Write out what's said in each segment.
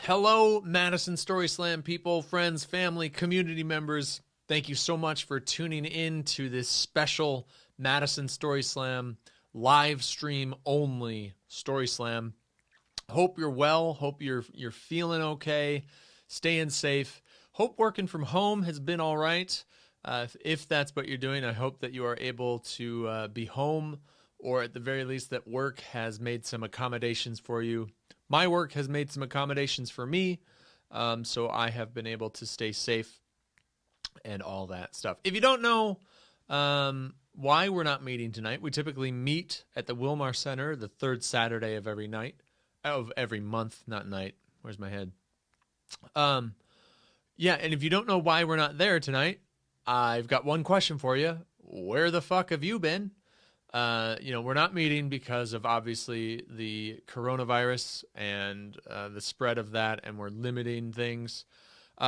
Hello, Madison Story Slam people, friends, family, community members. Thank you so much for tuning in to this special Madison Story Slam live stream only Story Slam. Hope you're well. Hope you're feeling okay, staying safe. Hope working from home has been all right. If that's what you're doing, I hope that you are able to be home, or at the very least that work has made some accommodations for you. My work has made some accommodations for me, so I have been able to stay safe and all that stuff. If you don't know why we're not meeting tonight, we typically meet at the Wilmar Center the third Saturday of every month, not night. Where's my head? Yeah, and if you don't know why we're not there tonight, I've got one question for you. Where the fuck have you been? We're not meeting because of obviously the coronavirus and the spread of that, and we're limiting things.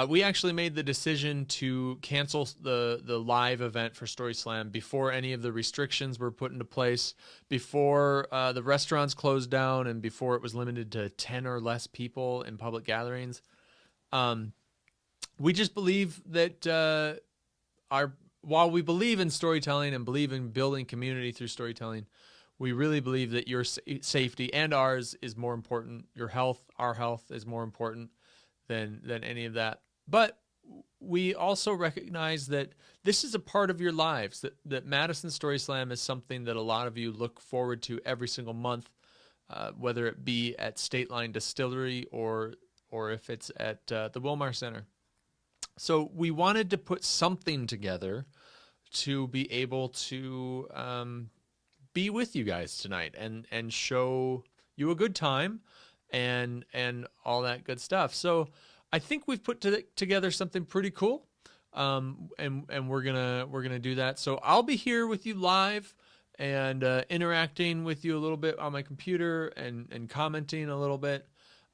We actually made the decision to cancel the live event for Story Slam before any of the restrictions were put into place, before the restaurants closed down, and before it was limited to 10 or less people in public gatherings. We just believe that while we believe in storytelling and believe in building community through storytelling, we really believe that your safety and ours is more important. Your health, our health is more important than any of that. But we also recognize that this is a part of your lives, that Madison Story Slam is something that a lot of you look forward to every single month, whether it be at State Line Distillery or if it's at the Wilmar Center. So we wanted to put something together to be able to be with you guys tonight and show you a good time and all that good stuff. So I think we've put together something pretty cool, and we're gonna do that. So I'll be here with you live and interacting with you a little bit on my computer and commenting a little bit.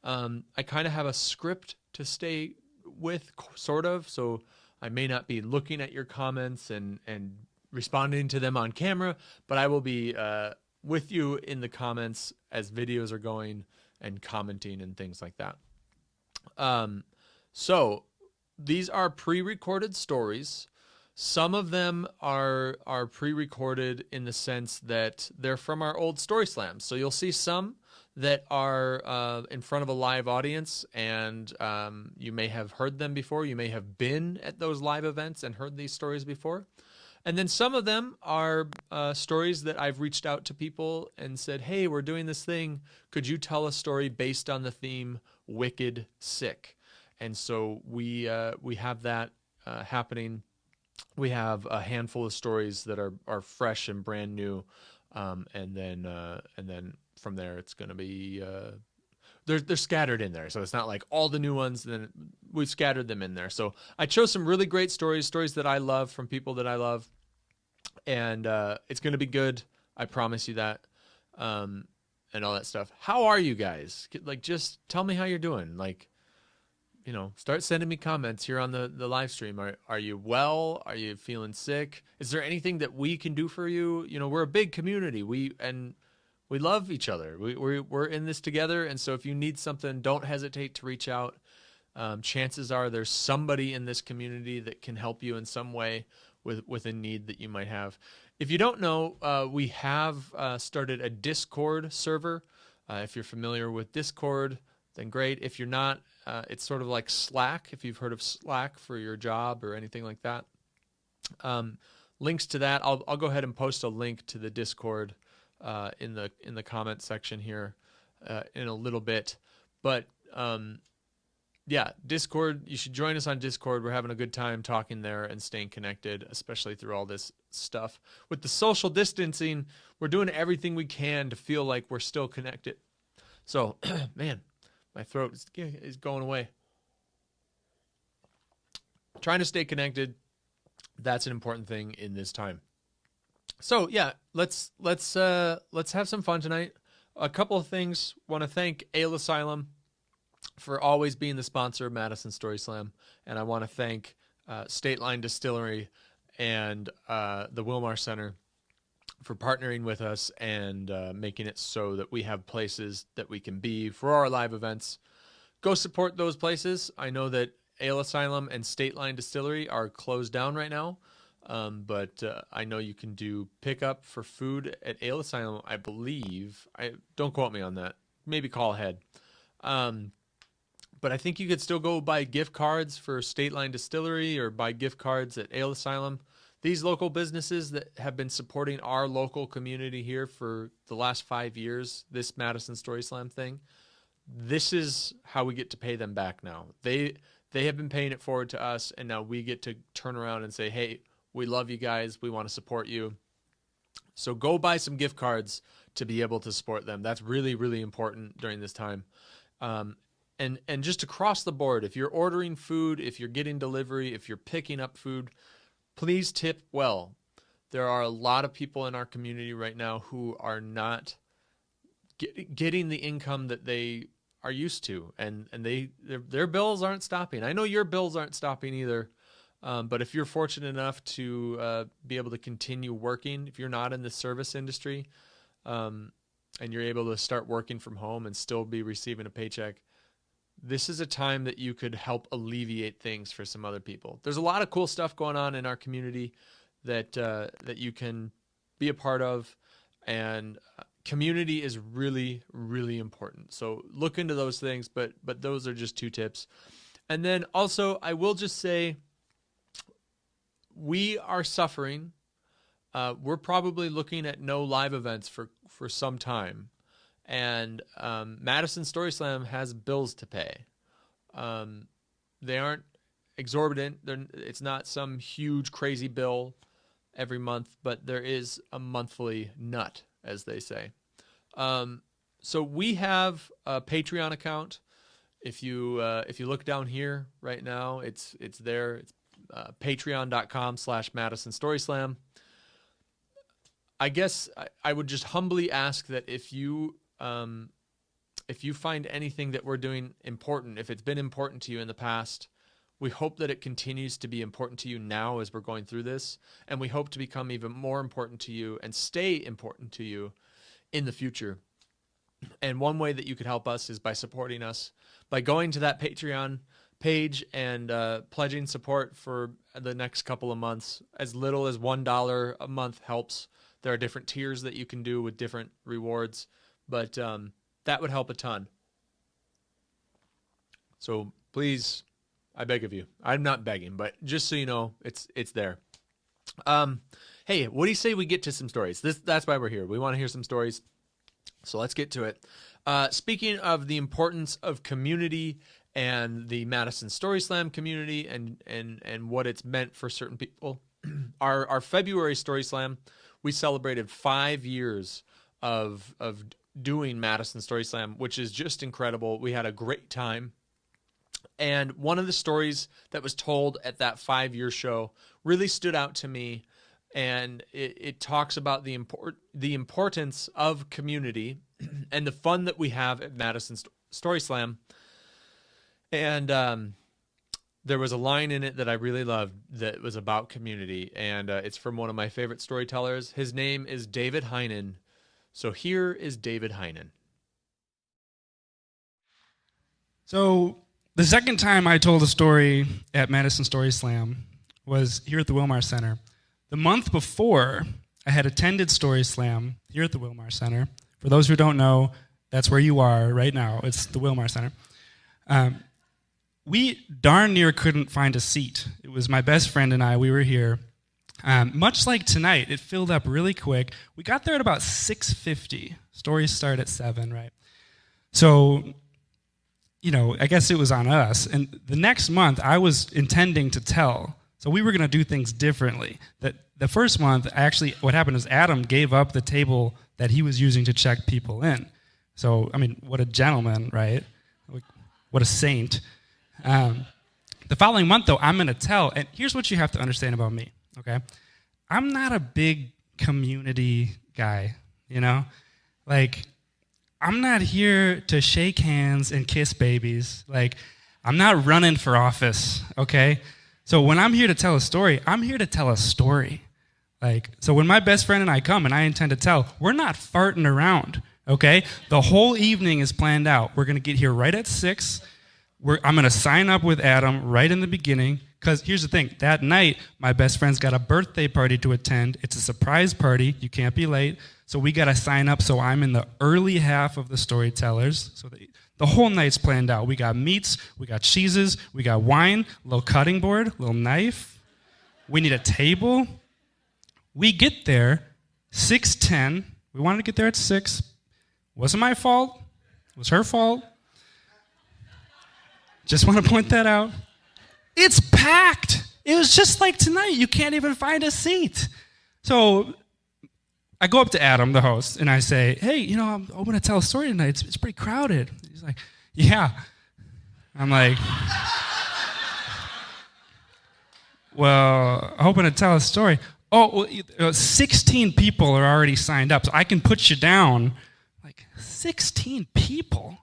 I kind of have a script to stay with, sort of, so I may not be looking at your comments and responding to them on camera, but I will be with you in the comments as videos are going and commenting and things like that. So these are pre-recorded stories. Some of them are pre-recorded in the sense that they're from our old Story Slams. So you'll see some that are in front of a live audience, and you may have heard them before. You may have been at those live events and heard these stories before. And then some of them are stories that I've reached out to people and said, hey, we're doing this thing. Could you tell a story based on the theme Wicked Sick? And so we have that happening. We have a handful of stories that are fresh and brand new, and then from there it's going to be they're scattered in there, so it's not like all the new ones. Then we've scattered them in there. So I chose some really great stories that I love from people that I love, and it's going to be good. I promise you that, and all that stuff. How are you guys? Like, just tell me how you're doing. Like, start sending me comments here on the live stream. Are you well? Are you feeling sick? Is there anything that we can do for you? We're a big community. We love each other. We're in this together. And so if you need something, don't hesitate to reach out. Chances are there's somebody in this community that can help you in some way with a need that you might have. If you don't know, we have started a Discord server. If you're familiar with Discord, then great. If you're not, it's sort of like Slack, if you've heard of Slack for your job or anything like that. Links to that, I'll go ahead and post a link to the Discord in the comment section here in a little bit. But yeah, Discord, you should join us on Discord. We're having a good time talking there and staying connected, especially through all this stuff. With the social distancing, we're doing everything we can to feel like we're still connected. So, man, my throat is going away. Trying to stay connected, that's an important thing in this time. So yeah, let's have some fun tonight. A couple of things. Want to thank Ale Asylum for always being the sponsor of Madison Story Slam, and I want to thank State Line Distillery and the Wilmar Center for partnering with us and making it so that we have places that we can be for our live events. go support those places. I know that Ale Asylum and State Line Distillery are closed down right now, but I know you can do pickup for food at Ale Asylum, I believe. Don't quote me on that. Maybe call ahead. But I think you could still go buy gift cards for State Line Distillery or buy gift cards at Ale Asylum. These local businesses that have been supporting our local community here for the last 5 years, this Madison Story Slam thing, this is how we get to pay them back now. They have been paying it forward to us, and now we get to turn around and say, hey, we love you guys. We want to support you. So go buy some gift cards to be able to support them. That's really, really important during this time. And just across the board, if you're ordering food, if you're getting delivery, if you're picking up food, please tip well. There are a lot of people in our community right now who are not getting the income that they are used to, and their bills aren't stopping. I know your bills aren't stopping either, but if you're fortunate enough to be able to continue working, if you're not in the service industry, and you're able to start working from home and still be receiving a paycheck, this is a time that you could help alleviate things for some other people. There's a lot of cool stuff going on in our community that you can be a part of, and community is really, really important. So look into those things, but those are just 2 tips. And then also, I will just say, we are suffering. We're probably looking at no live events for some time. And Madison Story Slam has bills to pay. They aren't exorbitant. It's not some huge, crazy bill every month, but there is a monthly nut, as they say. So we have a Patreon account. If you look down here right now, it's there. It's patreon.com/Madison Story Slam. I guess I would just humbly ask that if you find anything that we're doing important, if it's been important to you in the past, we hope that it continues to be important to you now as we're going through this, and we hope to become even more important to you and stay important to you in the future. And one way that you could help us is by supporting us, by going to that Patreon page and pledging support for the next couple of months. As little as $1 a month helps. There are different tiers that you can do with different rewards, but that would help a ton. So please, I beg of you. I'm not begging, but just so you know, it's there. Hey, what do you say we get to some stories? That's why we're here. We want to hear some stories. So let's get to it. Speaking of the importance of community and the Madison Story Slam community and what it's meant for certain people, our February Story Slam, we celebrated 5 years of doing Madison Story Slam, which is just incredible. We had a great time. And one of the stories that was told at that 5-year show really stood out to me. And it talks about the importance of community and the fun that we have at Madison Story Slam. And there was a line in it that I really loved that was about community. And it's from one of my favorite storytellers. His name is David Heinen. So here is David Heinen. So the second time I told a story at Madison Story Slam was here at the Wilmar Center. The month before, I had attended Story Slam here at the Wilmar Center. For those who don't know, that's where you are right now. It's the Wilmar Center. We darn near couldn't find a seat. It was my best friend and I. We were here. Much like tonight, it filled up really quick. We got there at about 6:50. Stories start at 7, right? So, I guess it was on us. And the next month, I was intending to tell. So we were going to do things differently. The first month, actually, what happened is Adam gave up the table that he was using to check people in. So, what a gentleman, right? What a saint. The following month, though, I'm going to tell. And here's what you have to understand about me, okay? I'm not a big community guy, I'm not here to shake hands and kiss babies. I'm not running for office, okay? So when I'm here to tell a story, I'm here to tell a story. So when my best friend and I come and I intend to tell, we're not farting around, okay? The whole evening is planned out. We're going to get here right at 6. I'm going to sign up with Adam right in the beginning, because here's the thing. That night, my best friend's got a birthday party to attend. It's a surprise party. You can't be late. So we got to sign up so I'm in the early half of the storytellers. So the whole night's planned out. We got meats, we got cheeses, we got wine, a little cutting board, a little knife. We need a table. We get there, 6:10. We wanted to get there at 6. Wasn't my fault. It was her fault. Just want to point that out. It's packed. It was just like tonight. You can't even find a seat. So I go up to Adam, the host, and I say, hey, I'm hoping to tell a story tonight. It's pretty crowded. He's like, yeah. I'm like, well, hoping to tell a story. Oh, well, 16 people are already signed up, so I can put you down. Like, 16 people?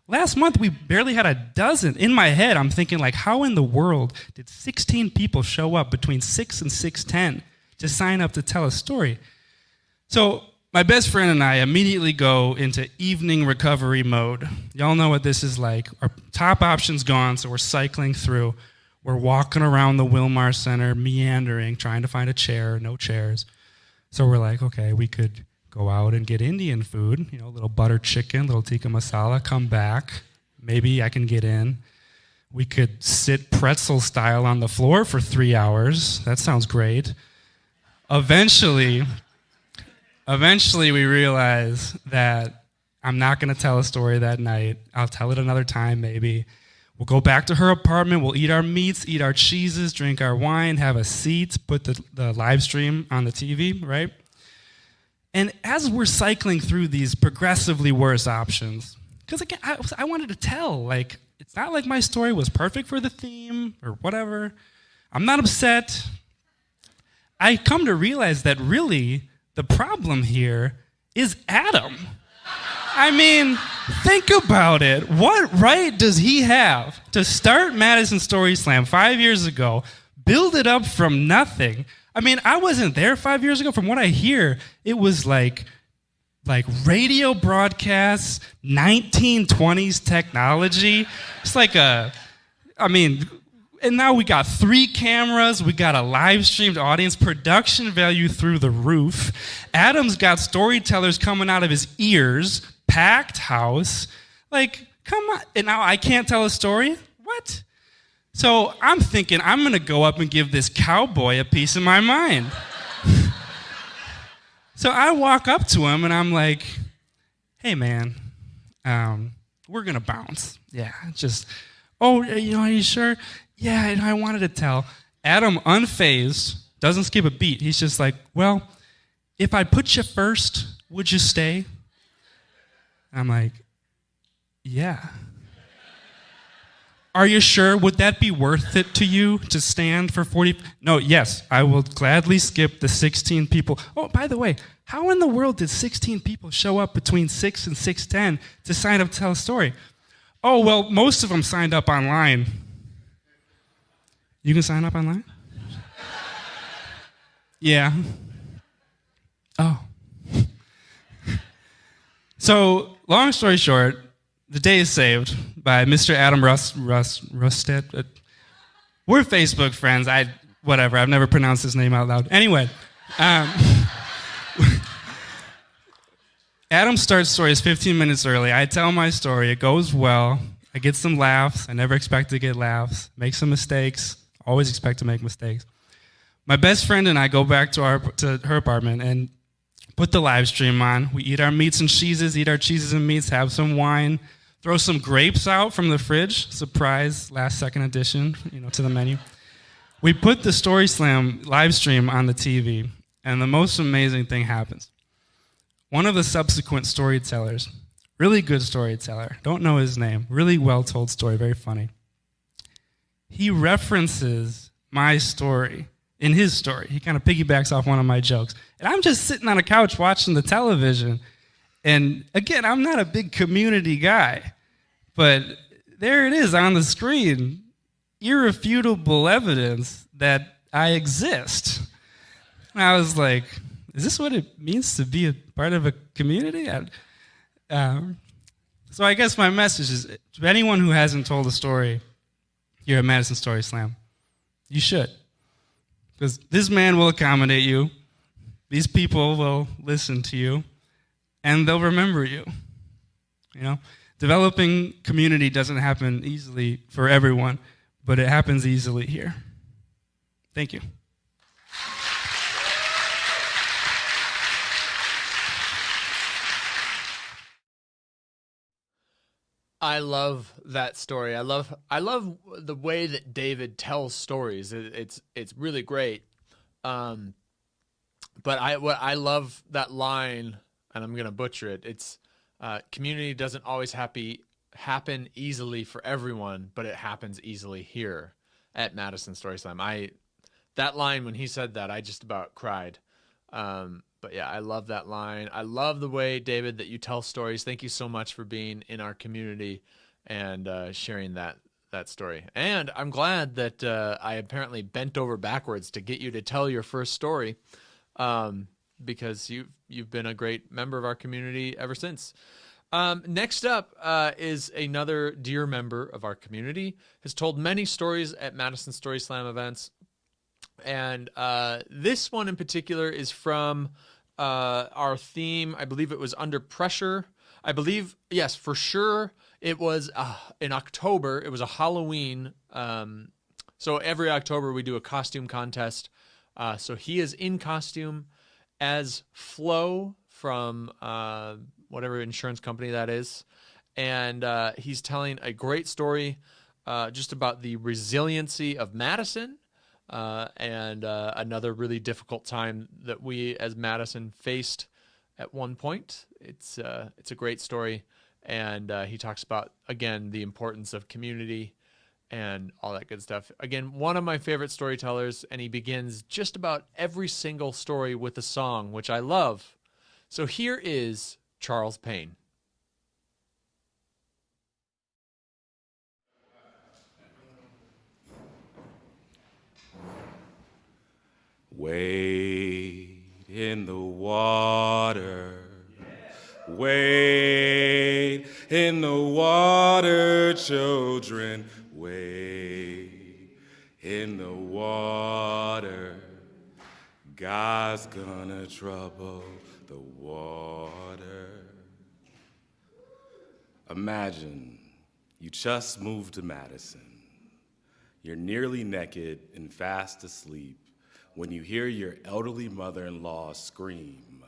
Last month, we barely had a dozen. In my head, I'm thinking, like, how in the world did 16 people show up between 6 and 6:10 to sign up to tell a story? So my best friend and I immediately go into evening recovery mode. Y'all know what this is like. Our top option's gone, so we're cycling through. We're walking around the Wilmar Center, meandering, trying to find a chair, no chairs. So we're like, okay, we could go out and get Indian food, a little butter chicken, little tikka masala, come back. Maybe I can get in. We could sit pretzel style on the floor for 3 hours. That sounds great. Eventually we realize that I'm not going to tell a story that night. I'll tell it another time maybe. We'll go back to her apartment. We'll eat our meats, eat our cheeses, drink our wine, have a seat, put the live stream on the TV, right? And as we're cycling through these progressively worse options, because again, I wanted to tell, like, it's not like my story was perfect for the theme or whatever. I'm not upset. I come to realize that really the problem here is Adam. I mean, think about it. What right does he have to start Madison Story Slam 5 years ago, build it up from nothing? I mean, I wasn't there 5 years ago. From what I hear, it was like radio broadcasts, 1920s technology. It's like and now we got 3 cameras, we got a live streamed audience, production value through the roof. Adam's got storytellers coming out of his ears, packed house. Like, come on. And now I can't tell a story? What? So I'm thinking I'm going to go up and give this cowboy a piece of my mind. So I walk up to him and I'm like, hey, man, we're going to bounce. Yeah, are you sure? Yeah, I wanted to tell. Adam, unfazed, doesn't skip a beat. He's just like, well, if I put you first, would you stay? I'm like, yeah. Are you sure? Would that be worth it to you to stand for 40? No, yes, I will gladly skip the 16 people. Oh, by the way, how in the world did 16 people show up between 6 and 6:10 to sign up to tell a story? Oh, well, most of them signed up online. You can sign up online? Yeah. Oh. So, long story short, the day is saved by Mr. Adam Rusted. We're Facebook friends. Whatever. I've never pronounced his name out loud. Anyway, Adam starts stories 15 minutes early. I tell my story. It goes well. I get some laughs. I never expect to get laughs. Make some mistakes. Always expect to make mistakes. My best friend and I go back to her apartment and put the live stream on. We eat our meats and cheeses, eat our cheeses and meats, have some wine, throw some grapes out from the fridge. Surprise, last second addition, to the menu. We put the Story Slam live stream on the TV, and the most amazing thing happens. One of the subsequent storytellers, really good storyteller, don't know his name, really well-told story, very funny. He references my story in his story. He kind of piggybacks off one of my jokes. And I'm just sitting on a couch watching the television. And again, I'm not a big community guy, but there it is on the screen. Irrefutable evidence that I exist. And I was like, is this what it means to be a part of a community? So I guess my message is to anyone who hasn't told a story here at Madison Story Slam, you should. Because this man will accommodate you. These people will listen to you. And they'll remember you. You know? Developing community doesn't happen easily for everyone, but it happens easily here. Thank you. I love that story. I love the way that David tells stories. It's really great. But I love that line, and I'm gonna butcher it. It's community doesn't always happen easily for everyone, but it happens easily here at Madison Story Slam. That line, when he said that, I just about cried. But yeah, I love that line. I love the way, David, that you tell stories. Thank you so much for being in our community and sharing that story. And I'm glad that I apparently bent over backwards to get you to tell your first story, because you've been a great member of our community ever since. Next up is another dear member of our community, has told many stories at Madison Story Slam events. And this one in particular is from our theme. I believe it was Under Pressure. I believe, yes, for sure. It was in October. It was a Halloween. So every October we do a costume contest. So he is in costume as Flo from whatever insurance company that is. And he's telling a great story just about the resiliency of Madison. And another really difficult time that we as Madison faced at one point. It's a great story, and he talks about, again, the importance of community and all that good stuff. Again, one of my favorite storytellers, and he begins just about every single story with a song, which I love. So here is Charles Payne. Wade in the water, wade in the water, children, wade in the water. God's gonna trouble the water. Imagine you just moved to Madison. You're nearly naked and fast asleep when you hear your elderly mother-in-law scream,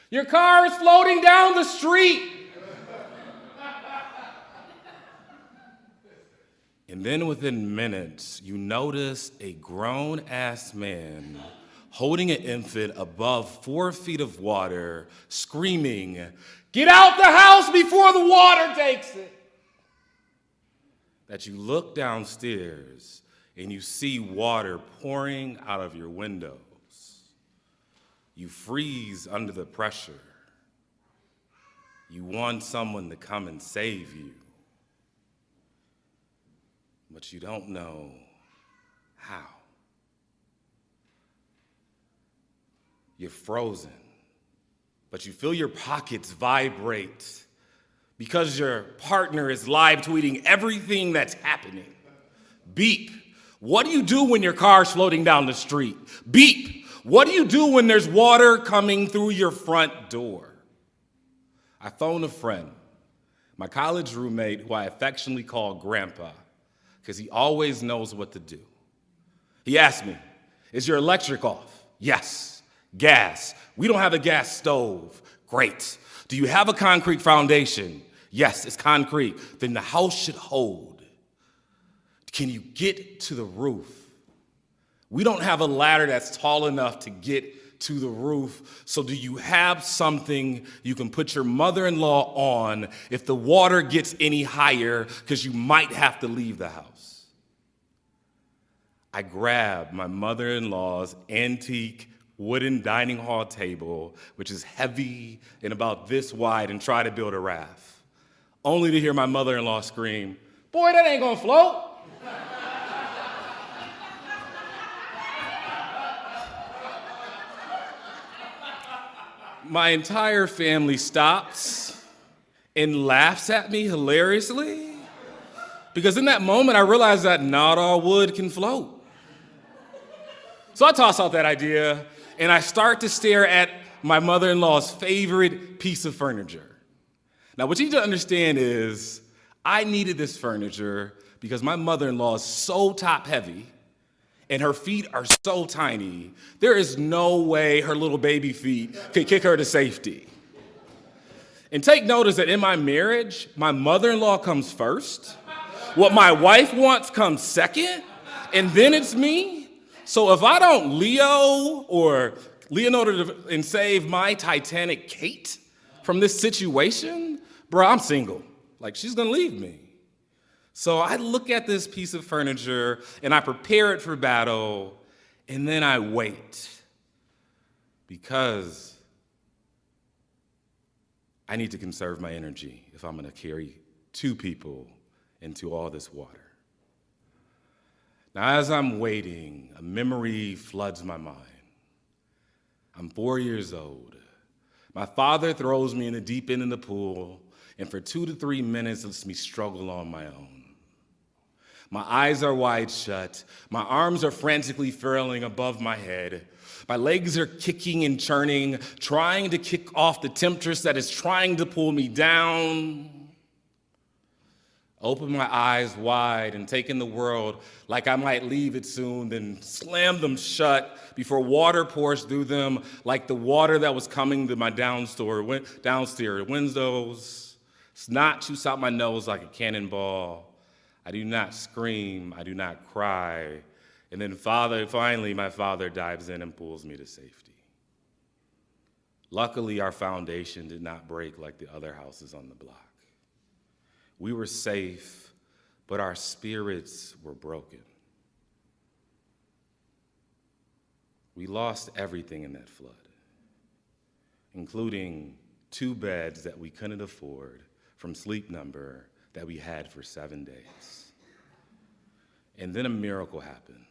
"Your car is floating down the street!" And then within minutes, you notice a grown-ass man holding an infant above 4 feet of water, screaming, "Get out the house before the water takes it!" That you look downstairs and you see water pouring out of your windows. You freeze under the pressure. You want someone to come and save you, but you don't know how. You're frozen, but you feel your pockets vibrate because your partner is live tweeting everything that's happening. Beep. What do you do when your car's floating down the street? Beep. What do you do when there's water coming through your front door? I phoned a friend, my college roommate, who I affectionately call Grandpa, because he always knows what to do. He asked me, "Is your electric off?" "Yes." "Gas?" "We don't have a gas stove." "Great." "Do you have a concrete foundation?" "Yes, it's concrete." "Then the house should hold." "Can you get to the roof?" "We don't have a ladder that's tall enough to get to the roof. So do you have something you can put your mother-in-law on if the water gets any higher, because you might have to leave the house?" I grabbed my mother-in-law's antique wooden dining hall table, which is heavy and about this wide, and try to build a raft, only to hear my mother-in-law scream, "Boy, that ain't gonna float." My entire family stops and laughs at me hilariously. Because in that moment, I realized that not all wood can float. So I toss out that idea, and I start to stare at my mother-in-law's favorite piece of furniture. Now, what you need to understand is I needed this furniture because my mother-in-law is so top-heavy, and her feet are so tiny, there is no way her little baby feet could kick her to safety. And take notice that in my marriage, my mother-in-law comes first, what my wife wants comes second, and then it's me. So if I don't Leo or Leonardo and save my Titanic Kate from this situation, bro, I'm single. Like, she's gonna leave me. So I look at this piece of furniture and I prepare it for battle, and then I wait because I need to conserve my energy if I'm gonna carry two people into all this water. Now, as I'm waiting, a memory floods my mind. I'm 4 years old. My father throws me in the deep end of the pool, and for 2 to 3 minutes lets me struggle on my own. My eyes are wide shut. My arms are frantically furling above my head. My legs are kicking and churning, trying to kick off the temptress that is trying to pull me down. Open my eyes wide and take in the world like I might leave it soon, then slam them shut before water pours through them like the water that was coming to my downstairs windows. Snot shoots out my nose like a cannonball. I do not scream, I do not cry. And then finally, my father dives in and pulls me to safety. Luckily, our foundation did not break like the other houses on the block. We were safe, but our spirits were broken. We lost everything in that flood, including 2 beds that we couldn't afford from Sleep Number that we had for 7 days. And then a miracle happened.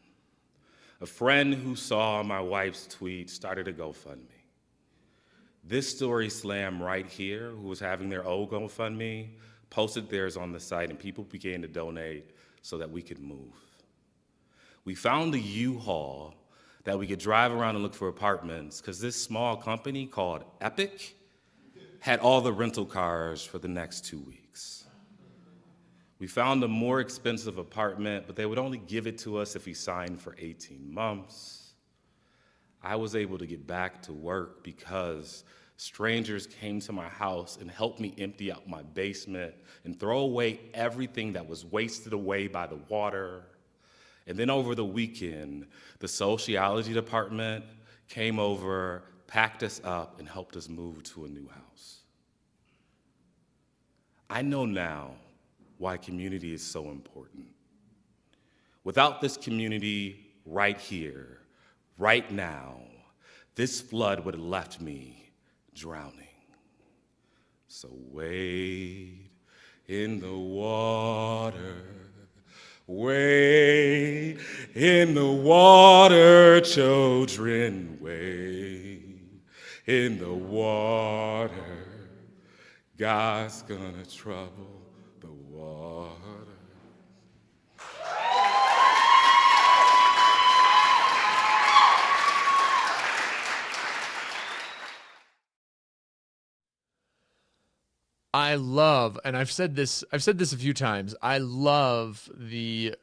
A friend who saw my wife's tweet started a GoFundMe. This story slam right here, who was having their own GoFundMe, posted theirs on the site, and people began to donate so that we could move. We found a U-Haul that we could drive around and look for apartments because this small company called Epic had all the rental cars for the next 2 weeks. We found a more expensive apartment, but they would only give it to us if we signed for 18 months. I was able to get back to work because strangers came to my house and helped me empty out my basement and throw away everything that was wasted away by the water. And then over the weekend, the sociology department came over, packed us up, and helped us move to a new house. I know now why community is so important. Without this community right here, right now, this flood would have left me drowning. So wade in the water, wade in the water, children, wade in the water. God's gonna trouble the water. I love, and I've said this a few times, I love the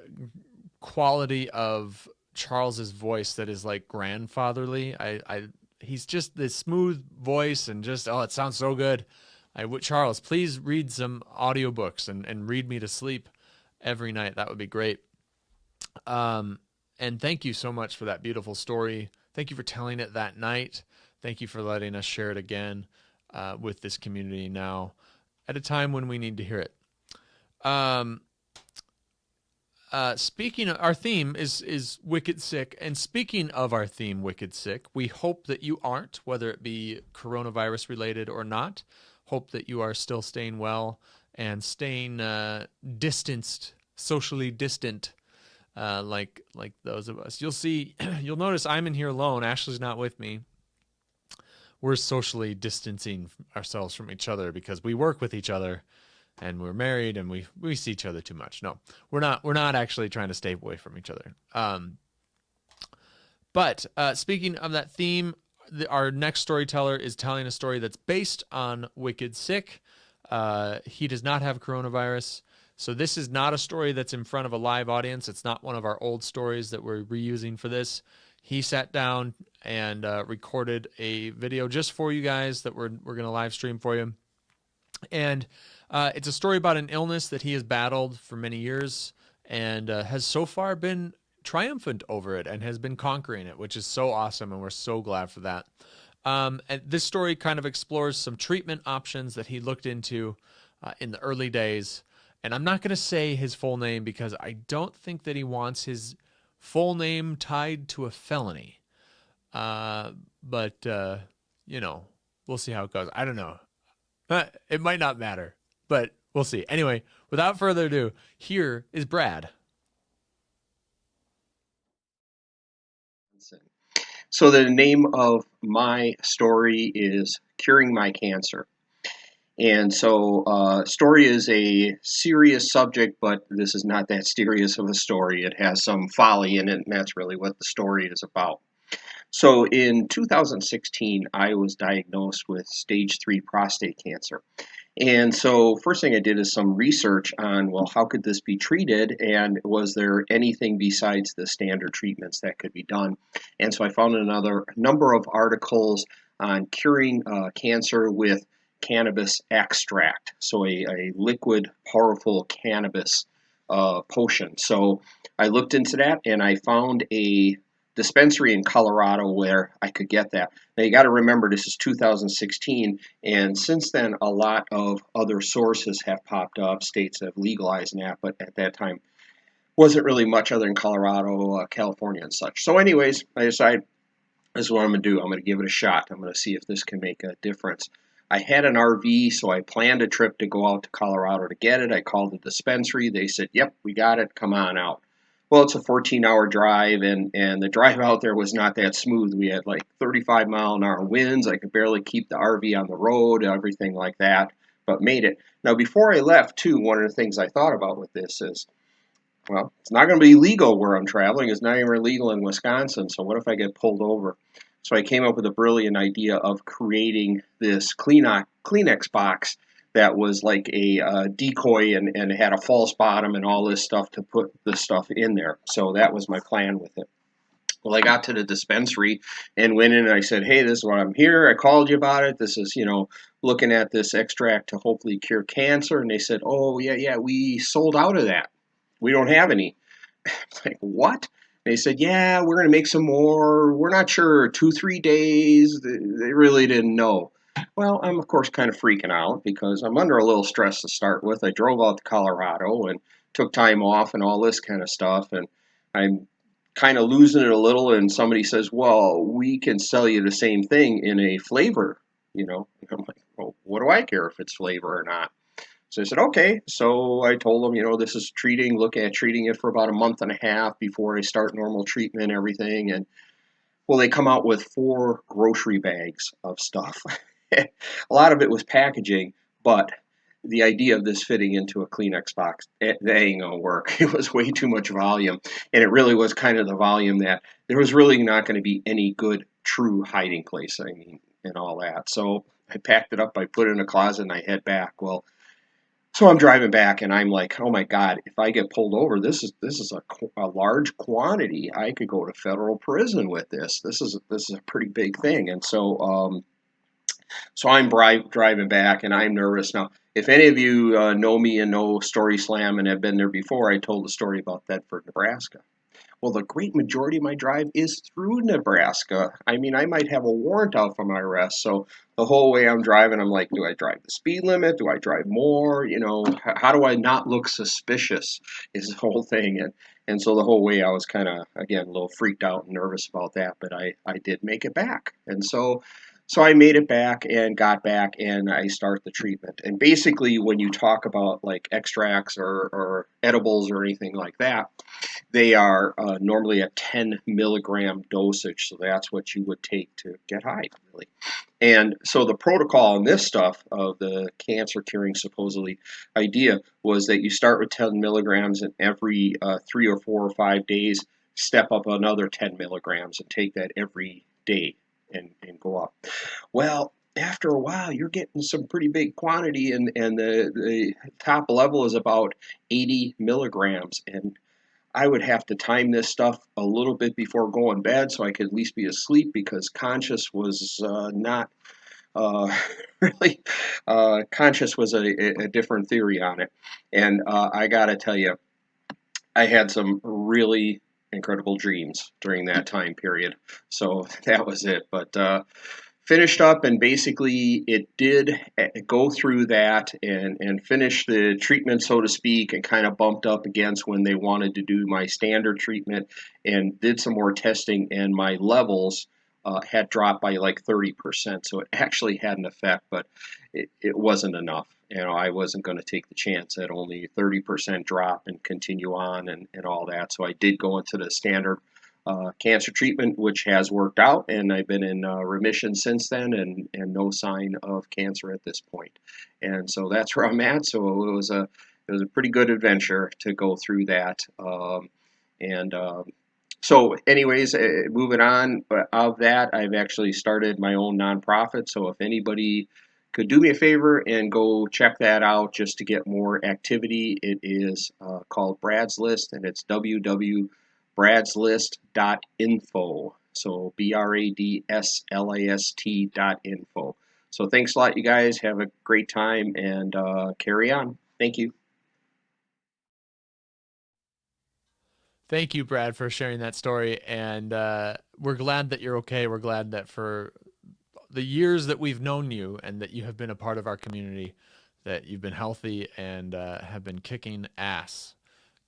quality of Charles's voice that is like grandfatherly. He's just this smooth voice and just, oh, it sounds so good. Charles, please read some audiobooks and read me to sleep every night. That would be great. And thank you so much for that beautiful story. Thank you for telling it that night. Thank you for letting us share it again with this community now at a time when we need to hear it. Speaking of, our theme is Wicked Sick, and speaking of our theme, Wicked Sick, we hope that you aren't, whether it be coronavirus related or not. Hope that you are still staying well and staying distanced, socially distant, like those of us. You'll notice I'm in here alone. Ashley's not with me. we're socially distancing ourselves from each other because we work with each other and we're married and we see each other too much. No, we're not actually trying to stay away from each other. But speaking of that theme, our next storyteller is telling a story that's based on Wicked Sick. He does not have coronavirus. So this is not a story that's in front of a live audience. It's not one of our old stories that we're reusing for this. He sat down and recorded a video just for you guys that we're going to live stream for you. And it's a story about an illness that he has battled for many years and has so far been triumphant over it and has been conquering it, which is so awesome, and we're so glad for that. And this story kind of explores some treatment options that he looked into in the early days. And I'm not going to say his full name because I don't think that he wants his full name tied to a felony. But you know, we'll see how it goes. I don't know. It might not matter, but we'll see. Anyway, without further ado, here is Brad. So the name of my story is Curing My Cancer. And so story is a serious subject, but this is not that serious of a story. It has some folly in it, and that's really what the story is about. So in 2016, I was diagnosed with stage 3 prostate cancer. And so first thing I did is some research on, well, how could this be treated? And was there anything besides the standard treatments that could be done? And so I found another number of articles on curing cancer with cannabis extract, so a liquid, powerful cannabis potion. So I looked into that, and I found a dispensary in Colorado where I could get that. Now you got to remember this is 2016, and since then a lot of other sources have popped up. States have legalized that, but at that time wasn't really much other than Colorado, California, and such. So anyways, I decided this is what I'm going to do. I'm going to give it a shot. I'm going to see if this can make a difference. I had an RV, so I planned a trip to go out to Colorado to get it. I called the dispensary. They said, yep, we got it. Come on out. Well, it's a 14-hour drive, and the drive out there was not that smooth. We had like 35-mile-an-hour winds. I could barely keep the RV on the road, everything like that, but made it. Now, before I left, too, one of the things I thought about with this is, well, it's not going to be legal where I'm traveling. It's not even legal in Wisconsin, so what if I get pulled over? So I came up with a brilliant idea of creating this Kleenex box that was like a decoy and had a false bottom and all this stuff to put the stuff in there. So that was my plan with it. Well, I got to the dispensary and went in and I said, hey, this is why I'm here. I called you about it. This is, looking at this extract to hopefully cure cancer. And they said, oh, yeah, we sold out of that. We don't have any. It's like, what? They said, yeah, we're going to make some more. We're not sure, 2-3 days. They really didn't know. Well, I'm, of course, kind of freaking out because I'm under a little stress to start with. I drove out to Colorado and took time off and all this kind of stuff. And I'm kind of losing it a little. And somebody says, well, we can sell you the same thing in a flavor, And I'm like, well, what do I care if it's flavor or not? So I said, okay. So I told them, this is looking at treating it for about a month and a half before I start normal treatment and everything. And, well, they come out with 4 grocery bags of stuff. A lot of it was packaging, but the idea of this fitting into a Kleenex box, that ain't going to work. It was way too much volume. And it really was kind of the volume that there was really not going to be any good, true hiding place, and all that. So I packed it up, I put it in a closet, and I head back. Well, so I'm driving back, and I'm like, oh my God, if I get pulled over, this is a large quantity. I could go to federal prison with this. This is a pretty big thing. And so I'm driving back, and I'm nervous. Now, if any of you know me and know Story Slam and have been there before, I told the story about Bedford, Nebraska. Well, the great majority of my drive is through Nebraska. I mean, I might have a warrant out for my arrest. So the whole way I'm driving, I'm like, do I drive the speed limit? Do I drive more? How do I not look suspicious is the whole thing. And so the whole way I was kind of, again, a little freaked out and nervous about that. But I did make it back. And so So I made it back and got back, and I start the treatment. And basically, when you talk about like extracts or edibles or anything like that, they are normally a 10 milligram dosage. So that's what you would take to get high, really. And so the protocol in this stuff of the cancer curing supposedly idea was that you start with 10 milligrams, and every 3 or 4 or 5 days, step up another 10 milligrams and take that every day and go up. Well, after a while, you're getting some pretty big quantity, and the top level is about 80 milligrams. And I would have to time this stuff a little bit before going to bed so I could at least be asleep, because conscious was not really, conscious was a different theory on it. And I got to tell you, I had some really incredible dreams during that time period. So that was it. But finished up, and basically it did go through that and finish the treatment, so to speak, and kind of bumped up against when they wanted to do my standard treatment, and did some more testing, and my levels had dropped by like 30%. So it actually had an effect, but it wasn't enough. I wasn't going to take the chance at only 30% drop and continue on and all that. So I did go into the standard cancer treatment, which has worked out, and I've been in remission since then, and no sign of cancer at this point. And so that's where I'm at. So it was a pretty good adventure to go through that. So anyways, moving on of that, I've actually started my own nonprofit. So if anybody could do me a favor and go check that out just to get more activity, it is called Brad's List, and it's www.bradslist.info. So BRADSLAST.info. So thanks a lot, you guys. Have a great time, and carry on. Thank you. Thank you, Brad, for sharing that story. And we're glad that you're okay. We're glad that for the years that we've known you and that you have been a part of our community, that you've been healthy and have been kicking ass,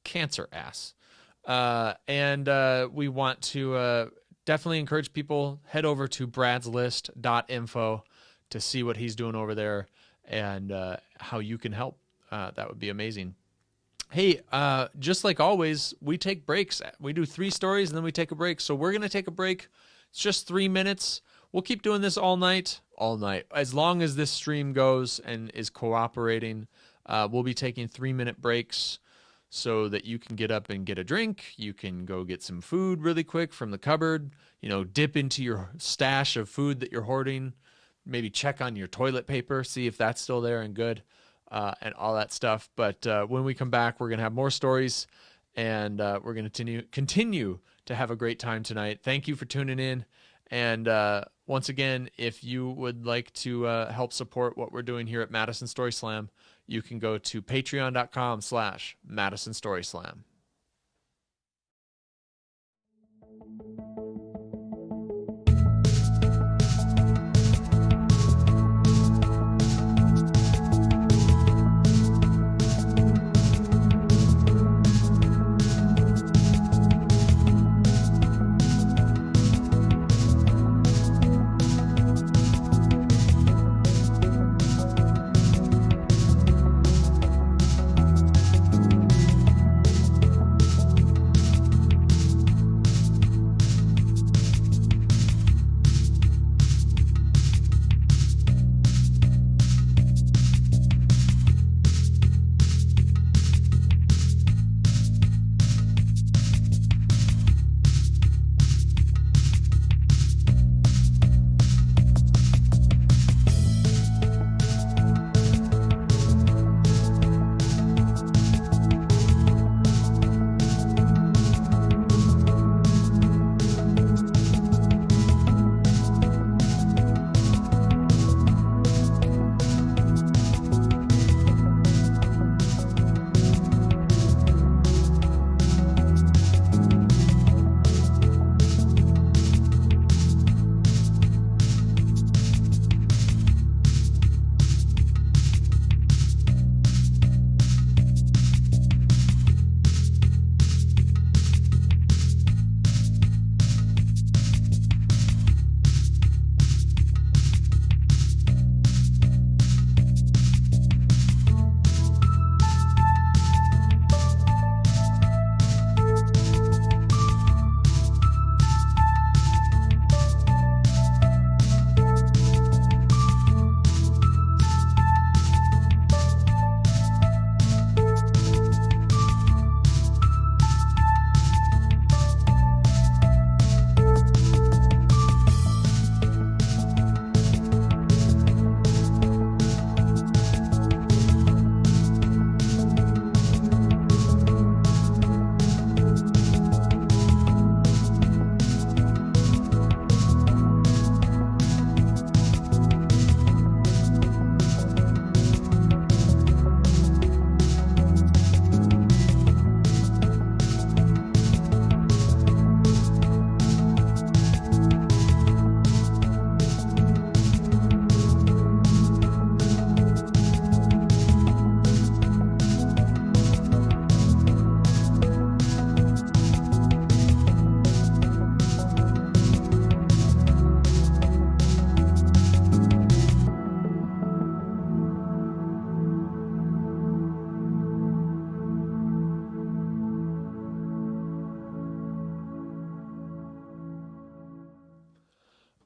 cancer ass. And we want to definitely encourage people, head over to bradslist.info to see what he's doing over there and how you can help. That would be amazing. Hey, just like always, we take breaks. We do 3 stories and then we take a break. So we're going to take a break. It's just 3 minutes. We'll keep doing this all night. As long as this stream goes and is cooperating, we'll be taking 3-minute breaks so that you can get up and get a drink. You can go get some food really quick from the cupboard, dip into your stash of food that you're hoarding, maybe check on your toilet paper, see if that's still there and good, and all that stuff. But when we come back, we're going to have more stories, and we're going to continue to have a great time tonight. Thank you for tuning in. And once again, if you would like to help support what we're doing here at Madison Story Slam, you can go to patreon.com/Madison Story Slam.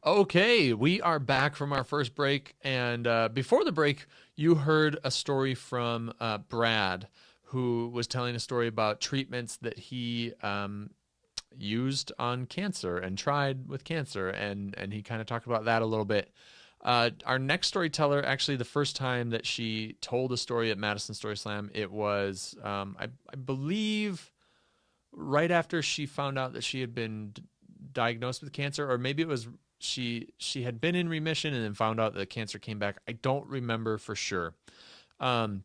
Okay, we are back from our first break, and before the break, you heard a story from Brad, who was telling a story about treatments that he used on cancer and tried with cancer, and he kind of talked about that a little bit. Our next storyteller, actually, the first time that she told a story at Madison Story Slam, it was, I believe, right after she found out that she had been diagnosed with cancer, or maybe it was she had been in remission and then found out that cancer came back. I don't remember for sure. But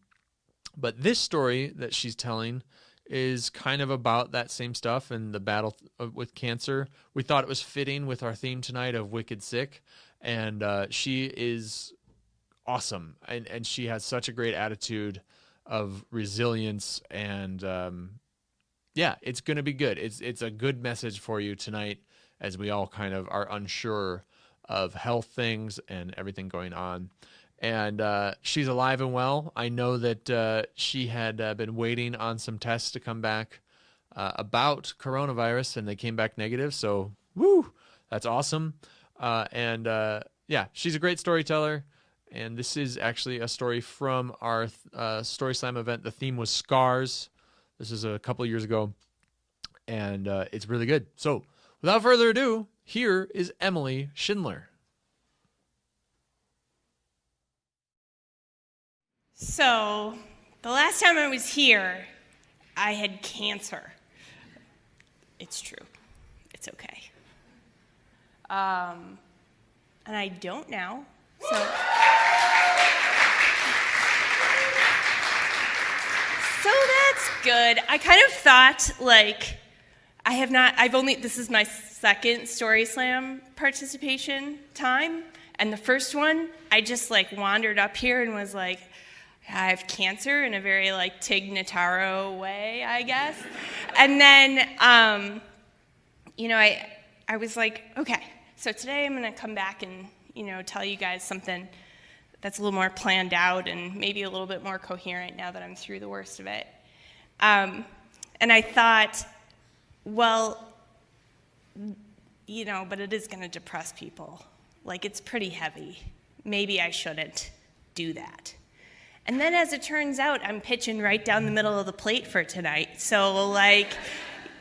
this story that she's telling is kind of about that same stuff and the battle with cancer. We thought it was fitting with our theme tonight of Wicked Sick, and she is awesome, and she has such a great attitude of resilience, and yeah, it's going to be good. It's a good message for you tonight, as we all kind of are unsure of health things and everything going on. And she's alive and well. I know that she had been waiting on some tests to come back about coronavirus, and they came back negative. So, woo, that's awesome. Yeah, she's a great storyteller. And this is actually a story from our Story Slam event. The theme was scars. This is a couple years ago, and it's really good. So, without further ado, here is Emily Schindler. So, the last time I was here, I had cancer. It's true. It's okay. And I don't now. So that's good. I kind of thought, like, this is my second Story Slam participation time, and the first one, I just, like, wandered up here and was like, I have cancer in a very, like, Tig Notaro way, I guess. And then, I was like, okay, so today I'm going to come back and, tell you guys something that's a little more planned out and maybe a little bit more coherent now that I'm through the worst of it. And I thought, well, but it is going to depress people. Like, it's pretty heavy. Maybe I shouldn't do that. And then, as it turns out, I'm pitching right down the middle of the plate for tonight. So, like,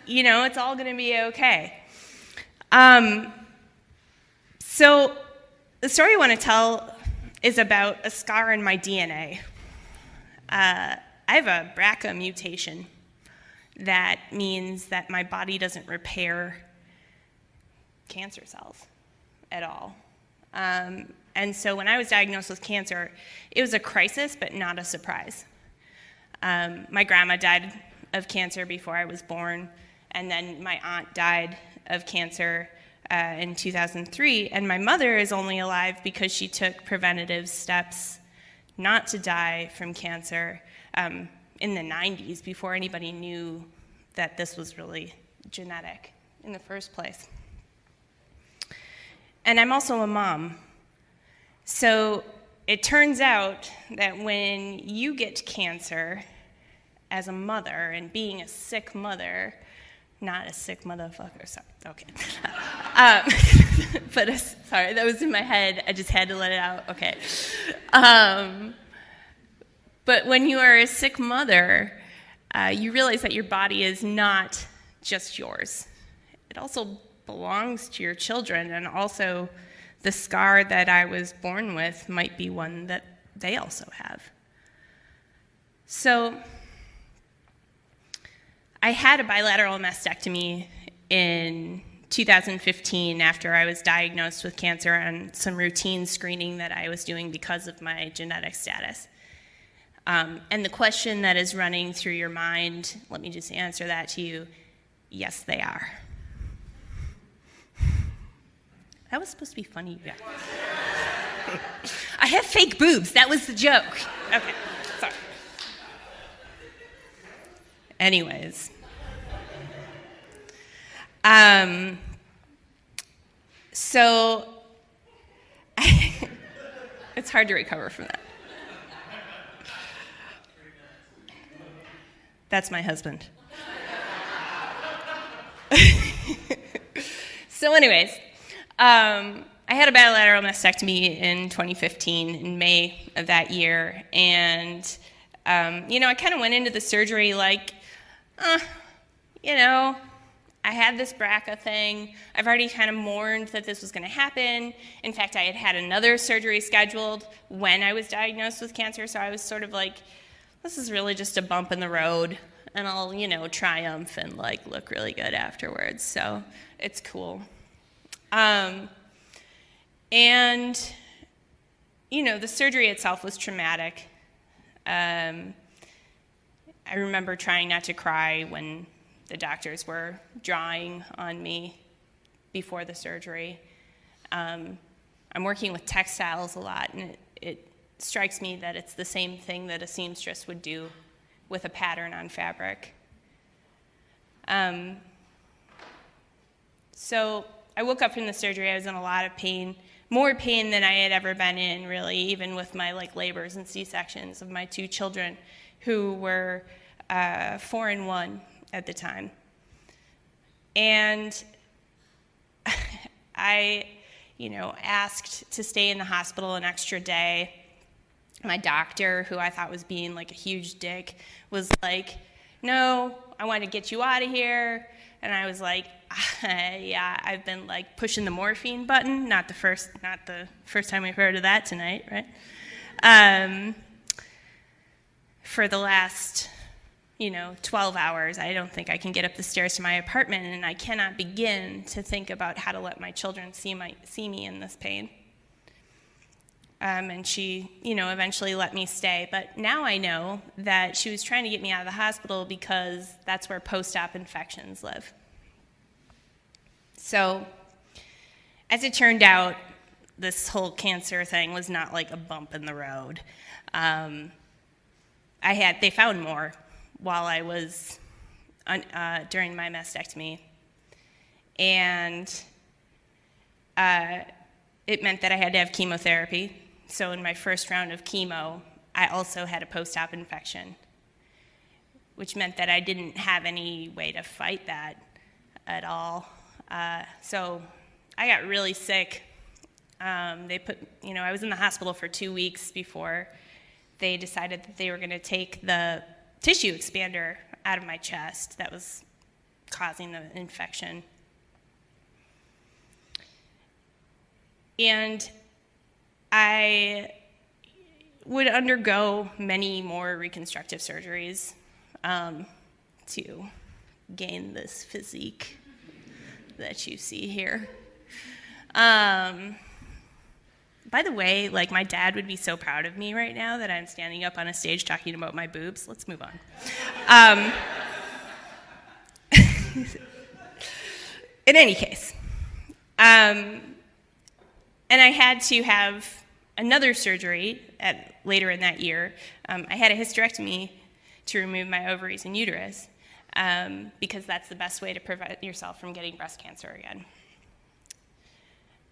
it's all going to be okay. So, the story I want to tell is about a scar in my DNA. I have a BRCA mutation. That means that my body doesn't repair cancer cells at all. And so when I was diagnosed with cancer, it was a crisis, but not a surprise. My grandma died of cancer before I was born, and then my aunt died of cancer in 2003, and my mother is only alive because she took preventative steps not to die from cancer in the 90s, before anybody knew that this was really genetic in the first place. And I'm also a mom. So it turns out that when you get cancer as a mother, and being a sick mother, not a sick motherfucker, sorry, okay. Sorry, that was in my head, I just had to let it out, okay. But when you are a sick mother, you realize that your body is not just yours. It also belongs to your children, and also the scar that I was born with might be one that they also have. So I had a bilateral mastectomy in 2015 after I was diagnosed with cancer and some routine screening that I was doing because of my genetic status. And the question that is running through your mind, let me just answer that to you, yes, they are. That was supposed to be funny, yeah. I have fake boobs, that was the joke. Okay, sorry. Anyways. So, it's hard to recover from that. That's my husband. So anyways, I had a bilateral mastectomy in 2015, in May of that year, and I kind of went into the surgery like, I had this BRCA thing. I've already kind of mourned that this was going to happen. In fact, I had another surgery scheduled when I was diagnosed with cancer, so I was sort of like, this is really just a bump in the road, and I'll, triumph and look really good afterwards. So it's cool. The surgery itself was traumatic. I remember trying not to cry when the doctors were drawing on me before the surgery. I'm working with textiles a lot, and it strikes me that it's the same thing that a seamstress would do with a pattern on fabric. So I woke up from the surgery. I was in a lot of pain, more pain than I had ever been in, really, even with my labors and C-sections of my 2 children, who were 4 and 1 at the time. And I, asked to stay in the hospital an extra day. My doctor, who I thought was being a huge dick, was like, no, I want to get you out of here. And I was like, yeah, I've been pushing the morphine button. Not the first time we've heard of that tonight, right? For the last 12 hours, I don't think I can get up the stairs to my apartment, and I cannot begin to think about how to let my children see me in this pain. And she, eventually let me stay. But now I know that she was trying to get me out of the hospital because that's where post-op infections live. So, as it turned out, this whole cancer thing was not like a bump in the road. They found more while I was during my mastectomy, and it meant that I had to have chemotherapy. So in my first round of chemo, I also had a post-op infection, which meant that I didn't have any way to fight that at all. So I got really sick. I was in the hospital for 2 weeks before they decided that they were going to take the tissue expander out of my chest that was causing the infection. And I would undergo many more reconstructive surgeries to gain this physique that you see here. By the way, my dad would be so proud of me right now that I'm standing up on a stage talking about my boobs. Let's move on. In any case, and I had to have another surgery later in that year. I had a hysterectomy to remove my ovaries and uterus because that's the best way to prevent yourself from getting breast cancer again.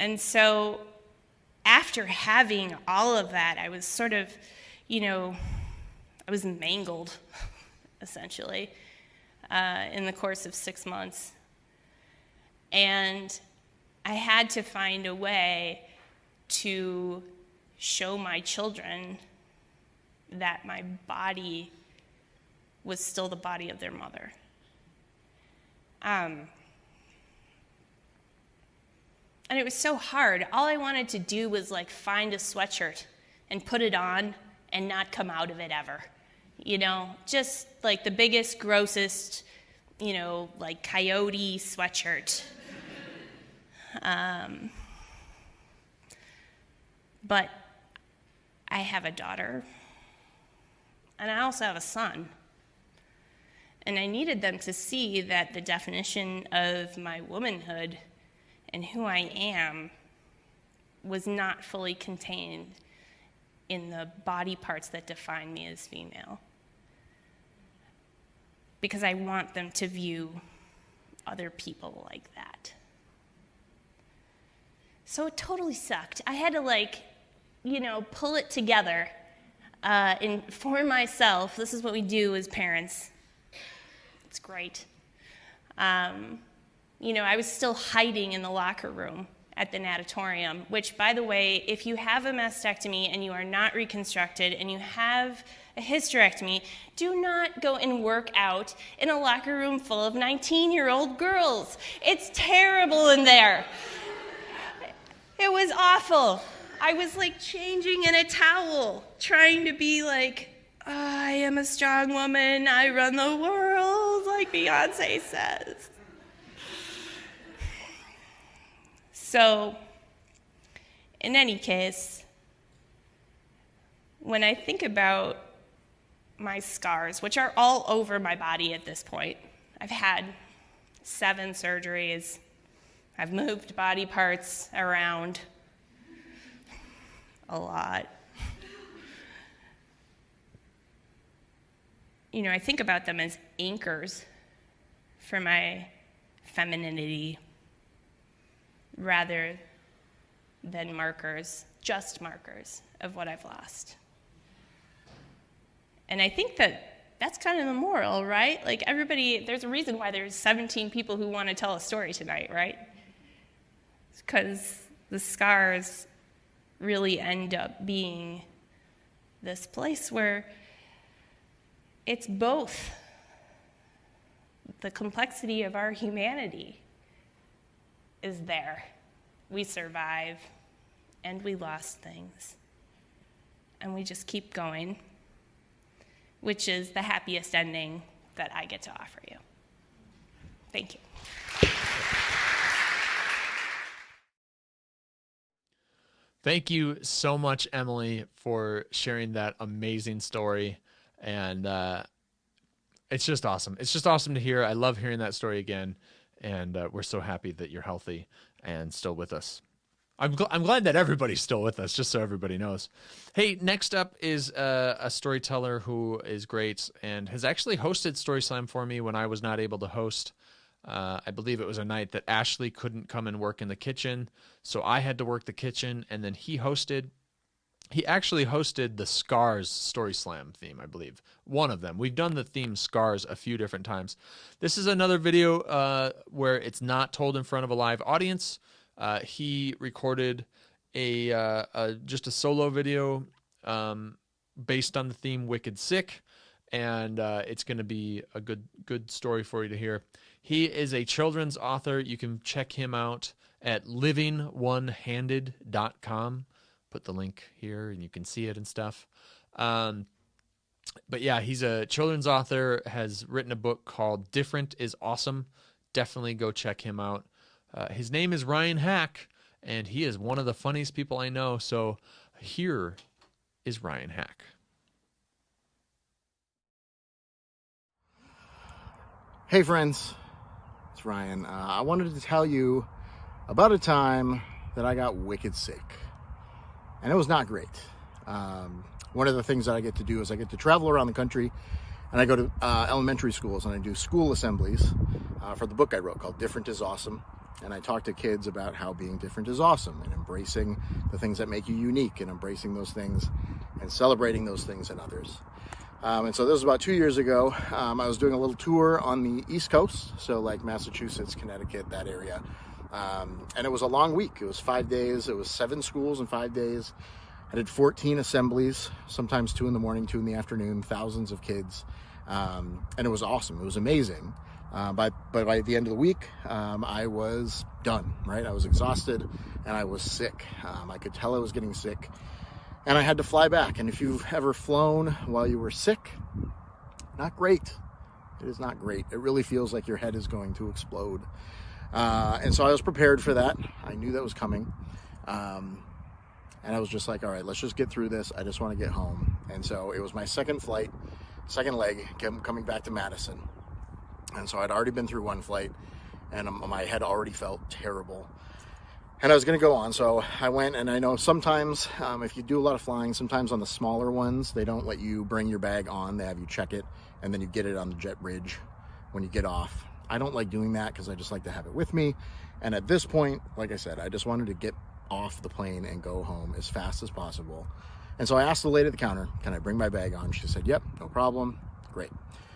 And so after having all of that, I was sort of, I was mangled, essentially, in the course of 6 months. And I had to find a way to show my children that my body was still the body of their mother. And it was so hard. All I wanted to do was find a sweatshirt and put it on and not come out of it ever. Just the biggest, grossest, coyote sweatshirt. But I have a daughter, and I also have a son. And I needed them to see that the definition of my womanhood and who I am was not fully contained in the body parts that define me as female. Because I want them to view other people like that. So it totally sucked. I had to pull it together and for myself. This is what we do as parents. It's great. I was still hiding in the locker room at the natatorium, which, by the way, if you have a mastectomy and you are not reconstructed and you have a hysterectomy, do not go and work out in a locker room full of 19-year-old girls. It's terrible in there. It was awful. I was like changing in a towel, trying to be like, I am a strong woman, I run the world, like Beyonce says. So, in any case, when I think about my scars, which are all over my body at this point, I've had 7 surgeries, I've moved body parts around a lot. You know, I think about them as anchors for my femininity rather than markers, just markers of what I've lost. And I think that that's kind of the moral, right? Like everybody, there's a reason why there's 17 people who want to tell a story tonight, right? It's because the scars really end up being this place where it's both the complexity of our humanity is there. We survive, and we lost things, and we just keep going, which is the happiest ending that I get to offer you. Thank you. Thank you so much, Emily, for sharing that amazing story. And it's just awesome. It's just awesome to hear. I love hearing that story again. And we're so happy that you're healthy and still with us. I'm glad that everybody's still with us, just so everybody knows. Hey, next up is a storyteller who is great and has actually hosted Story Slam for me when I was not able to host. I believe it was a night that Ashley couldn't come and work in the kitchen, so I had to work the kitchen, and then he actually hosted the Scars Story Slam theme, I believe. One of them. We've done the theme Scars a few different times. This is another video where it's not told in front of a live audience. He recorded just a solo video based on the theme Wicked Sick, and it's going to be a good story for you to hear. He is a children's author. You can check him out at livingonehanded.com. Put the link here and you can see it and stuff. But yeah, he's a children's author, has written a book called Different is Awesome. Definitely go check him out. His name is Ryan Hack, and he is one of the funniest people I know. So here is Ryan Hack. Hey friends, it's Ryan. I wanted to tell you about a time that I got wicked sick. And it was not great. One of the things that I get to do is I get to travel around the country, and I go to elementary schools and I do school assemblies for the book I wrote called Different is Awesome. And I talk to kids about how being different is awesome and embracing the things that make you unique and embracing those things and celebrating those things in others. And so this was about 2 years ago. I was doing a little tour on the East Coast, so like Massachusetts, Connecticut, that area. And it was a long week. It was 5 days. It was 7 schools in 5 days. I did 14 assemblies, sometimes 2 in the morning, 2 in the afternoon, thousands of kids. And it was awesome. It was amazing. But by the end of the week, I was done, right? I was exhausted and I was sick. I could tell I was getting sick and I had to fly back. And if you've ever flown while you were sick, not great. It is not great. It really feels like your head is going to explode. And so I was prepared for that. I knew that was coming. And I was just like, all right, let's just get through this. I just want to get home. And so it was my second flight, second leg, coming back to Madison. And so I'd already been through one flight and my head already felt terrible. And I was going to go on. So I went, and I know sometimes if you do a lot of flying, sometimes on the smaller ones, they don't let you bring your bag on. They have you check it and then you get it on the jet bridge when you get off. I don't like doing that because I just like to have it with me. And at this point, like I said, I just wanted to get off the plane and go home as fast as possible. And so I asked the lady at the counter, can I bring my bag on? She said, yep, no problem. Great.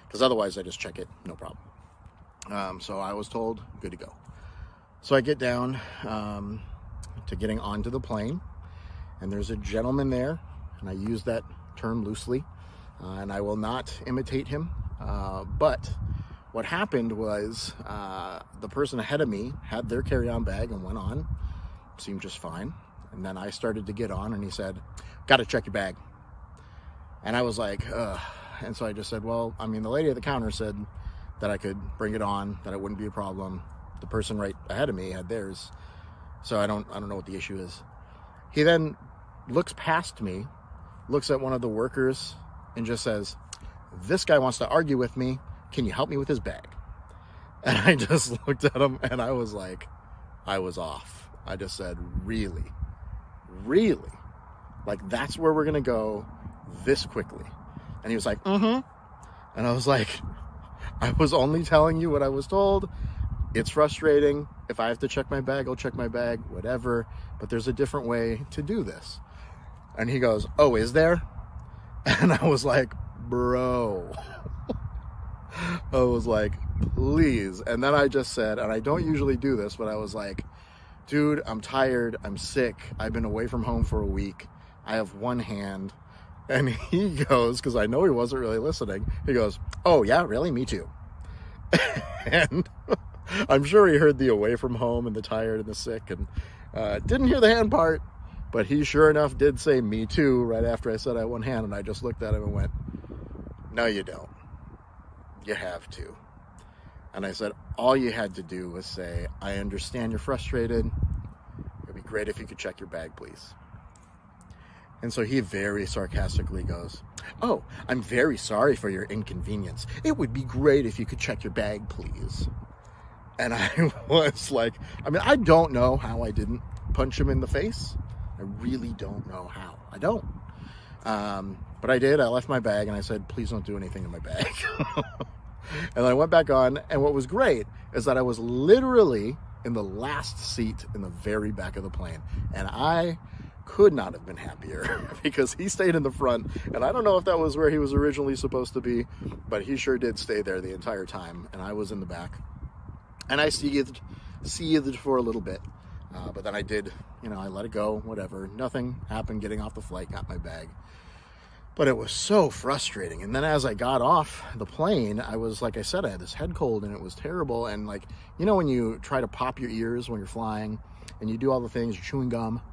Because otherwise I just check it, no problem. So I was told, good to go. So I get down, to getting onto the plane, and there's a gentleman there, and I use that term loosely, and I will not imitate him, but what happened was the person ahead of me had their carry-on bag and went on, seemed just fine, and then I started to get on, and he said, "Gotta check your bag." And I was like, ugh. And so I just said, well, I mean, the lady at the counter said that I could bring it on, that it wouldn't be a problem. The person right ahead of me had theirs, so I don't know what the issue is. He then looks past me, looks at one of the workers, and just says, "This guy wants to argue with me. Can you help me with his bag?" And I just looked at him, and I was like, I was off. I just said, really? Really? Like, that's where we're going to go this quickly? And he was like, mm-hmm. And I was like, I was only telling you what I was told. It's frustrating. If I have to check my bag, I'll check my bag, whatever. But there's a different way to do this. And he goes, "Oh, is there?" And I was like, bro. I was like, please. And then I just said, and I don't usually do this, but I was like, dude, I'm tired. I'm sick. I've been away from home for a week. I have one hand. And he goes, because I know he wasn't really listening, he goes, "Oh, yeah, really? Me too." And I'm sure he heard the away from home and the tired and the sick, and didn't hear the hand part, but he sure enough did say "me too" right after I said I had one hand, and I just looked at him and went, "No, you don't. You have to." And I said, all you had to do was say, "I understand you're frustrated. It'd be great if you could check your bag, please." And so he very sarcastically goes, "Oh, I'm very sorry for your inconvenience. It would be great if you could check your bag, please." And I was like, I mean, I don't know how I didn't punch him in the face. I really don't know how. I don't. But I did. I left my bag and I said, "Please don't do anything in my bag." And I went back on. And what was great is that I was literally in the last seat in the very back of the plane. And I could not have been happier because he stayed in the front, and I don't know if that was where he was originally supposed to be, but he sure did stay there the entire time, and I was in the back, and I seethed for a little bit, but then I did, I let it go, whatever. Nothing happened getting off the flight, got my bag, but it was so frustrating. And then as I got off the plane, I was, like I said, I had this head cold, and it was terrible. And when you try to pop your ears when you're flying, and you do all the things, you're chewing gum,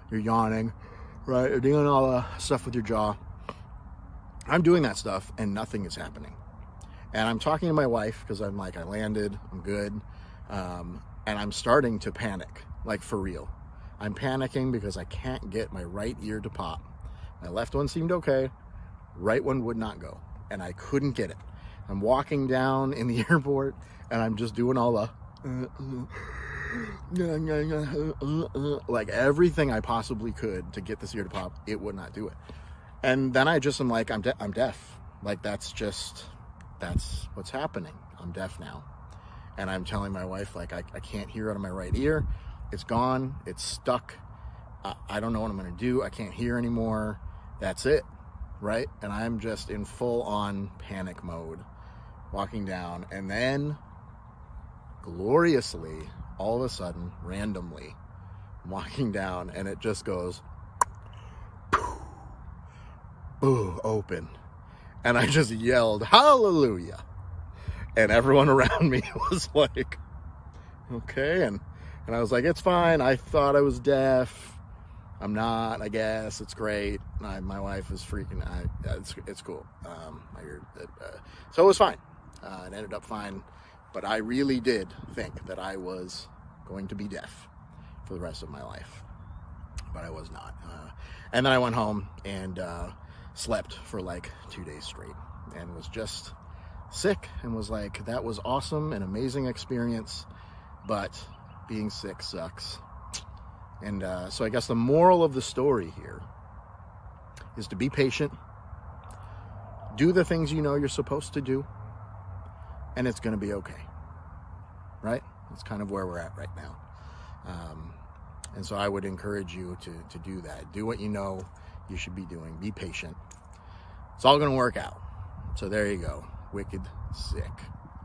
you're yawning, right? You're doing all the stuff with your jaw. I'm doing that stuff and nothing is happening. And I'm talking to my wife because I'm like, I landed, I'm good. And I'm starting to panic, like for real. I'm panicking because I can't get my right ear to pop. My left one seemed okay. Right one would not go. And I couldn't get it. I'm walking down in the airport and I'm just doing all the like everything I possibly could to get this ear to pop. It would not do it. And then I just am like, I'm deaf. Like that's what's happening. I'm deaf now. And I'm telling my wife, like, I can't hear out of my right ear. It's gone. It's stuck. I don't know what I'm going to do. I can't hear anymore. That's it. Right? And I'm just in full on panic mode walking down. And then gloriously, all of a sudden, randomly, walking down, and it just goes, ooh, open. And I just yelled, "Hallelujah." And everyone around me was like, okay. And I was like, it's fine. I thought I was deaf. I'm not, I guess. It's great. My wife is freaking out. It's cool. So it was fine. It ended up fine. But I really did think that I was going to be deaf for the rest of my life. But I was not. And then I went home and slept for like 2 days straight and was just sick and was like, that was awesome, an amazing experience, but being sick sucks. And so I guess the moral of the story here is to be patient, do the things you know you're supposed to do, and it's going to be okay, right? That's kind of where we're at right now. And so I would encourage you to do that. Do what you know you should be doing. Be patient. It's all going to work out. So there you go. Wicked sick.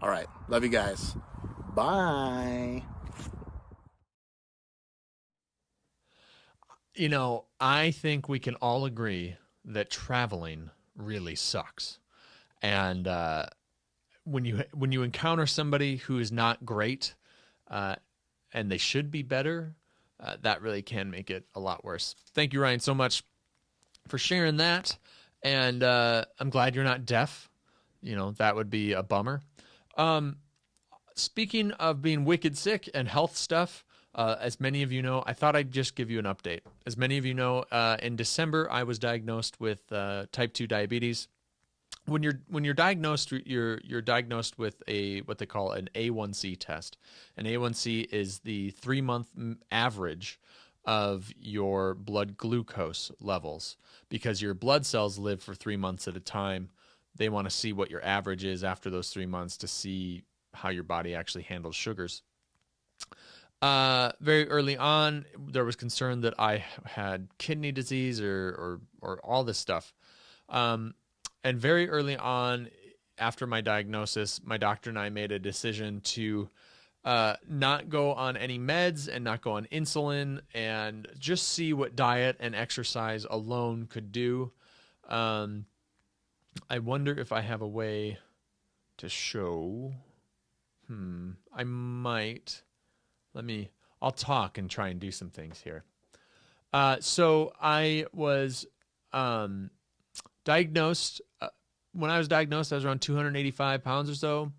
All right. Love you guys. Bye. You know, I think we can all agree that traveling really sucks. And when you encounter somebody who is not great, and they should be better, that really can make it a lot worse. Thank you, Ryan, so much for sharing that. And I'm glad you're not deaf. You know, that would be a bummer. Speaking of being wicked sick and health stuff, as many of you know, I thought I'd just give you an update. As many of you know, in December, I was diagnosed with type 2 diabetes. When you're diagnosed, you're diagnosed with what they call an A1C test. An A1C is the 3-month average of your blood glucose levels, because your blood cells live for 3 months at a time. They want to see what your average is after those 3 months to see how your body actually handles sugars. Very early on, there was concern that I had kidney disease or all this stuff. And very early on, after my diagnosis, my doctor and I made a decision to not go on any meds and not go on insulin, and just see what diet and exercise alone could do. I wonder if I have a way to show. I might. I'll talk and try and do some things here. So I was diagnosed. When I was diagnosed, I was around 285 pounds or so.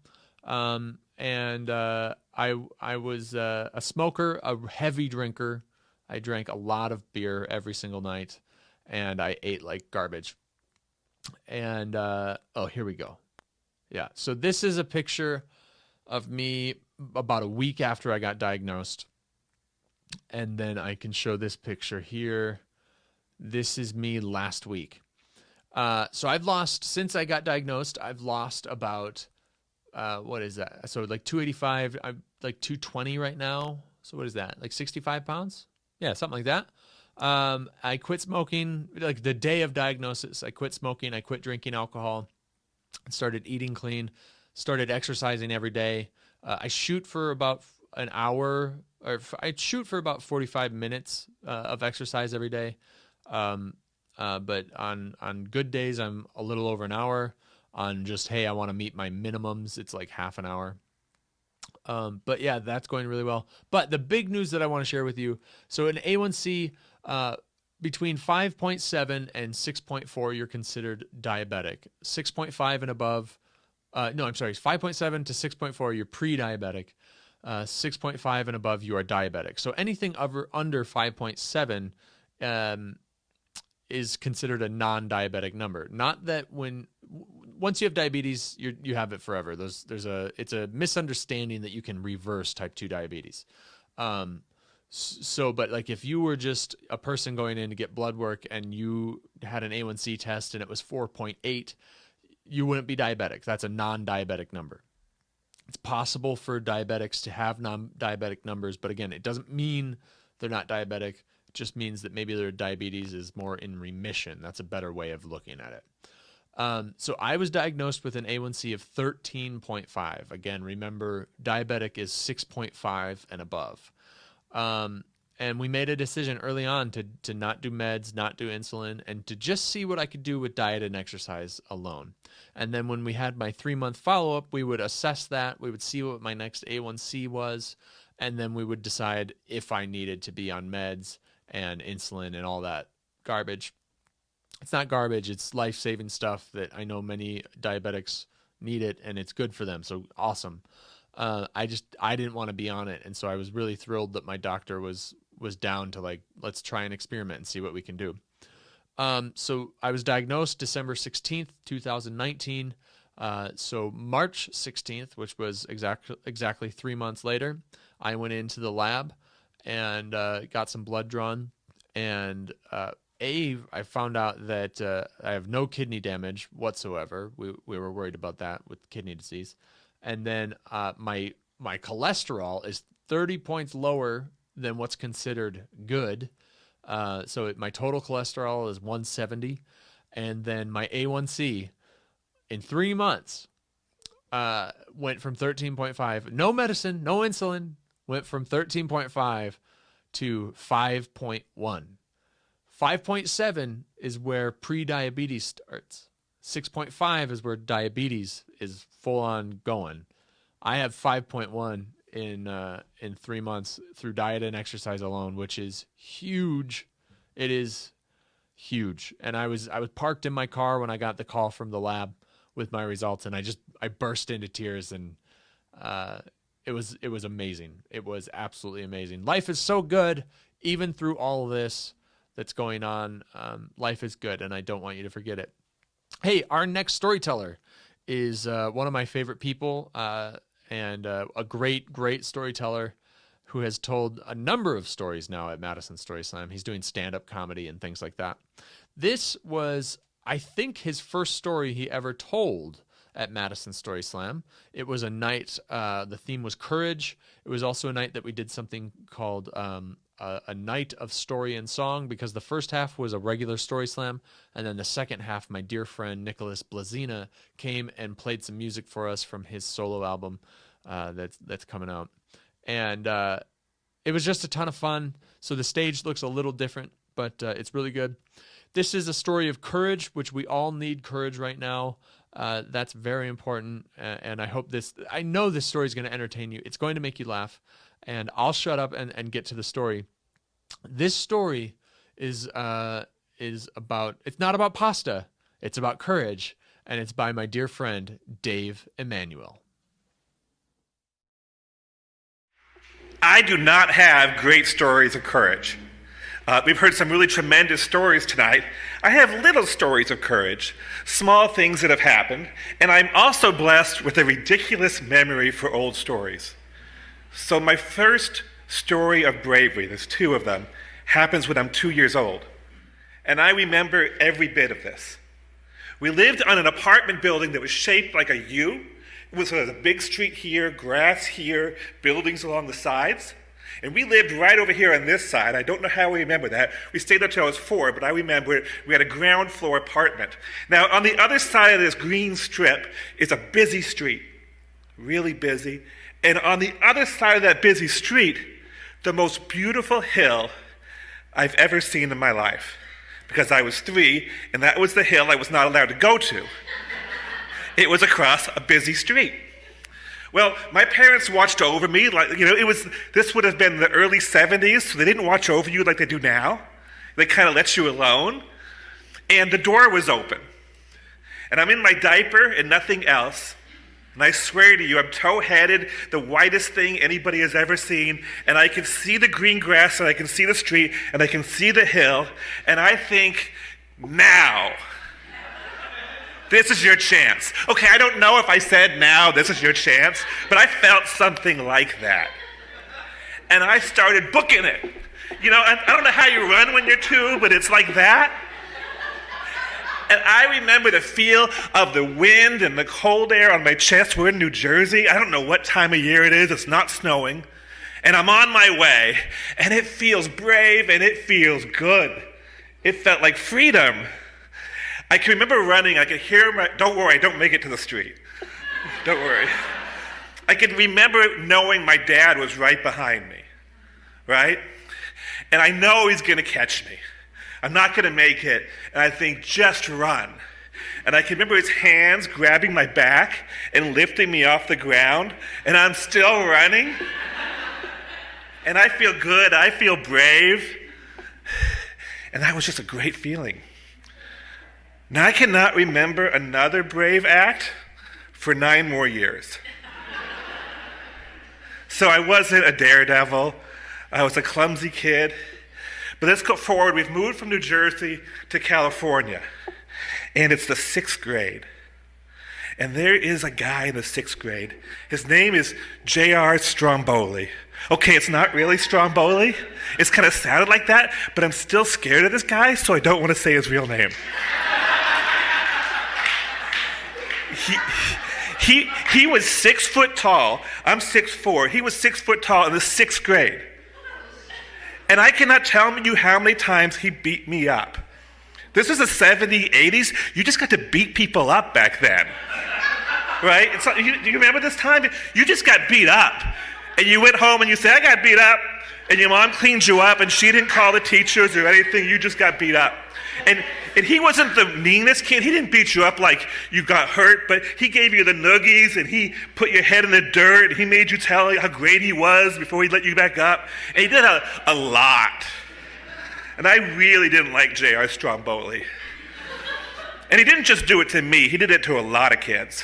And I was a smoker, a heavy drinker. I drank a lot of beer every single night, and I ate like garbage. And here we go. Yeah, so this is a picture of me about a week after I got diagnosed. And then I can show this picture here. This is me last week. So I've lost, since I got diagnosed, I've lost about, what is that? So like 285, I'm like 220 right now. So what is that? Like 65 pounds? Yeah, something like that. I quit smoking, like the day of diagnosis. I quit smoking. I quit drinking alcohol. Started eating clean. Started exercising every day. I shoot for about an hour, or I shoot for about 45 minutes of exercise every day. But on good days, I'm a little over an hour. On just, hey, I want to meet my minimums, it's like half an hour. But yeah, that's going really well. But the big news that I want to share with you, so an A1C between 5.7 and 6.4, you're considered diabetic. 6.5 and above, 5.7 to 6.4, you're pre-diabetic. 6.5 and above, you are diabetic. So anything under 5.7 is considered a non-diabetic number. Not that once you have diabetes, you have it forever. It's a misunderstanding that you can reverse type 2 diabetes. But like if you were just a person going in to get blood work and you had an A1C test and it was 4.8, you wouldn't be diabetic. That's a non-diabetic number. It's possible for diabetics to have non-diabetic numbers, but again, it doesn't mean they're not diabetic. It just means that maybe their diabetes is more in remission. That's a better way of looking at it. So I was diagnosed with an A1C of 13.5. Again, remember, diabetic is 6.5 and above. And we made a decision early on to not do meds, not do insulin, and to just see what I could do with diet and exercise alone. And then when we had my 3-month follow-up, we would assess that. We would see what my next A1C was, and then we would decide if I needed to be on meds and insulin and all that garbage. It's not garbage. It's life-saving stuff that I know many diabetics need it, and it's good for them. So awesome. I didn't want to be on it. And so I was really thrilled that my doctor was down to like, let's try an experiment and see what we can do. So I was diagnosed December 16th, 2019. So March 16th, which was exactly 3 months later, I went into the lab and got some blood drawn. And I found out that I have no kidney damage whatsoever. We were worried about that with kidney disease. And then my cholesterol is 30 points lower than what's considered good. So my total cholesterol is 170. And then my A1C in 3 months went from 13.5, no medicine, no insulin, went from 13.5 to 5.1. 5.7 is where pre-diabetes starts. 6.5 is where diabetes is full on going. I have 5.1 in 3 months through diet and exercise alone, which is huge. It is huge. And I was parked in my car when I got the call from the lab with my results, and I burst into tears, and it was amazing. It was absolutely amazing. Life is so good, even through all of this that's going on. Life is good, and I don't want you to forget it. Hey, our next storyteller is one of my favorite people, and a great storyteller who has told a number of stories now at Madison Story Slam. He's doing stand-up comedy and things like that. This was, I think, his first story he ever told at Madison Story Slam. It was a night, the theme was courage. It was also a night that we did something called a night of story and song, because the first half was a regular Story Slam, and then the second half, my dear friend Nicholas Blazina came and played some music for us from his solo album that's coming out. And it was just a ton of fun. So the stage looks a little different, but it's really good. This is a story of courage, which we all need courage right now. That's very important. And I know this story is going to entertain you. It's going to make you laugh. And I'll shut up and get to the story. This story is about, it's not about pasta. It's about courage. And it's by my dear friend, Dave Emanuel. I do not have great stories of courage. We've heard some really tremendous stories tonight. I have little stories of courage, small things that have happened, and I'm also blessed with a ridiculous memory for old stories. So my first story of bravery, there's two of them, happens when I'm 2 years old. And I remember every bit of this. We lived on an apartment building that was shaped like a U. It was a big street here, grass here, buildings along the sides. And we lived right over here on this side. I don't know how we remember that. We stayed until I was 4, but I remember we had a ground floor apartment. Now, on the other side of this green strip is a busy street, really busy. And on the other side of that busy street, the most beautiful hill I've ever seen in my life. Because I was 3, and that was the hill I was not allowed to go to. It was across a busy street. Well, my parents watched over me, this would have been the early 70s, so they didn't watch over you like they do now. They kind of let you alone. And the door was open. And I'm in my diaper and nothing else. And I swear to you, I'm toe-headed, the whitest thing anybody has ever seen, and I can see the green grass, and I can see the street, and I can see the hill, and I think, now. This is your chance. Okay, I don't know if I said now, this is your chance, but I felt something like that. And I started booking it. You know, I don't know how you run when you're 2, but it's like that. And I remember the feel of the wind and the cold air on my chest. We're in New Jersey. I don't know what time of year it is. It's not snowing. And I'm on my way, and it feels brave, and it feels good. It felt like freedom. I can remember running. I could hear don't worry, don't make it to the street. Don't worry. I can remember knowing my dad was right behind me, right? And I know he's going to catch me. I'm not going to make it. And I think, just run. And I can remember his hands grabbing my back and lifting me off the ground. And I'm still running. And I feel good. I feel brave. And that was just a great feeling. Now, I cannot remember another brave act for 9 more years. So I wasn't a daredevil. I was a clumsy kid. But let's go forward. We've moved from New Jersey to California. And it's the 6th grade. And there is a guy in the 6th grade. His name is J.R. Stromboli. Okay, it's not really Stromboli. It's kind of sounded like that, but I'm still scared of this guy, so I don't want to say his real name. He was 6 foot tall. I'm 6'4". He was 6 foot tall in the 6th grade. And I cannot tell you how many times he beat me up. This is the 70s, 80s. You just got to beat people up back then. Right? It's like, do you remember this time? You just got beat up. and you went home and you said, I got beat up, and your mom cleaned you up, and she didn't call the teachers or anything, you just got beat up. And he wasn't the meanest kid. He didn't beat you up like you got hurt, but he gave you the noogies, and he put your head in the dirt, and he made you tell how great he was before he let you back up. And he did a lot. And I really didn't like J.R. Stromboli. And he didn't just do it to me, he did it to a lot of kids.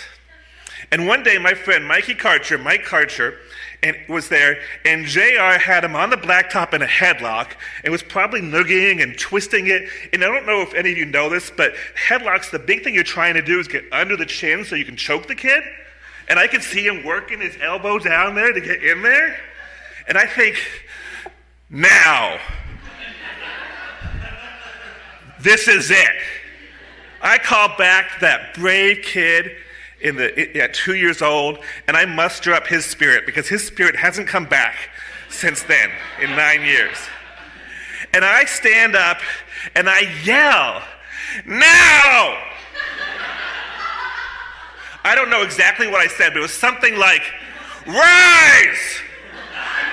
And one day my friend Mike Karcher, and was there, and JR had him on the blacktop in a headlock, and was probably noogieing and twisting it. And I don't know if any of you know this, but headlocks, the big thing you're trying to do is get under the chin so you can choke the kid. And I could see him working his elbow down there to get in there. And I think, now, this is it. I call back that brave kid at 2 years old, and I muster up his spirit, because his spirit hasn't come back since then, in 9 years. And I stand up, and I yell, now! I don't know exactly what I said, but it was something like, rise!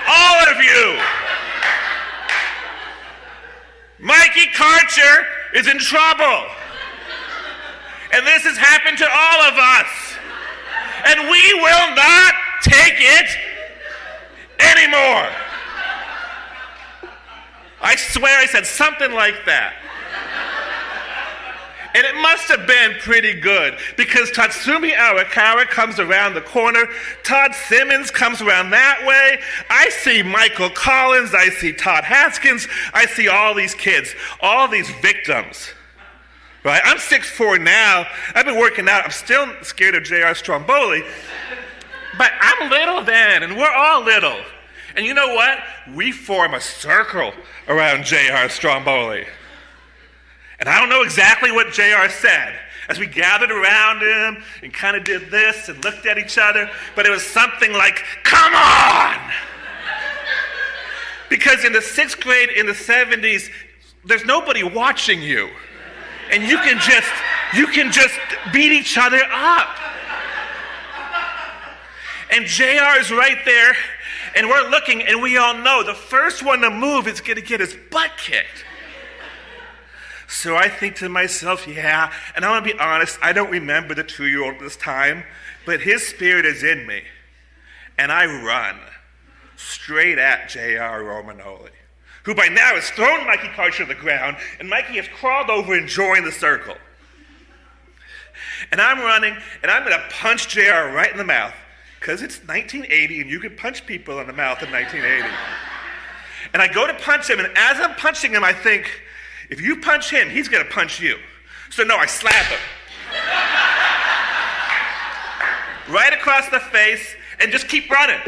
All of you! Mikey Karcher is in trouble. And this has happened to all of us. And we will not take it anymore. I swear I said something like that. And it must have been pretty good, because Tatsumi Arakawa comes around the corner, Todd Simmons comes around that way, I see Michael Collins, I see Todd Haskins, I see all these kids, all these victims. Right? I'm 6'4" now. I've been working out. I'm still scared of J.R. Stromboli. But I'm little then, and we're all little. And you know what? We form a circle around J.R. Stromboli. And I don't know exactly what J.R. said as we gathered around him and kind of did this and looked at each other, but it was something like, come on! Because in the 6th grade in the 70s, there's nobody watching you. And you can just beat each other up. And JR is right there, and we're looking, and we all know the first one to move is going to get his butt kicked. So I think to myself, yeah, and I'm going to be honest, I don't remember the 2-year-old this time, but his spirit is in me. And I run straight at J.R. Romanoli, who by now has thrown Mikey Karcher to the ground, and Mikey has crawled over and joined the circle. And I'm running, and I'm going to punch JR right in the mouth, because it's 1980, and you could punch people in the mouth in 1980. And I go to punch him, and as I'm punching him, I think, if you punch him, he's going to punch you. So no, I slap him. Right across the face, and just keep running.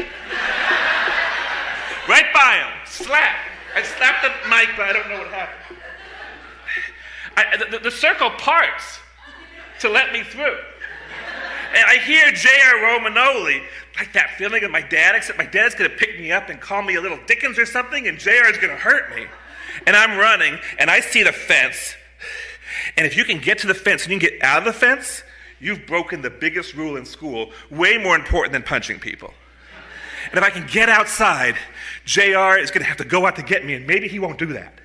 Right by him, slap. I slapped the mic, but I don't know what happened. The circle parts to let me through. And I hear J.R. Romanoli, like that feeling of my dad, except my dad's going to pick me up and call me a little Dickens or something, and J.R. is going to hurt me. And I'm running, and I see the fence. And if you can get to the fence and you can get out of the fence, you've broken the biggest rule in school, way more important than punching people. And if I can get outside, JR is going to have to go out to get me, and maybe he won't do that.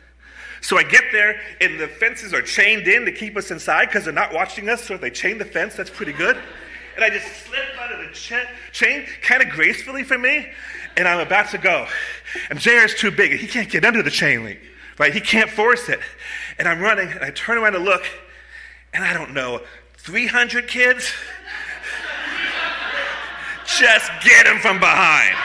So I get there, and the fences are chained in to keep us inside because they're not watching us, so if they chain the fence, that's pretty good. And I just slip out of the chain, kind of gracefully for me, and I'm about to go. And JR is too big, and he can't get under the chain link, right? He can't force it. And I'm running, and I turn around to look, and I don't know, 300 kids? Just get him from behind.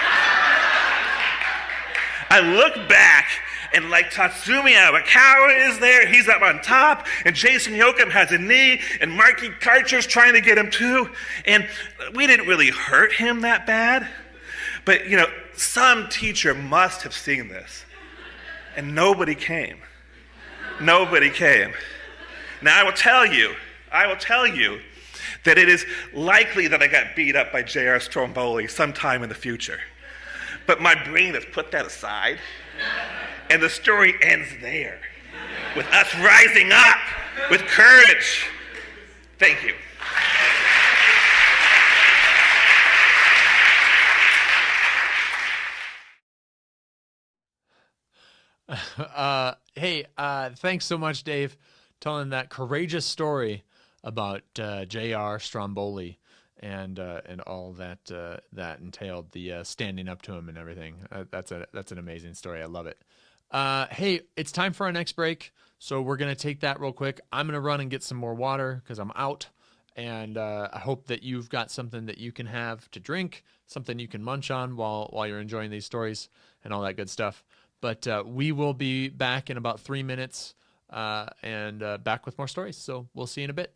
I look back, and like Tatsumi Arakawa is there, he's up on top, and Jason Yoakum has a knee, and Mikey Karcher's trying to get him too, and we didn't really hurt him that bad, but you know, some teacher must have seen this, and nobody came. Nobody came. Now I will tell you that it is likely that I got beat up by J.R. Stromboli sometime in the future. But my brain has put that aside, and the story ends there, with us rising up with courage. Thank you. Hey, thanks so much, Dave, telling that courageous story about J.R. Stromboli and all that that entailed, the standing up to him and everything. That's an amazing story. I love it. Hey, it's time for our next break, so we're gonna take that real quick. I'm gonna run and get some more water because I'm out, and I hope that you've got something that you can have to drink, something you can munch on while you're enjoying these stories and all that good stuff. But we will be back in about 3 minutes and back with more stories. So we'll see you in a bit.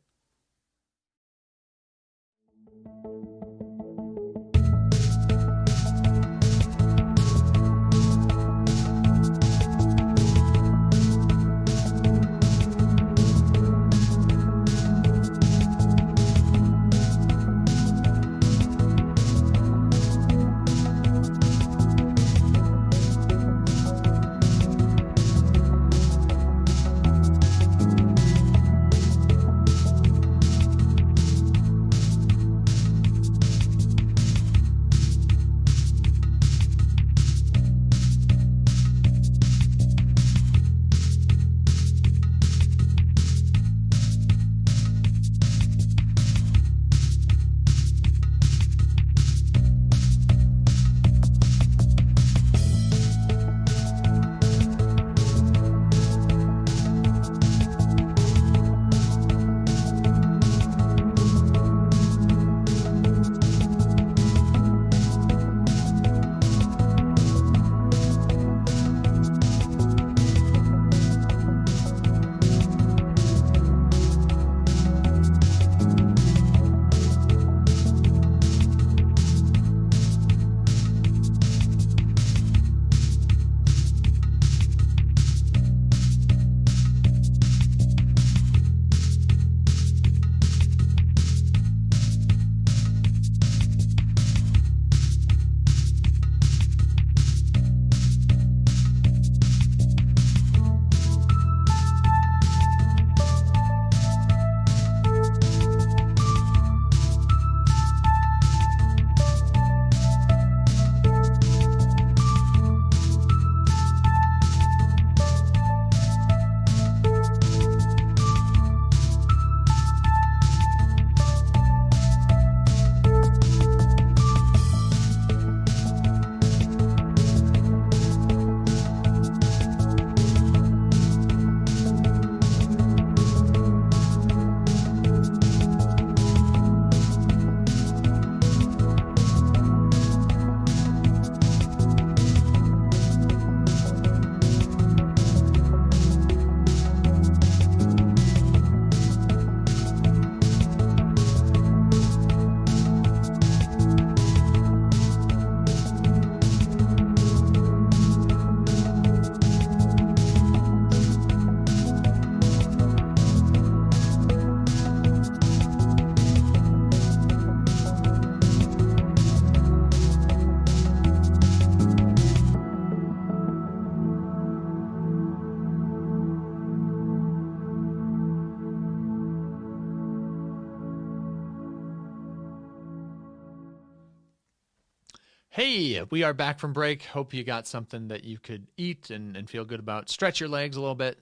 Hey, we are back from break. Hope you got something that you could eat and feel good about. Stretch your legs a little bit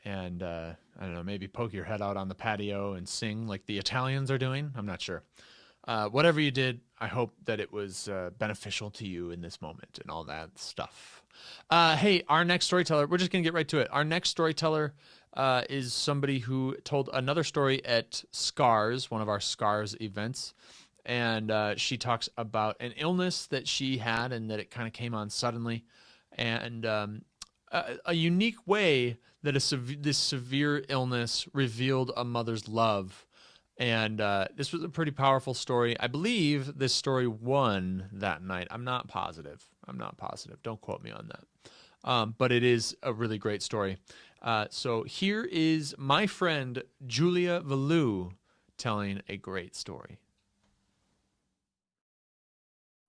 and, I don't know, maybe poke your head out on the patio and sing like the Italians are doing. I'm not sure. Whatever you did, I hope that it was beneficial to you in this moment and all that stuff. Hey, our next storyteller, we're just going to get right to it. Our next storyteller is somebody who told another story at SCARS, one of our SCARS events. And she talks about an illness that she had and that it kind of came on suddenly, and a unique way that this severe illness revealed a mother's love. And this was a pretty powerful story. I believe this story won that night. I'm not positive. Don't quote me on that. But it is a really great story. So here is my friend Julia Valou telling a great story.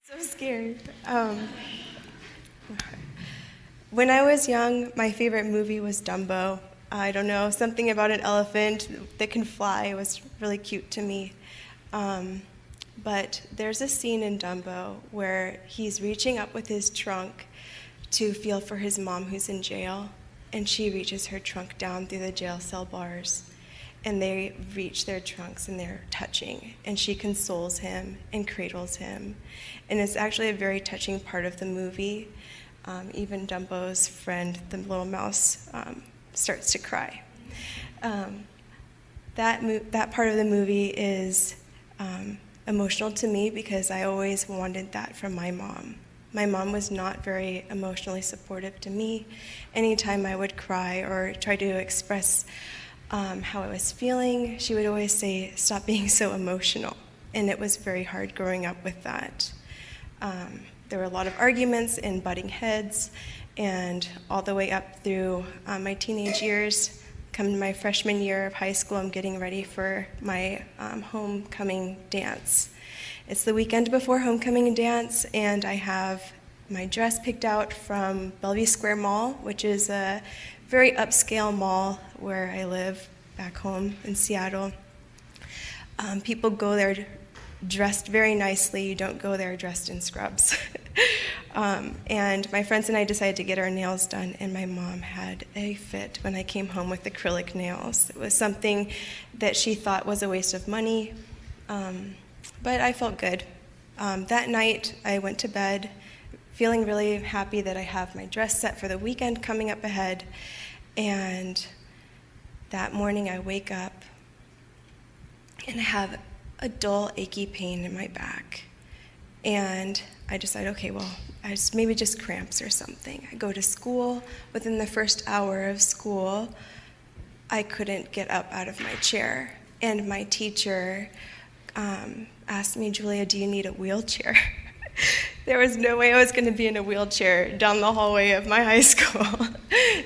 So scared. When I was young, my favorite movie was Dumbo. I don't know, something about an elephant that can fly was really cute to me. But there's a scene in Dumbo where he's reaching up with his trunk to feel for his mom who's in jail, and she reaches her trunk down through the jail cell bars, and they reach their trunks and they're touching, and she consoles him and cradles him. And it's actually a very touching part of the movie. Even Dumbo's friend, the little mouse, starts to cry. That part of the movie is emotional to me because I always wanted that from my mom. My mom was not very emotionally supportive to me. Anytime I would cry or try to express how I was feeling, she would always say, "Stop being so emotional." And it was very hard growing up with that. There were a lot of arguments and butting heads, and all the way up through my teenage years. Come to my freshman year of high school, I'm getting ready for my homecoming dance. It's the weekend before homecoming dance, and I have my dress picked out from Bellevue Square Mall, which is a very upscale mall where I live back home in Seattle. People go there dressed very nicely. You don't go there dressed in scrubs. And my friends and I decided to get our nails done, and my mom had a fit when I came home with acrylic nails. It was something that she thought was a waste of money, but I felt good. That night, I went to bed feeling really happy that I have my dress set for the weekend coming up ahead, and that morning I wake up and I have a dull, achy pain in my back. And I decide, okay, well, maybe just cramps or something. I go to school. Within the first hour of school, I couldn't get up out of my chair. And my teacher asked me, "Julia, do you need a wheelchair?" There was no way I was going to be in a wheelchair down the hallway of my high school.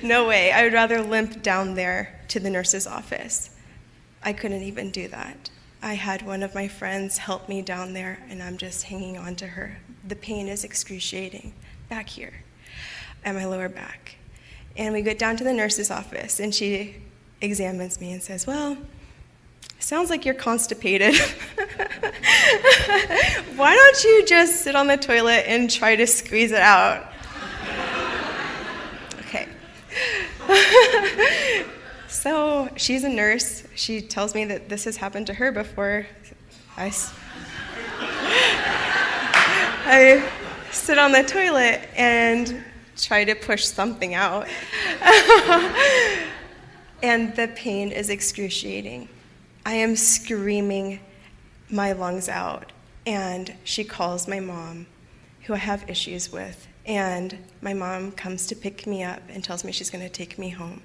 No way. I would rather limp down there to the nurse's office. I couldn't even do that. I had one of my friends help me down there, and I'm just hanging on to her. The pain is excruciating back here at my lower back. And we get down to the nurse's office, and she examines me and says, "Well, sounds like you're constipated. Why don't you just sit on the toilet and try to squeeze it out?" Okay. So she's a nurse. She tells me that this has happened to her before. I sit on the toilet and try to push something out. And the pain is excruciating. I am screaming my lungs out. And she calls my mom, who I have issues with. And my mom comes to pick me up and tells me she's going to take me home.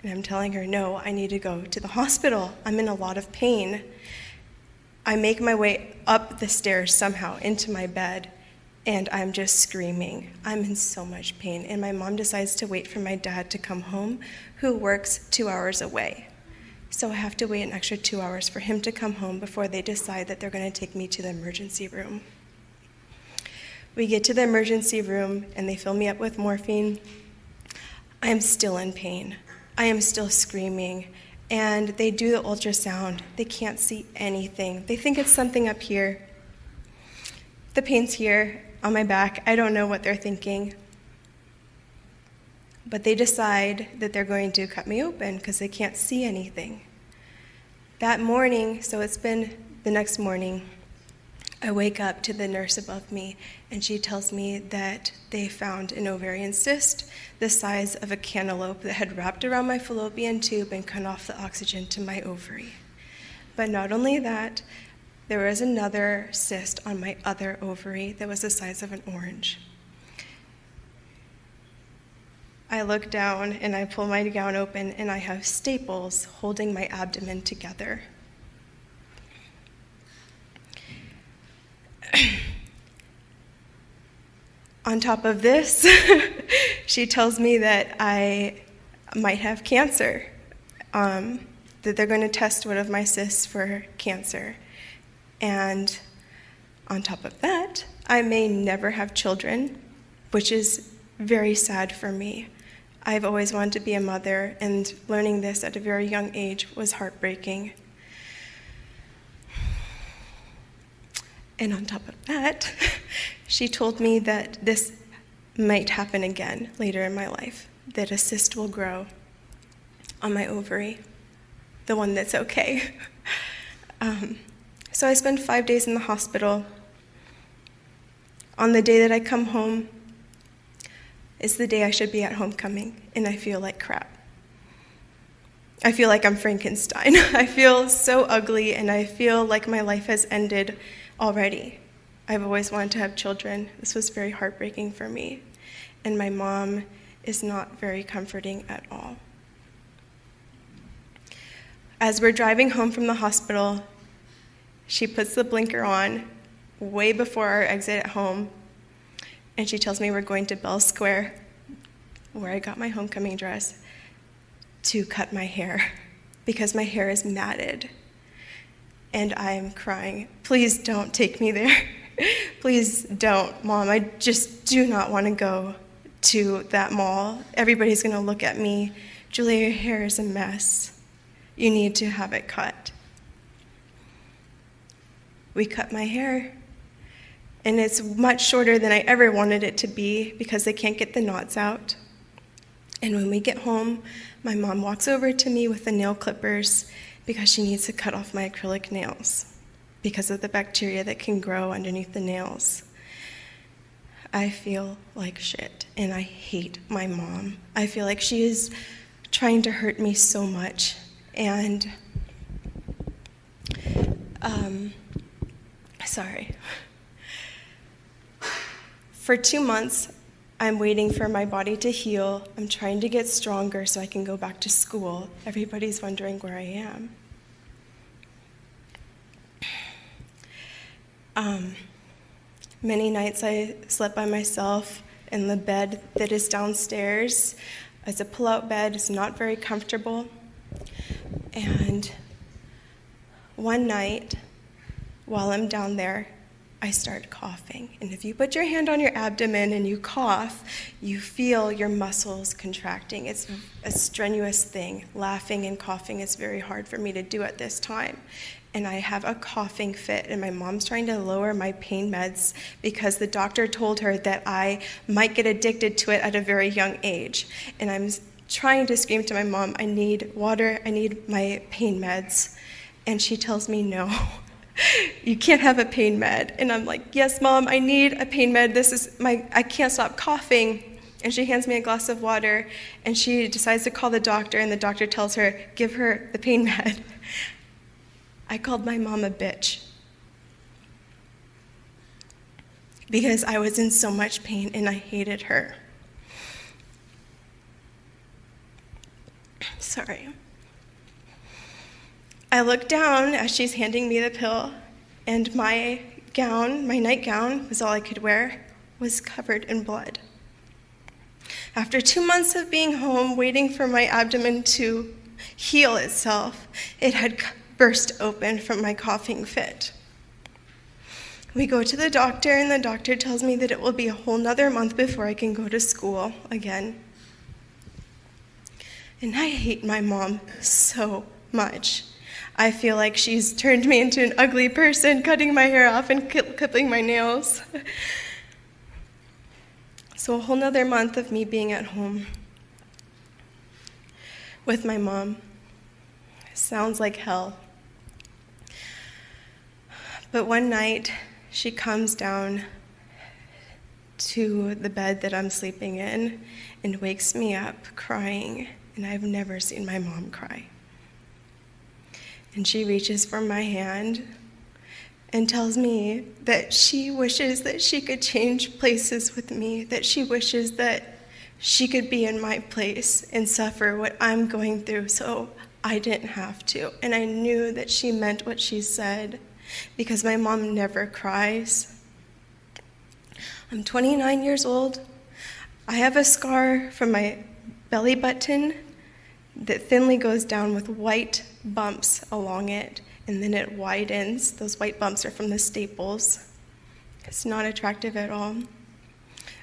And I'm telling her, "No, I need to go to the hospital. I'm in a lot of pain." I make my way up the stairs somehow into my bed, and I'm just screaming. I'm in so much pain. And my mom decides to wait for my dad to come home, who works 2 hours away. So I have to wait an extra 2 hours for him to come home before they decide that they're going to take me to the emergency room. We get to the emergency room, and they fill me up with morphine. I am still in pain. I am still screaming, and they do the ultrasound. They can't see anything. They think it's something up here. The pain's here on my back. I don't know what they're thinking. But they decide that they're going to cut me open because they can't see anything. That morning, so it's been the next morning, I wake up to the nurse above me, and she tells me that they found an ovarian cyst the size of a cantaloupe that had wrapped around my fallopian tube and cut off the oxygen to my ovary. But not only that, there was another cyst on my other ovary that was the size of an orange. I look down and I pull my gown open, and I have staples holding my abdomen together. On top of this, she tells me that I might have cancer, that they're going to test one of my cysts for cancer. And on top of that, I may never have children, which is very sad for me. I've always wanted to be a mother, and learning this at a very young age was heartbreaking. And on top of that, she told me that this might happen again later in my life, that a cyst will grow on my ovary, the one that's okay. So I spend 5 days in the hospital. On the day that I come home is the day I should be at homecoming, and I feel like crap. I feel like I'm Frankenstein. I feel so ugly, and I feel like my life has ended already. I've always wanted to have children. This was very heartbreaking for me, and my mom is not very comforting at all. As we're driving home from the hospital, she puts the blinker on way before our exit at home, and she tells me we're going to Bell Square, where I got my homecoming dress, to cut my hair because my hair is matted. And I'm crying. Please don't take me there. Please don't, Mom. I just do not want to go to that mall. Everybody's going to look at me. Julia, your hair is a mess. You need to have it cut. We cut my hair, and it's much shorter than I ever wanted it to be because they can't get the knots out. And when we get home, my mom walks over to me with the nail clippers because she needs to cut off my acrylic nails because of the bacteria that can grow underneath the nails. I feel like shit, and I hate my mom. I feel like she is trying to hurt me so much. And, For 2 months, I'm waiting for my body to heal. I'm trying to get stronger so I can go back to school. Everybody's wondering where I am. Many nights I slept by myself in the bed that is downstairs. It's a pull-out bed. It's not very comfortable. And one night, while I'm down there, I start coughing. And if you put your hand on your abdomen and you cough, you feel your muscles contracting. It's a strenuous thing. Laughing and coughing is very hard for me to do at this time. And I have a coughing fit, and my mom's trying to lower my pain meds because the doctor told her that I might get addicted to it at a very young age. And I'm trying to scream to my mom, I need water, I need my pain meds. And she tells me no. You can't have a pain med. And I'm like, yes, Mom, I need a pain med. I can't stop coughing. And she hands me a glass of water, and she decides to call the doctor, and the doctor tells her, give her the pain med. I called my mom a bitch because I was in so much pain and I hated her. Sorry. I looked down as she's handing me the pill, and my gown, my nightgown, was all I could wear, was covered in blood. After 2 months of being home, waiting for my abdomen to heal itself, it had burst open from my coughing fit. We go to the doctor, and the doctor tells me that it will be a whole nother month before I can go to school again. And I hate my mom so much. I feel like she's turned me into an ugly person, cutting my hair off and clipping my nails. So a whole nother month of me being at home with my mom. Sounds like hell. But one night, she comes down to the bed that I'm sleeping in and wakes me up crying, and I've never seen my mom cry. And she reaches for my hand and tells me that she wishes that she could change places with me, that she wishes that she could be in my place and suffer what I'm going through so I didn't have to. And I knew that she meant what she said because my mom never cries. I'm 29 years old. I have a scar from my belly button that thinly goes down with white bumps along it, and then it widens. Those white bumps are from the staples. It's not attractive at all,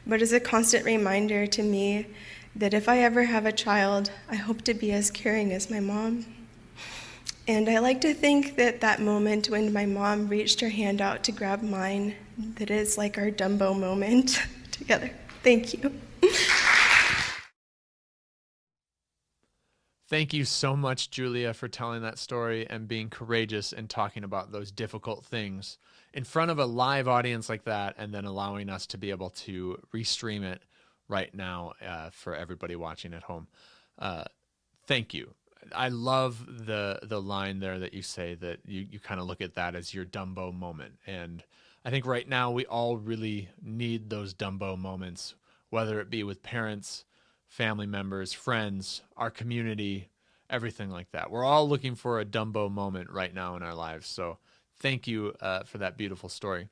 but it's a constant reminder to me that if I ever have a child, I hope to be as caring as my mom. And I like to think that that moment when my mom reached her hand out to grab mine, that is like our Dumbo moment together. Thank you. Thank you so much, Julia, for telling that story and being courageous and talking about those difficult things in front of a live audience like that, and then allowing us to be able to restream it right now for everybody watching at home. Thank you. I love the line there that you say that you kind of look at that as your Dumbo moment. And I think right now we all really need those Dumbo moments, whether it be with parents, family members, friends, our community, everything like that. We're all looking for a Dumbo moment right now in our lives. So thank you for that beautiful story.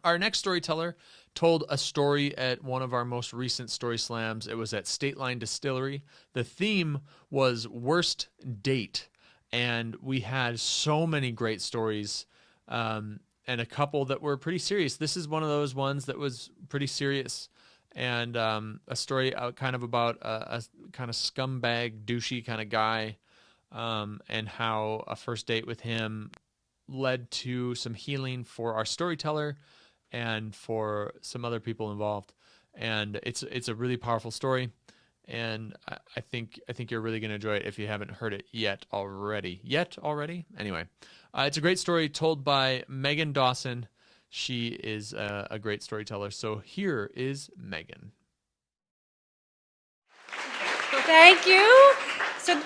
Our next storyteller told a story at one of our most recent Story Slams. It was at State Line Distillery. The theme was Worst Date, and we had so many great stories and a couple that were pretty serious. This is one of those ones that was pretty serious. And a story kind of about a kind of scumbag, douchey kind of guy, and how a first date with him led to some healing for our storyteller and for some other people involved. And it's a really powerful story, and I think you're really going to enjoy it if you haven't heard it yet already. Anyway, it's a great story told by Megan Dawson. She is a great storyteller. So here is Megan. Thank you.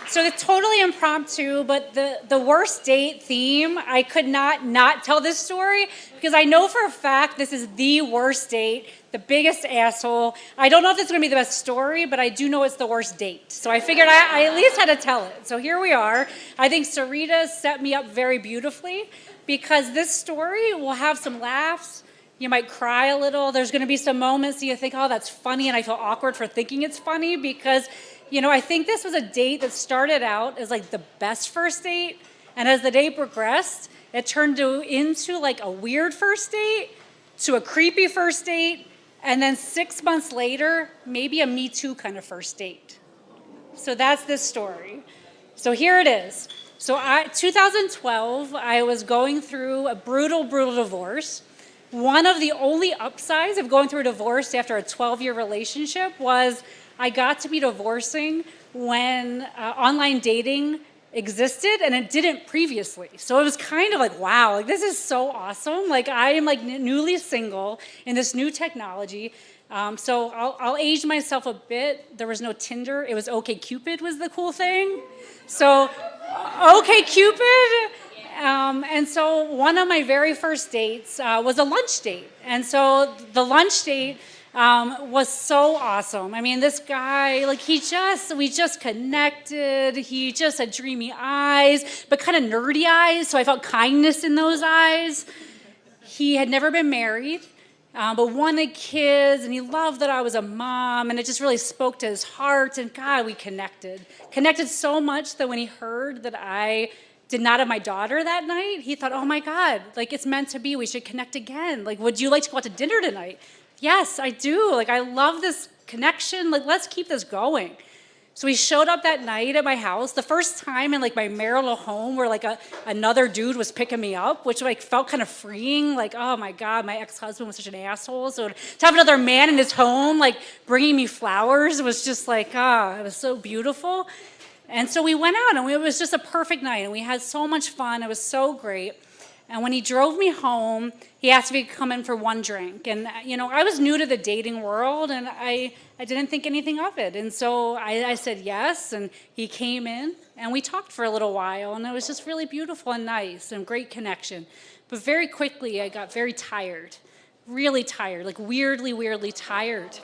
So it's totally impromptu, but the worst date theme, I could not tell this story because I know for a fact this is the worst date, the biggest asshole. I don't know if this is going to be the best story, but I do know it's the worst date. So I figured I at least had to tell it. So here we are. I think Sarita set me up very beautifully, because this story will have some laughs. You might cry a little. There's going to be some moments that you think, oh, that's funny, and I feel awkward for thinking it's funny because, I think this was a date that started out as like the best first date, and as the date progressed, it turned into like a weird first date, to a creepy first date, and then 6 months later, maybe a Me Too kind of first date. So that's this story. So here it is. So 2012, I was going through a brutal divorce. One of the only upsides of going through a divorce after a 12-year relationship was I got to be divorcing when online dating existed, and it didn't previously. So it was kind of like, wow, like this is so awesome. Like I am like newly single in this new technology. So I'll age myself a bit. There was no Tinder. It was OkCupid was the cool thing. So OkCupid. And so one of my very first dates was a lunch date. And so the lunch date was so awesome. I mean, this guy, like we just connected. He just had dreamy eyes, but kind of nerdy eyes. So I felt kindness in those eyes. He had never been married, but wanted kids, and he loved that I was a mom, and it just really spoke to his heart. And God, we connected so much that when he heard that I did not have my daughter that night, he thought, oh my God, like it's meant to be. We should connect again. Like, would you like to go out to dinner tonight? Yes, I do. Like, I love this connection. Like, let's keep this going. So he showed up that night at my house, the first time in like my marital home where like another dude was picking me up, which like felt kind of freeing. Like, oh my God, my ex-husband was such an asshole. So to have another man in his home, like bringing me flowers was just like, it was so beautiful. And so we went out, and it was just a perfect night, and we had so much fun. It was so great. And when he drove me home, he asked me to come in for one drink. And, I was new to the dating world, and I didn't think anything of it. And so I said yes, and he came in, and we talked for a little while, and it was just really beautiful and nice and great connection. But very quickly, I got very tired, really tired, like weirdly tired.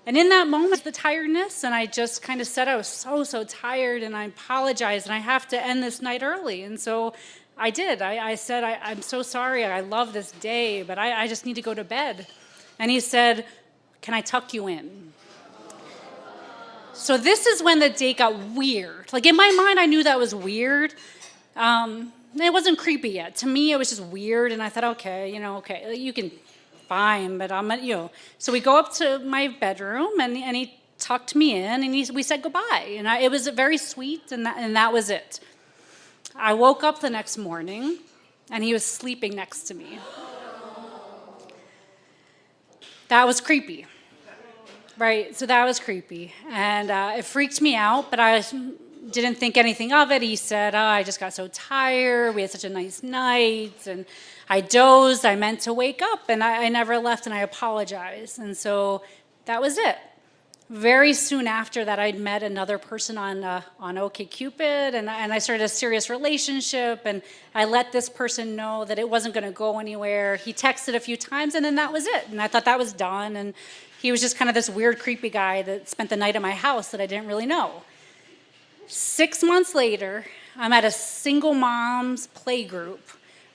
And in that moment, the tiredness, and I just kind of said I was so tired, and I apologized, and I have to end this night early. And so I did. I said, I'm so sorry. I love this day, but I just need to go to bed. And he said, can I tuck you in? So this is when the date got weird. Like in my mind, I knew that was weird. It wasn't creepy yet. To me, it was just weird, and I thought, okay, you can, fine, but So we go up to my bedroom, and he tucked me in, and we said goodbye. And it was very sweet, and that was it. I woke up the next morning, and he was sleeping next to me. That was creepy. Right, so that was creepy. And it freaked me out, but I didn't think anything of it. He said, oh, I just got so tired. We had such a nice night. And I dozed. I meant to wake up, and I never left, and I apologized. And so that was it. Very soon after that, I'd met another person on OkCupid, and I started a serious relationship, and I let this person know that it wasn't going to go anywhere. He texted a few times, and then that was it. And I thought that was done, and he was just kind of this weird, creepy guy that spent the night at my house that I didn't really know. 6 months later, I'm at a single mom's play group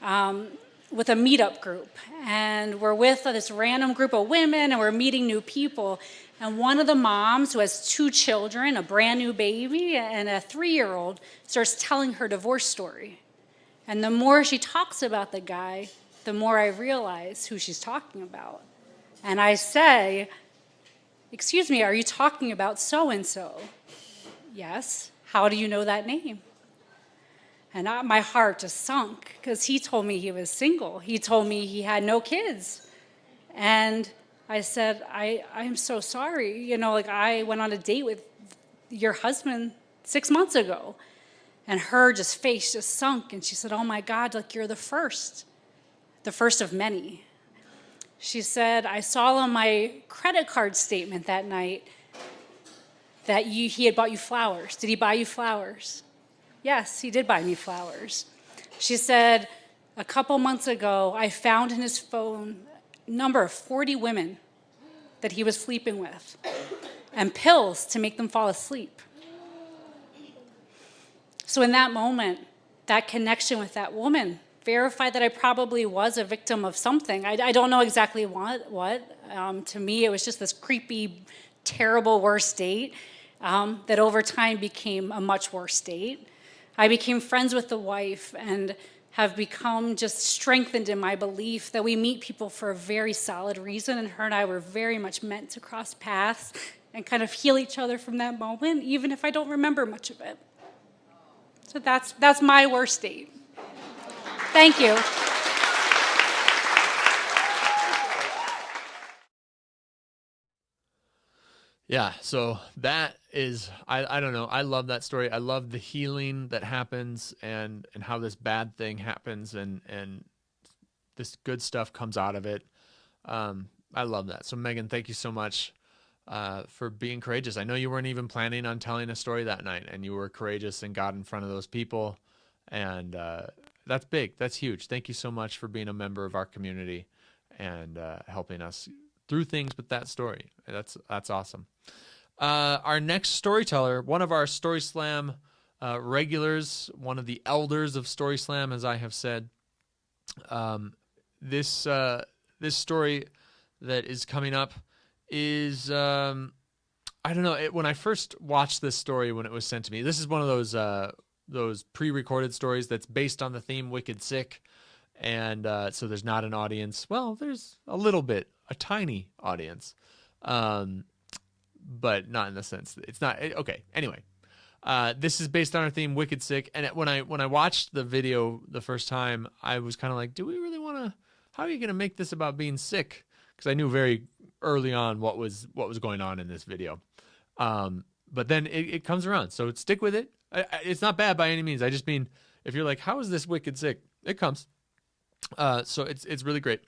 with a meetup group, and we're with this random group of women, and we're meeting new people. And one of the moms, who has 2 children, a brand new baby and a 3-year-old, starts telling her divorce story. And the more she talks about the guy, the more I realize who she's talking about. And I say, excuse me, are you talking about so-and-so? Yes. How do you know that name? And my heart just sunk, because he told me he was single. He told me he had no kids. And I said, I'm so sorry. You know, like, I went on a date with your husband 6 months ago. And her face just sunk. And she said, oh my God, like, you're the first of many. She said, I saw on my credit card statement that night that he had bought you flowers. Did he buy you flowers? Yes, he did buy me flowers. She said, a couple months ago, I found in his phone a number of 40 women that he was sleeping with, and pills to make them fall asleep. So in that moment, that connection with that woman verified that I probably was a victim of something. I don't know exactly what. To me, it was just this creepy, terrible, worse date that over time became a much worse date. I became friends with the wife and have become just strengthened in my belief that we meet people for a very solid reason, and her and I were very much meant to cross paths and kind of heal each other from that moment, even if I don't remember much of it. So that's my worst date. Thank you. Yeah, so that is, I don't know, I love that story. I love the healing that happens and how this bad thing happens and this good stuff comes out of it. I love that. So Megan, thank you so much for being courageous. I know you weren't even planning on telling a story that night, and you were courageous and got in front of those people, and that's big. That's huge. Thank you so much for being a member of our community and helping us through things with that story. That's awesome. Our next storyteller, one of our Story Slam regulars, one of the elders of Story Slam, as I have said. This story that is coming up is I don't know. When I first watched this story when it was sent to me, this is one of those pre-recorded stories that's based on the theme Wicked Sick, and so there's not an audience. Well, there's a little bit, a tiny audience, but not in the sense that it's not okay. Anyway, this is based on our theme Wicked Sick, and when I watched the video the first time, I was kind of like, do we really want to? How are you going to make this about being sick? Because I knew very early on what was going on in this video, but then it comes around. So stick with it. It's not bad by any means. I just mean, if you're like, how is this wicked sick? It comes. So it's really great.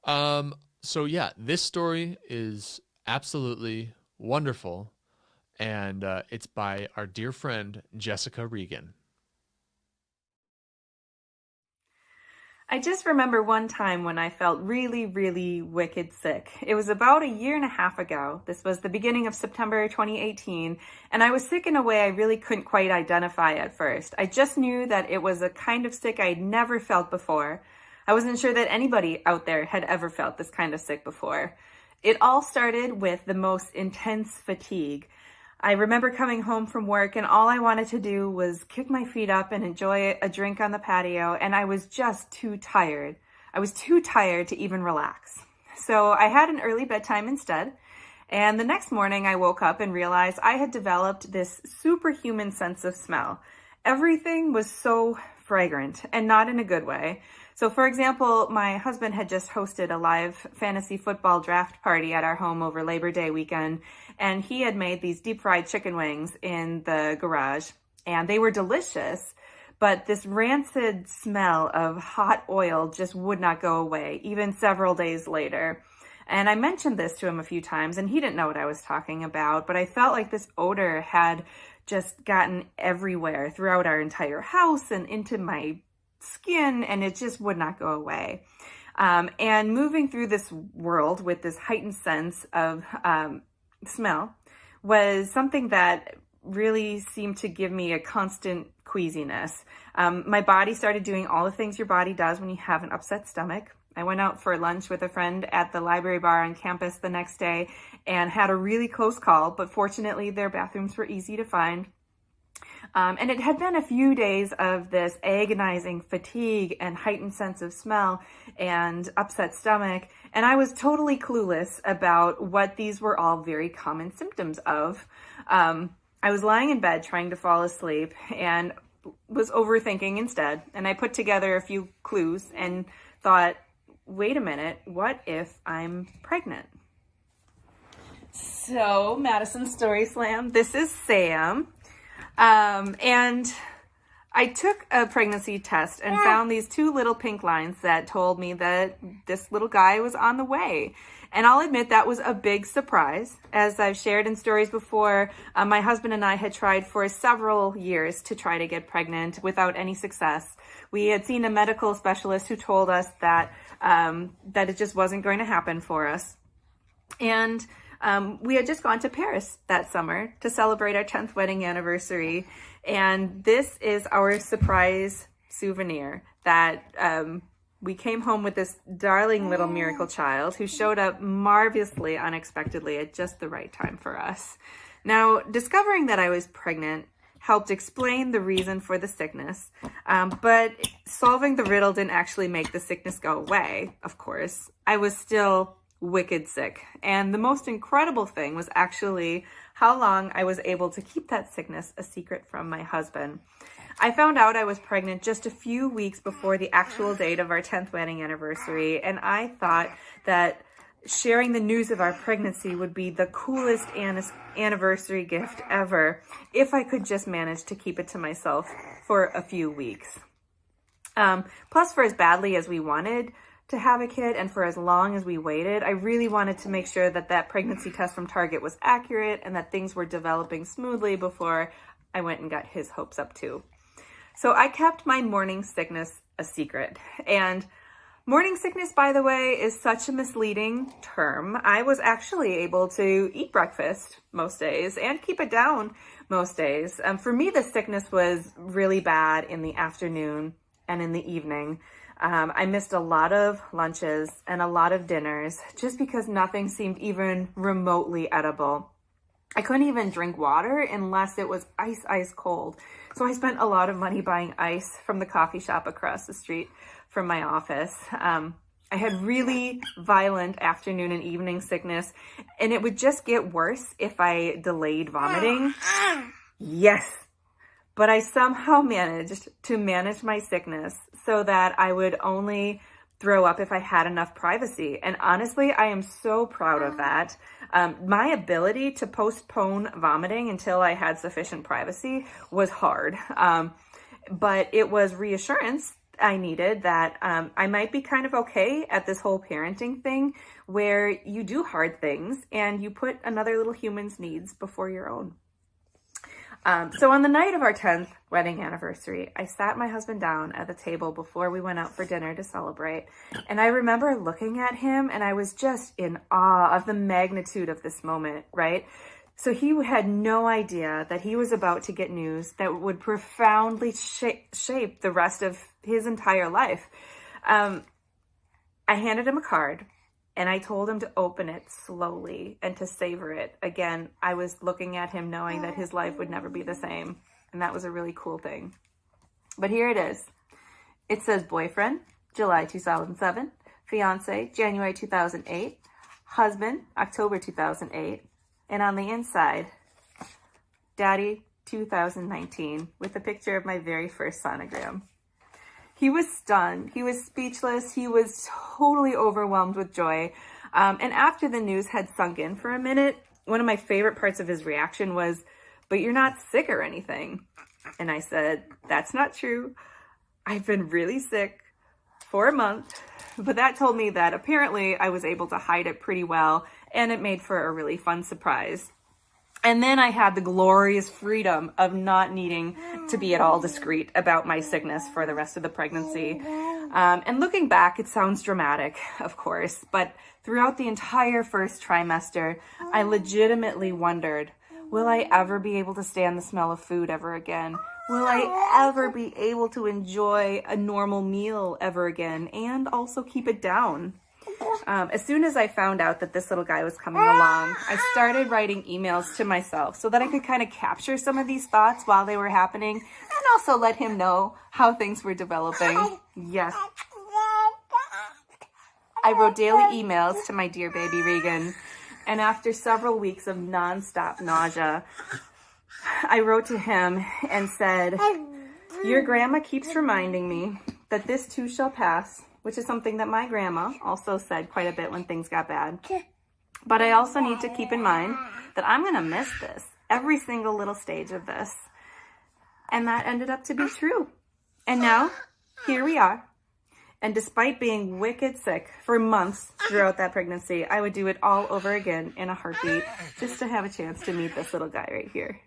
So yeah, this story is absolutely wonderful, and it's by our dear friend Jessica Regan. I just remember one time when I felt really, really wicked sick. It was about a year and a half ago. This was the beginning of September 2018, and I was sick in a way I really couldn't quite identify at first. I just knew that it was a kind of sick I'd never felt before. I wasn't sure that anybody out there had ever felt this kind of sick before. It all started with the most intense fatigue. I remember coming home from work and all I wanted to do was kick my feet up and enjoy a drink on the patio, and I was just too tired. I was too tired to even relax. So I had an early bedtime instead, and the next morning I woke up and realized I had developed this superhuman sense of smell. Everything was so fragrant, and not in a good way. So for example, my husband had just hosted a live fantasy football draft party at our home over Labor Day weekend, and he had made these deep fried chicken wings in the garage, and they were delicious, but this rancid smell of hot oil just would not go away, even several days later. And I mentioned this to him a few times, and he didn't know what I was talking about, but I felt like this odor had just gotten everywhere throughout our entire house and into my skin, and it just would not go away. And moving through this world with this heightened sense of smell was something that really seemed to give me a constant queasiness. My body started doing all the things your body does when you have an upset stomach. I went out for lunch with a friend at the library bar on campus the next day and had a really close call, but fortunately their bathrooms were easy to find. And it had been a few days of this agonizing fatigue and heightened sense of smell and upset stomach, and I was totally clueless about what these were all very common symptoms of. I was lying in bed trying to fall asleep and was overthinking instead, and I put together a few clues and thought, wait a minute, what if I'm pregnant? So, Madison Story Slam, this is Sam. And I took a pregnancy test and found these two little pink lines that told me that this little guy was on the way. And I'll admit that was a big surprise. As I've shared in stories before, my husband and I had tried for several years to try to get pregnant without any success. We had seen a medical specialist who told us that it just wasn't going to happen for us. And we had just gone to Paris that summer to celebrate our 10th wedding anniversary. And this is our surprise souvenir that we came home with this darling little miracle child who showed up marvelously unexpectedly at just the right time for us. Now, discovering that I was pregnant helped explain the reason for the sickness, but solving the riddle didn't actually make the sickness go away, of course. I was still wicked sick. And the most incredible thing was actually how long I was able to keep that sickness a secret from my husband. I found out I was pregnant just a few weeks before the actual date of our 10th wedding anniversary, and I thought that sharing the news of our pregnancy would be the coolest anniversary gift ever if I could just manage to keep it to myself for a few weeks. Plus, for as badly as we wanted to have a kid and for as long as we waited, I really wanted to make sure that that pregnancy test from Target was accurate and that things were developing smoothly before I went and got his hopes up too. So I kept my morning sickness a secret. And morning sickness, by the way, is such a misleading term. I was actually able to eat breakfast most days and keep it down most days. For me, the sickness was really bad in the afternoon and in the evening. I missed a lot of lunches and a lot of dinners just because nothing seemed even remotely edible. I couldn't even drink water unless it was ice cold. So I spent a lot of money buying ice from the coffee shop across the street from my office. I had really violent afternoon and evening sickness, and it would just get worse if I delayed vomiting. Yes, but I somehow managed to manage my sickness so that I would only throw up if I had enough privacy. And honestly, I am so proud of that. My ability to postpone vomiting until I had sufficient privacy was hard. But it was reassurance I needed that I might be kind of okay at this whole parenting thing where you do hard things and you put another little human's needs before your own. So on the night of our 10th wedding anniversary, I sat my husband down at the table before we went out for dinner to celebrate. And I remember looking at him and I was just in awe of the magnitude of this moment, right? So he had no idea that he was about to get news that would profoundly shape the rest of his entire life. I handed him a card. And I told him to open it slowly and to savor it. Again, I was looking at him knowing that his life would never be the same. And that was a really cool thing. But here it is. It says boyfriend, July 2007. Fiance, January 2008. Husband, October 2008. And on the inside, Daddy 2019 with a picture of my very first sonogram. He was stunned. He was speechless. He was totally overwhelmed with joy. And after the news had sunk in for a minute, one of my favorite parts of his reaction was, "But you're not sick or anything." And I said, "That's not true. I've been really sick for a month." But that told me that apparently I was able to hide it pretty well, and it made for a really fun surprise. And then I had the glorious freedom of not needing to be at all discreet about my sickness for the rest of the pregnancy. And looking back, it sounds dramatic, of course, but throughout the entire first trimester, I legitimately wondered, will I ever be able to stand the smell of food ever again? Will I ever be able to enjoy a normal meal ever again and also keep it down? As soon as I found out that this little guy was coming along, I started writing emails to myself so that I could kind of capture some of these thoughts while they were happening and also let him know how things were developing. Yes. I wrote daily emails to my dear baby Regan, and after several weeks of nonstop nausea, I wrote to him and said, "Your grandma keeps reminding me that this too shall pass," which is something that my grandma also said quite a bit when things got bad. "But I also need to keep in mind that I'm going to miss this, every single little stage of this." And that ended up to be true. And now, here we are. And despite being wicked sick for months throughout that pregnancy, I would do it all over again in a heartbeat just to have a chance to meet this little guy right here.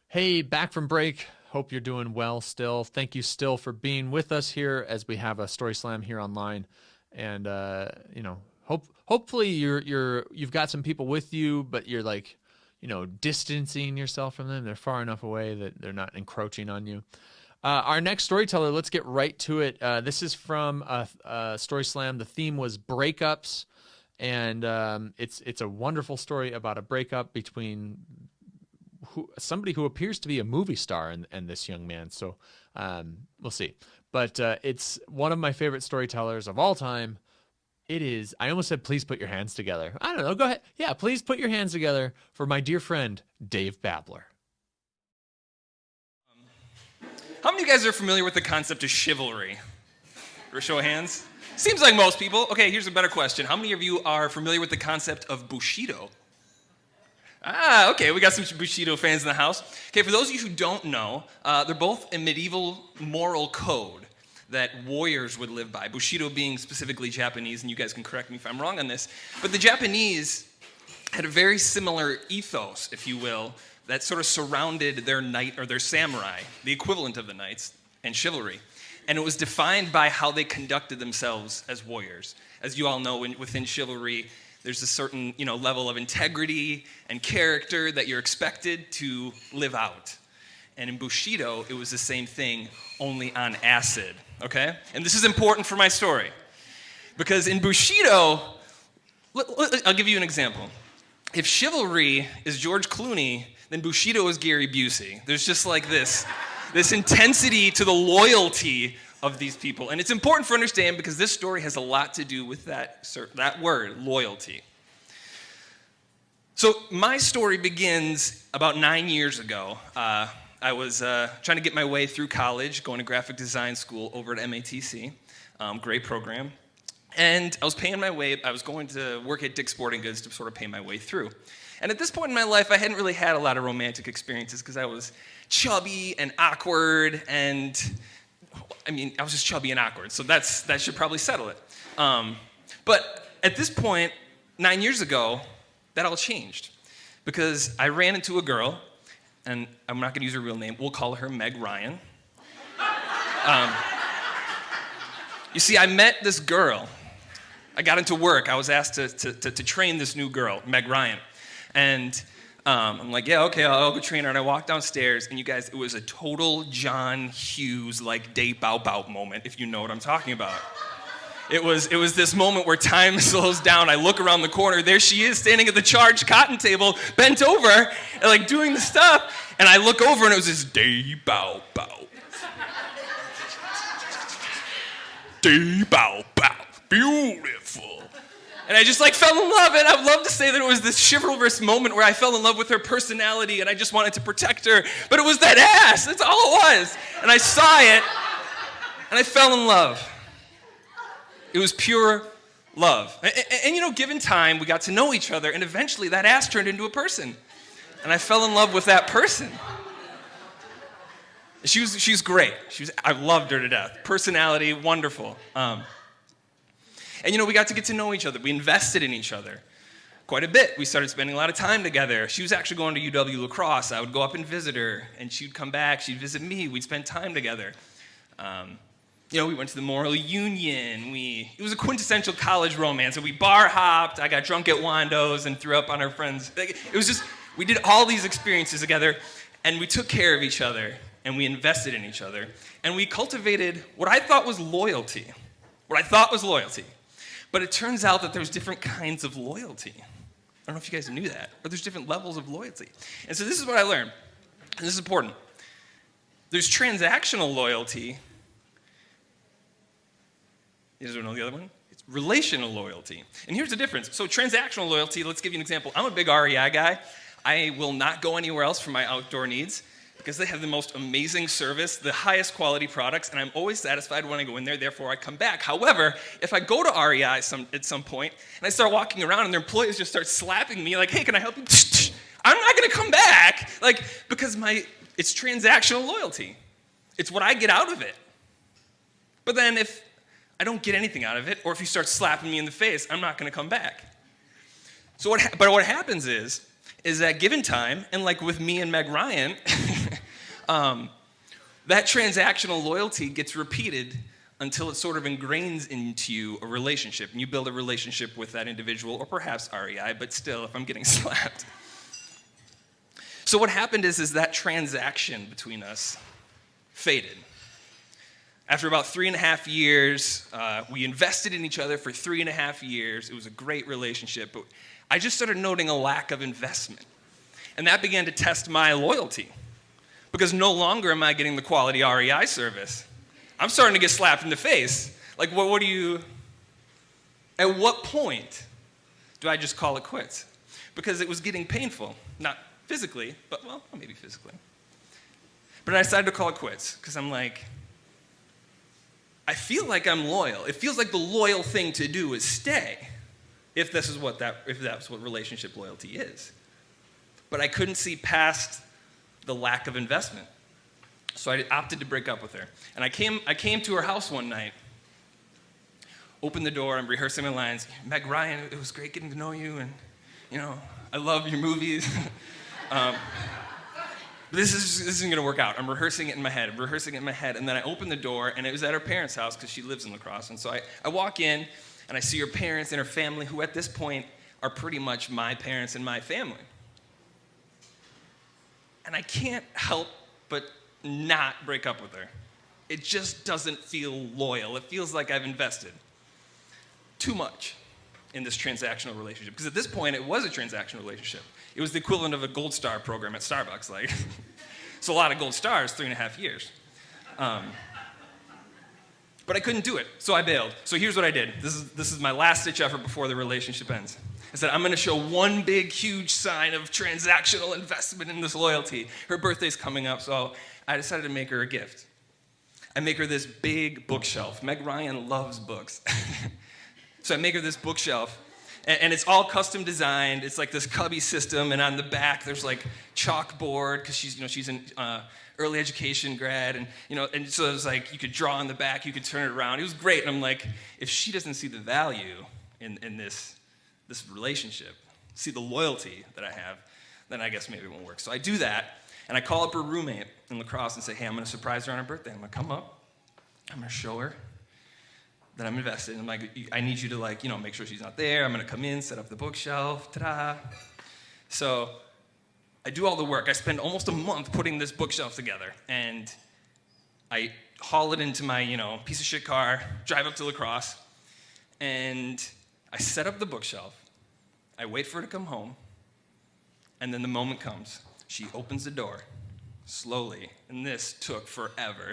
Hey, back from break. Hope you're doing well still. Thank you still for being with us here as we have a Story Slam here online. And hopefully you've got some people with you, but you're like, distancing yourself from them. They're far enough away that they're not encroaching on you. Our next storyteller, let's get right to it. This is from Story Slam. The theme was breakups, and it's a wonderful story about a breakup between somebody who appears to be a movie star and this young man. So we'll see. But it's one of my favorite storytellers of all time. It is, I almost said, please put your hands together. I don't know, go ahead. Yeah, please put your hands together for my dear friend, Dave Babler. How many of you guys are familiar with the concept of chivalry? For a show of hands? Seems like most people. Okay, here's a better question. How many of you are familiar with the concept of Bushido? Okay, we got some Bushido fans in the house. Okay, for those of you who don't know, they're both a medieval moral code that warriors would live by. Bushido being specifically Japanese, and you guys can correct me if I'm wrong on this, but the Japanese had a very similar ethos, if you will, that sort of surrounded their knight or their samurai, the equivalent of the knights, and chivalry. And it was defined by how they conducted themselves as warriors. As you all know, within chivalry, there's a certain level of integrity and character that you're expected to live out. And in Bushido, it was the same thing, only on acid, okay? And this is important for my story. Because in Bushido, I'll give you an example. If chivalry is George Clooney, then Bushido is Gary Busey. There's just like this intensity to the loyalty of these people. And it's important for understand because this story has a lot to do with that word, loyalty. So my story begins about 9 years ago. I was trying to get my way through college, going to graphic design school over at MATC, great program. And I was paying my way. I was going to work at Dick's Sporting Goods to sort of pay my way through. And at this point in my life, I hadn't really had a lot of romantic experiences because I was chubby and awkward, and I was just chubby and awkward, so that should probably settle it. But at this point, 9 years ago, that all changed because I ran into a girl, and I'm not going to use her real name. We'll call her Meg Ryan. You see, I met this girl. I got into work. I was asked to train this new girl, Meg Ryan. And I'm like, yeah, okay, I'll go train her. And I walked downstairs, and you guys, it was a total John Hughes, date bow bow moment, if you know what I'm talking about. It was this moment where time slows down. I look around the corner. There she is, standing at the charged cotton table, bent over, and doing the stuff. And I look over, and it was this day bow bow. Day bow bow. Beautiful. And I just fell in love, and I would love to say that it was this chivalrous moment where I fell in love with her personality and I just wanted to protect her, but it was that ass, that's all it was. And I saw it, and I fell in love. It was pure love. And given time, we got to know each other, and eventually that ass turned into a person. And I fell in love with that person. She was great. I loved her to death. Personality, wonderful. And we got to get to know each other. We invested in each other quite a bit. We started spending a lot of time together. She was actually going to UW La Crosse. I would go up and visit her, and she'd come back. She'd visit me. We'd spend time together. We went to the Memorial Union. It was a quintessential college romance. And we bar hopped. I got drunk at Wando's and threw up on our friends. It was just, we did all these experiences together, and we took care of each other, and we invested in each other, and we cultivated what I thought was loyalty. But it turns out that there's different kinds of loyalty. I don't know if you guys knew that, but there's different levels of loyalty. And so this is what I learned, and this is important. There's transactional loyalty. You guys don't know the other one? It's relational loyalty. And here's the difference. So transactional loyalty, let's give you an example. I'm a big REI guy. I will not go anywhere else for my outdoor needs because they have the most amazing service, the highest quality products, and I'm always satisfied when I go in there, therefore I come back. However, if I go to REI at some point and I start walking around and their employees just start slapping me hey, can I help you? I'm not going to come back, because it's transactional loyalty. It's what I get out of it. But then if I don't get anything out of it, or if you start slapping me in the face, I'm not going to come back. So what happens is that given time, and with me and Meg Ryan, that transactional loyalty gets repeated until it sort of ingrains into you a relationship, and you build a relationship with that individual, or perhaps REI, but still, if I'm getting slapped. So what happened is that transaction between us faded. After about 3.5 years, we invested in each other for 3.5 years. It was a great relationship, but I just started noting a lack of investment. And that began to test my loyalty, because no longer am I getting the quality REI service. I'm starting to get slapped in the face. Like, what do you, at what point do I just call it quits? Because it was getting painful, not physically, but, well, maybe physically. But I decided to call it quits, because I'm like, I feel like I'm loyal. It feels like the loyal thing to do is stay, if that's what relationship loyalty is. But I couldn't see past the lack of investment. So I opted to break up with her. And I came to her house one night, opened the door, I'm rehearsing my lines. Meg Ryan, it was great getting to know you, and I love your movies. This isn't going to work out. I'm rehearsing it in my head, and then I open the door, and it was at her parents' house, because she lives in La Crosse. And so I walk in, and I see her parents and her family, who at this point are pretty much my parents and my family. And I can't help but not break up with her. It just doesn't feel loyal. It feels like I've invested too much in this transactional relationship. Because at this point, it was a transactional relationship. It was the equivalent of a gold star program at Starbucks. It's a lot of gold stars, 3.5 years. But I couldn't do it, so I bailed. So here's what I did. This is my last-ditch effort before the relationship ends. I said, I'm going to show one big, huge sign of transactional investment in this loyalty. Her birthday's coming up, so I decided to make her a gift. I make her this big bookshelf. Meg Ryan loves books. So I make her this bookshelf, and it's all custom designed. It's like this cubby system, and on the back there's like chalkboard, because she's an early education grad, and so it was like you could draw on the back, you could turn it around. It was great, and I'm like, if she doesn't see the value in this relationship, see the loyalty that I have, then I guess maybe it won't work. So I do that, and I call up her roommate in La Crosse and say, hey, I'm going to surprise her on her birthday. I'm going to come up, I'm going to show her that I'm invested. And I'm like, I need you to make sure she's not there. I'm going to come in, set up the bookshelf, ta-da. So I do all the work. I spend almost a month putting this bookshelf together, and I haul it into my, piece of shit car, drive up to La Crosse, and I set up the bookshelf. I wait for her to come home, and then the moment comes. She opens the door slowly, and this took forever.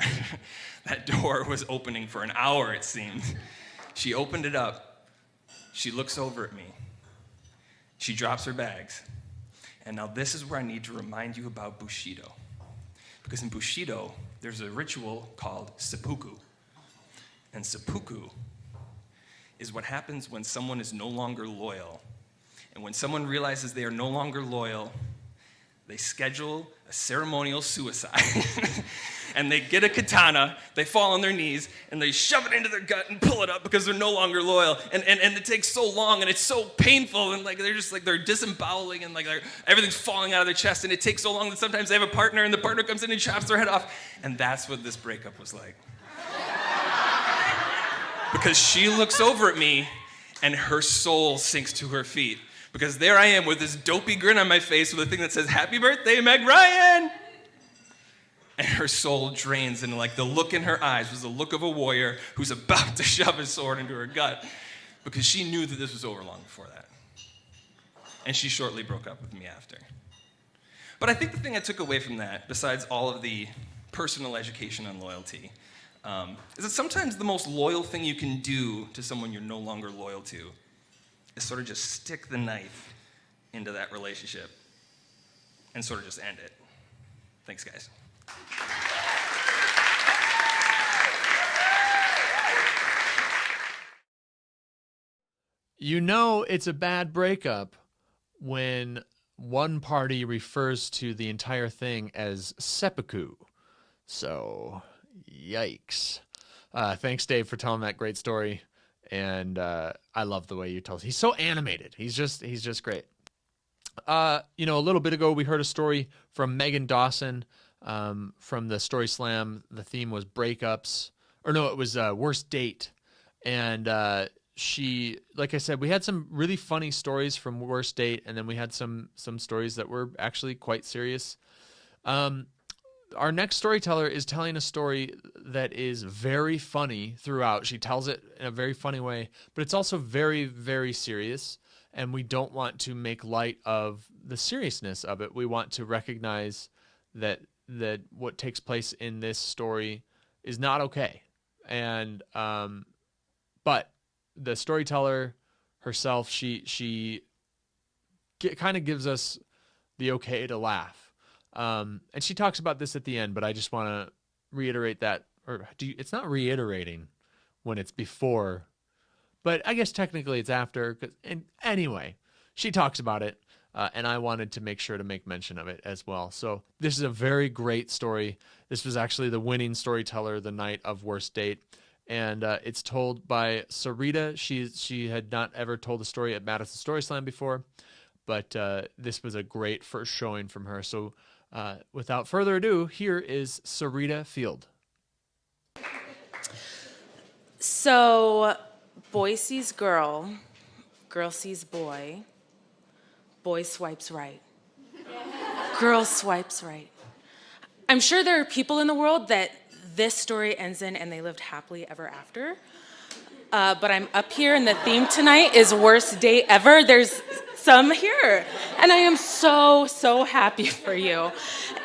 That door was opening for an hour, it seemed. She opened it up. She looks over at me. She drops her bags. And now this is where I need to remind you about Bushido. Because in Bushido, there's a ritual called seppuku. And seppuku is what happens when someone is no longer loyal. And when someone realizes they are no longer loyal, they schedule a ceremonial suicide. And they get a katana, they fall on their knees, and they shove it into their gut and pull it up because they're no longer loyal. And it takes so long, and it's so painful, and they're disemboweling, and everything's falling out of their chest, and it takes so long that sometimes they have a partner, and the partner comes in and chops their head off. And that's what this breakup was like. Because she looks over at me, and her soul sinks to her feet. Because there I am with this dopey grin on my face with a thing that says, "Happy birthday, Meg Ryan!" And her soul drains, and the look in her eyes was the look of a warrior who's about to shove his sword into her gut, because she knew that this was over long before that. And she shortly broke up with me after. But I think the thing I took away from that, besides all of the personal education on loyalty, is that sometimes the most loyal thing you can do to someone you're no longer loyal to is sort of just stick the knife into that relationship and sort of just end it. Thanks, guys. It's a bad breakup when one party refers to the entire thing as seppuku. So, yikes. Thanks, Dave, for telling that great story. And I love the way you tell it. He's so animated. He's just great. A little bit ago, we heard a story from Megan Dawson from the Story Slam. The theme was breakups. Or no, it was worst date. And she, like I said, we had some really funny stories from Worst Date, and then we had some stories that were actually quite serious. Our next storyteller is telling a story that is very funny throughout. She tells it in a very funny way, but it's also very, very serious, and we don't want to make light of the seriousness of it. We want to recognize that what takes place in this story is not okay. And but the storyteller herself, she kind of gives us the okay to laugh. And she talks about this at the end, but I just want to reiterate that, it's not reiterating when it's before, but I guess technically it's after. And anyway, she talks about it, and I wanted to make sure to make mention of it as well. So this is a very great story. This was actually the winning storyteller the night of Worst Date. And it's told by Sarita. She had not ever told a story at Madison Story Slam before, but this was a great first showing from her. So without further ado, here is Sarita Field. So, boy sees girl, girl sees boy, boy swipes right, girl swipes right. I'm sure there are people in the world that this story ends in and they lived happily ever after. But I'm up here and the theme tonight is Worst Date Ever. There's some here. And I am so, so happy for you.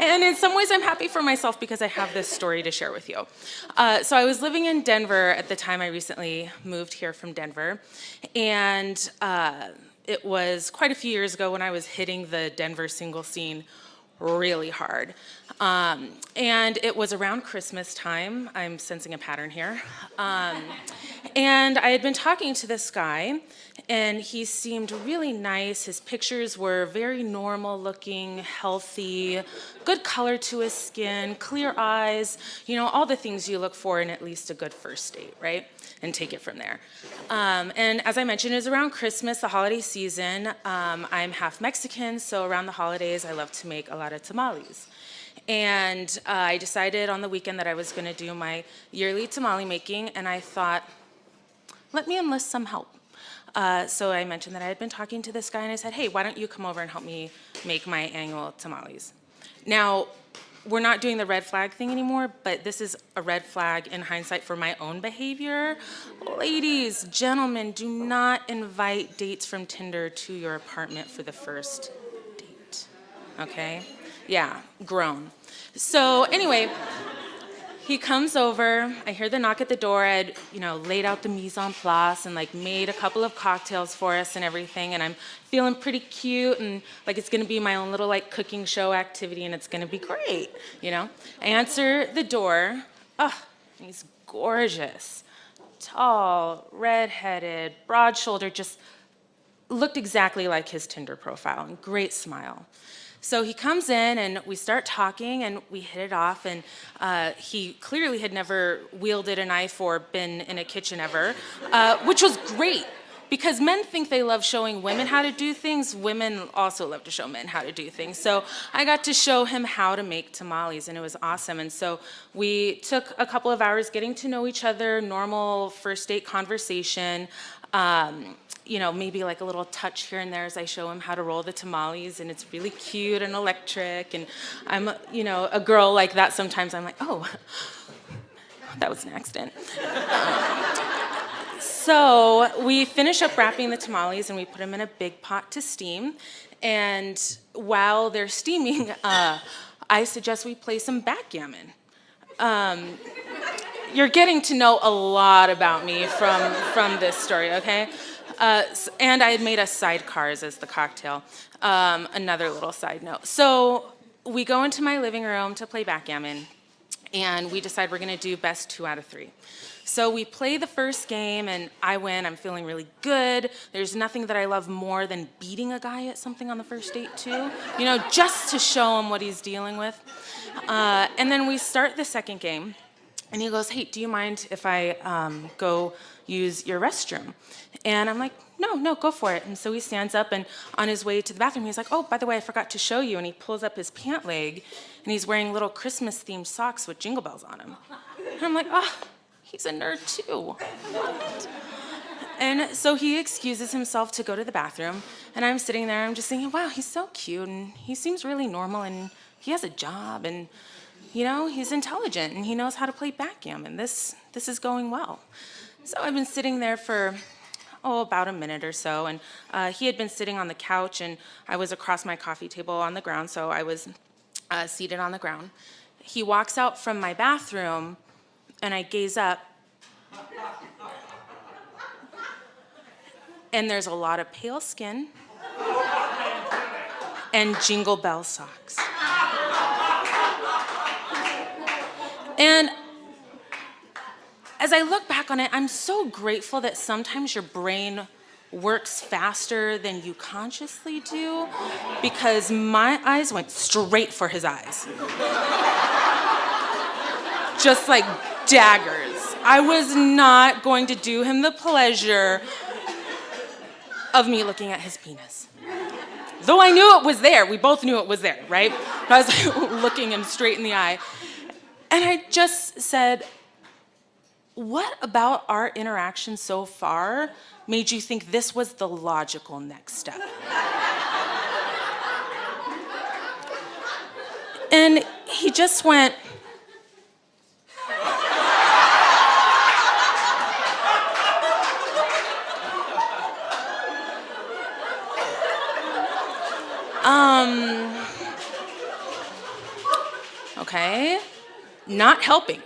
And in some ways I'm happy for myself because I have this story to share with you. So I was living in Denver at the time. I recently moved here from Denver. And it was quite a few years ago when I was hitting the Denver single scene really hard. And it was around Christmas time. I'm sensing a pattern here. And I had been talking to this guy, and he seemed really nice. His pictures were very normal looking, healthy, good color to his skin, clear eyes, all the things you look for in at least a good first date, right? And take it from there. And as I mentioned, it was around Christmas, the holiday season. I'm half Mexican, so around the holidays, I love to make a lot of tamales. And I decided on the weekend that I was going to do my yearly tamale making, and I thought, let me enlist some help. So I mentioned that I had been talking to this guy, and I said, hey, why don't you come over and help me make my annual tamales? Now, we're not doing the red flag thing anymore, but this is a red flag in hindsight for my own behavior. Ladies, gentlemen, do not invite dates from Tinder to your apartment for the first date, okay? Yeah, grown. So anyway, he comes over, I hear the knock at the door. I had, laid out the mise en place and made a couple of cocktails for us and everything, and I'm feeling pretty cute and like it's gonna be my own little cooking show activity and it's gonna be great, I answer the door. Oh, he's gorgeous. Tall, red-headed, broad-shouldered, just looked exactly like his Tinder profile, and great smile. So he comes in and we start talking and we hit it off, and he clearly had never wielded a knife or been in a kitchen ever, which was great because men think they love showing women how to do things. Women also love to show men how to do things. So I got to show him how to make tamales, and it was awesome. And so we took a couple of hours getting to know each other, normal first date conversation. Maybe a little touch here and there as I show him how to roll the tamales, and it's really cute and electric. And I'm, a girl like that sometimes. I'm like, oh, that was an accident. So we finish up wrapping the tamales and we put them in a big pot to steam. And while they're steaming, I suggest we play some backgammon. You're getting to know a lot about me from this story, okay? And I had made us sidecars as the cocktail. Another little side note. So we go into my living room to play backgammon, and we decide we're gonna do best 2 out of 3. So we play the first game, and I win. I'm feeling really good. There's nothing that I love more than beating a guy at something on the first date, too. Just to show him what he's dealing with. And then we start the second game, and he goes, hey, do you mind if I go use your restroom? And I'm like, no, go for it. And so he stands up, and on his way to the bathroom, he's like, oh, by the way, I forgot to show you. And he pulls up his pant leg, and he's wearing little Christmas-themed socks with jingle bells on them. And I'm like, oh, he's a nerd too. What? And so he excuses himself to go to the bathroom, and I'm sitting there, I'm just thinking, wow, he's so cute, and he seems really normal, and he has a job, and he's intelligent, and he knows how to play backgammon. This is going well. So I've been sitting there for, about a minute or so, and he had been sitting on the couch, and I was across my coffee table on the ground, so I was seated on the ground. He walks out from my bathroom, and I gaze up, and there's a lot of pale skin and Jingle Bell socks. And as I look back on it, I'm so grateful that sometimes your brain works faster than you consciously do, because my eyes went straight for his eyes. Just like daggers. I was not going to do him the pleasure of me looking at his penis. Though I knew it was there. We both knew it was there, right? But I was like looking him straight in the eye. And I just said, what about our interaction so far made you think this was the logical next step? And he just went, okay, not helping.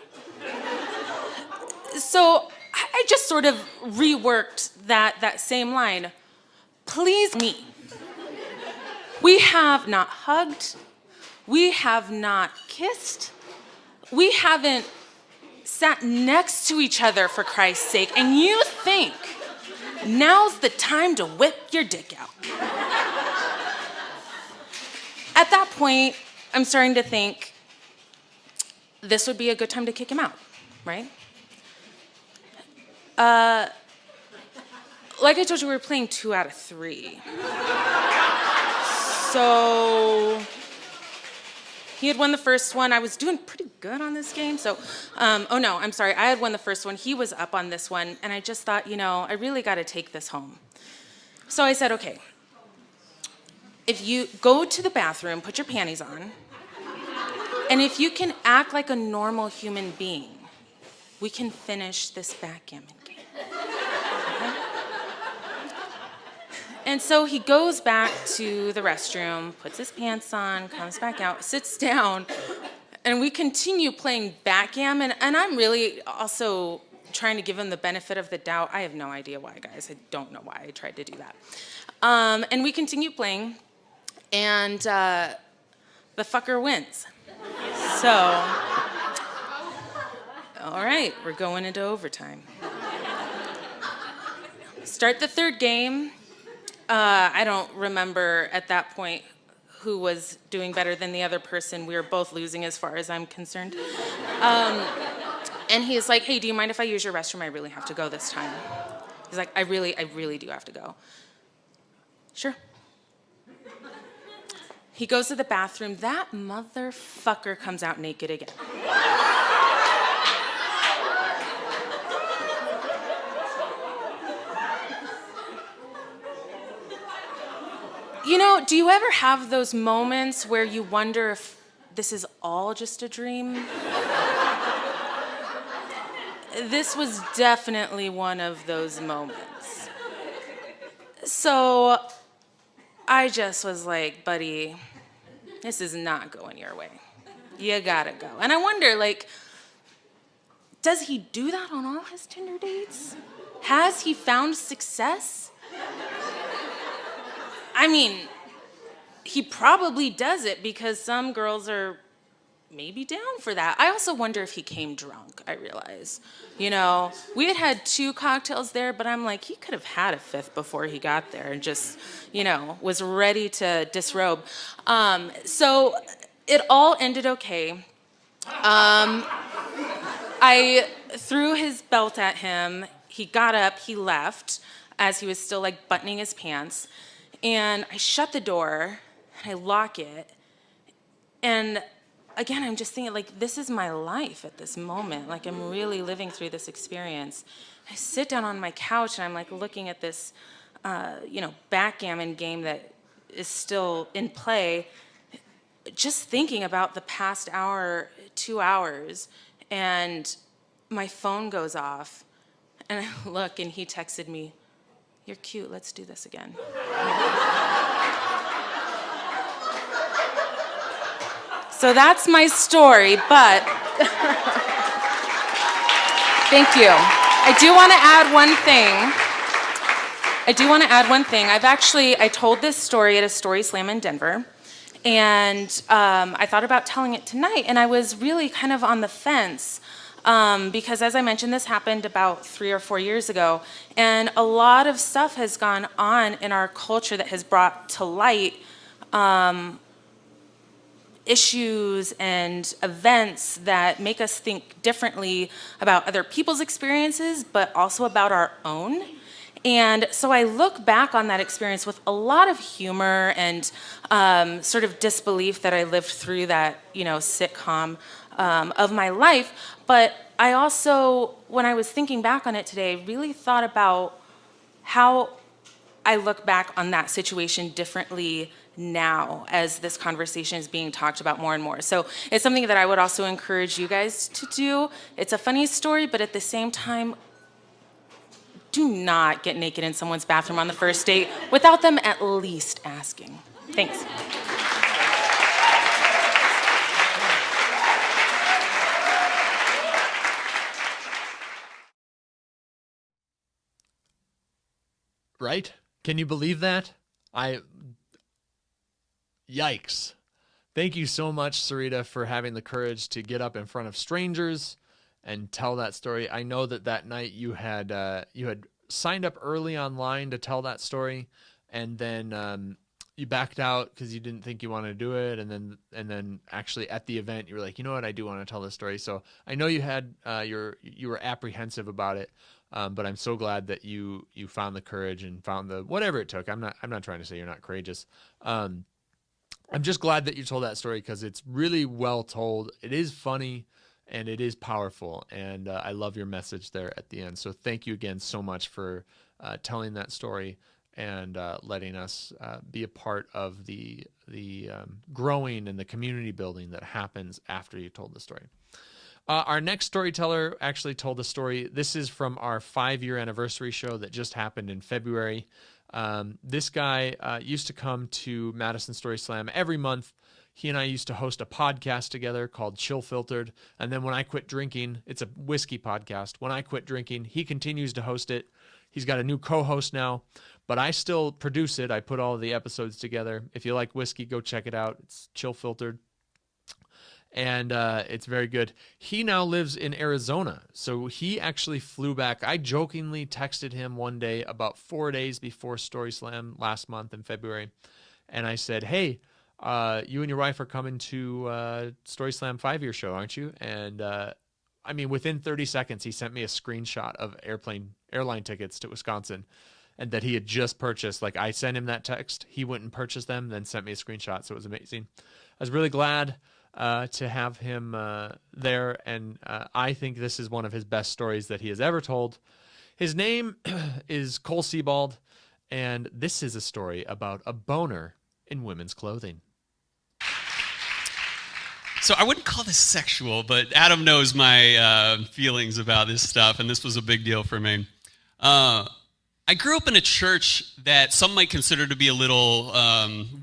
So I just sort of reworked that same line. Please me. We have not hugged. We have not kissed. We haven't sat next to each other, for Christ's sake. And you think now's the time to whip your dick out. At that point, I'm starting to think this would be a good time to kick him out, right? Like I told you, we were playing 2 out of 3. So he had won the first one. I was doing pretty good on this game. So, oh no, I'm sorry. I had won the first one. He was up on this one. And I just thought, I really got to take this home. So I said, okay, if you go to the bathroom, put your panties on, and if you can act like a normal human being, we can finish this backgammon game. Okay? And so he goes back to the restroom, puts his pants on, comes back out, sits down, and we continue playing backgammon. And I'm really also trying to give him the benefit of the doubt. I have no idea why, guys. I don't know why I tried to do that. And we continue playing, and the fucker wins. So, all right, we're going into overtime. Start the third game. I don't remember at that point who was doing better than the other person. We were both losing as far as I'm concerned. And he's like, hey, do you mind if I use your restroom? I really have to go this time. He's like, I really do have to go. Sure. He goes to the bathroom. That motherfucker comes out naked again. Do you ever have those moments where you wonder if this is all just a dream? This was definitely one of those moments. So I just was like, buddy, this is not going your way. You gotta go. And I wonder, does he do that on all his Tinder dates? Has he found success? I mean, he probably does it because some girls are maybe down for that. I also wonder if he came drunk, I realize. We had 2 cocktails there, but I'm like, he could have had a 5th before he got there and just, was ready to disrobe. So it all ended okay. I threw his belt at him. He got up, he left as he was still buttoning his pants. And I shut the door, and I lock it, and again, I'm just thinking, like, this is my life at this moment. Like, I'm really living through this experience. I sit down on my couch and I'm like looking at this, backgammon game that is still in play, just thinking about the past hour, 2 hours, and my phone goes off, and I look, and he texted me, "You're cute, let's do this again." So that's my story, but thank you. I do want to add one thing. I told this story at a Story Slam in Denver, and I thought about telling it tonight, and I was really kind of on the fence because, as I mentioned, this happened about 3 or 4 years ago, and a lot of stuff has gone on in our culture that has brought to light issues and events that make us think differently about other people's experiences, but also about our own. And so I look back on that experience with a lot of humor and sort of disbelief that I lived through that, sitcom of my life. But I also, when I was thinking back on it today, really thought about how I look back on that situation differently now as this conversation is being talked about more and more. So it's something that I would also encourage you guys to do. It's a funny story, but at the same time, do not get naked in someone's bathroom on the first date without them at least asking. Thanks. Right? Can you believe that? Yikes. Thank you so much, Sarita, for having the courage to get up in front of strangers and tell that story. I know that night you had signed up early online to tell that story, and then you backed out because you didn't think you wanted to do it, and then actually at the event you were like, you know what, I do want to tell this story. So I know you had you were apprehensive about it, but I'm so glad that you found the courage and found the whatever it took. I'm not trying to say you're not courageous. I'm just glad that you told that story because it's really well told. It is funny and it is powerful, and I love your message there at the end. So thank you again so much for telling that story and letting us be a part of the growing and the community building that happens after you told the story. Our next storyteller actually told a story. This is from our 5-year anniversary show that just happened in February. This guy used to come to Madison Story Slam every month. He and I used to host a podcast together called Chill Filtered. And then when I quit drinking, it's a whiskey podcast. When I quit drinking, he continues to host it. He's got a new co-host now, but I still produce it. I put all of the episodes together. If you like whiskey, go check it out. It's Chill Filtered. And it's very good. He now lives in Arizona, so he actually flew back. I jokingly texted him one day about 4 days before Story Slam last month in February, and I said, hey, you and your wife are coming to Story Slam 5-year show, aren't you? And within 30 seconds, he sent me a screenshot of airline tickets to Wisconsin, and that he had just purchased. Like, I sent him that text, he went and purchased them, then sent me a screenshot, so it was amazing. I was really glad to have him there, and I think this is one of his best stories that he has ever told. His name is Cole Sebald, and this is a story about a boner in women's clothing. So I wouldn't call this sexual, but Adam knows my feelings about this stuff, and this was a big deal for me. I grew up in a church that some might consider to be a little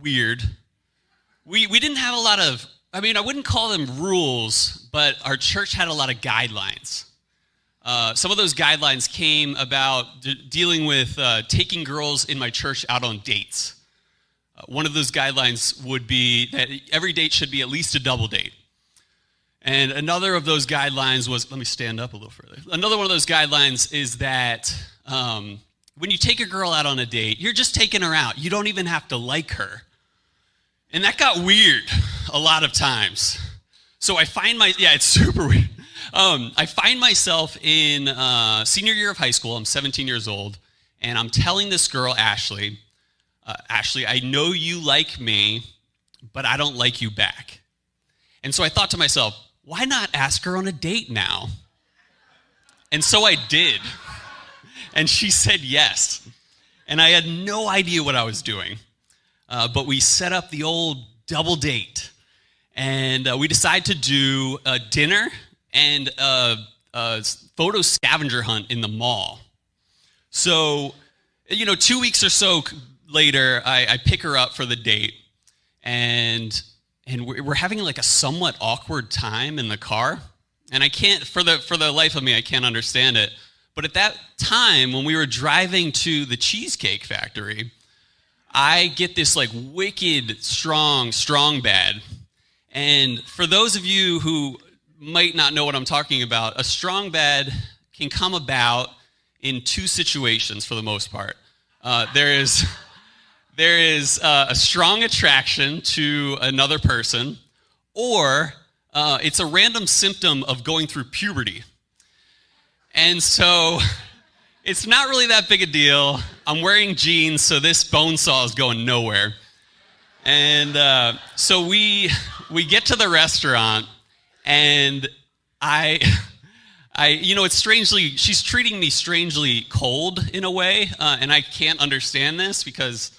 weird. We didn't have a lot of, I wouldn't call them rules, but our church had a lot of guidelines. Some of those guidelines came about dealing with taking girls in my church out on dates. One of those guidelines would be that every date should be at least a double date. And another of those guidelines was, let me stand up a little further. Another one of those guidelines is that when you take a girl out on a date, you're just taking her out. You don't even have to like her. And that got weird a lot of times. So it's super weird. I find myself in senior year of high school. I'm 17 years old, and I'm telling this girl, Ashley, I know you like me, but I don't like you back. And so I thought to myself, why not ask her on a date now? And so I did. And she said yes. And I had no idea what I was doing. But we set up the old double date. And we decided to do a dinner and a photo scavenger hunt in the mall. So, 2 weeks or so later, I pick her up for the date. And we're having like a somewhat awkward time in the car. And I can't, for the life of me, I can't understand it. But at that time, when we were driving to the Cheesecake Factory, I get this like wicked, strong bad. And for those of you who might not know what I'm talking about, a strong bad can come about in two situations for the most part. There is a strong attraction to another person, or it's a random symptom of going through puberty. And so it's not really that big a deal. I'm wearing jeans, so this bone saw is going nowhere. And so we get to the restaurant, and it's strangely, she's treating me strangely cold in a way, and I can't understand this because,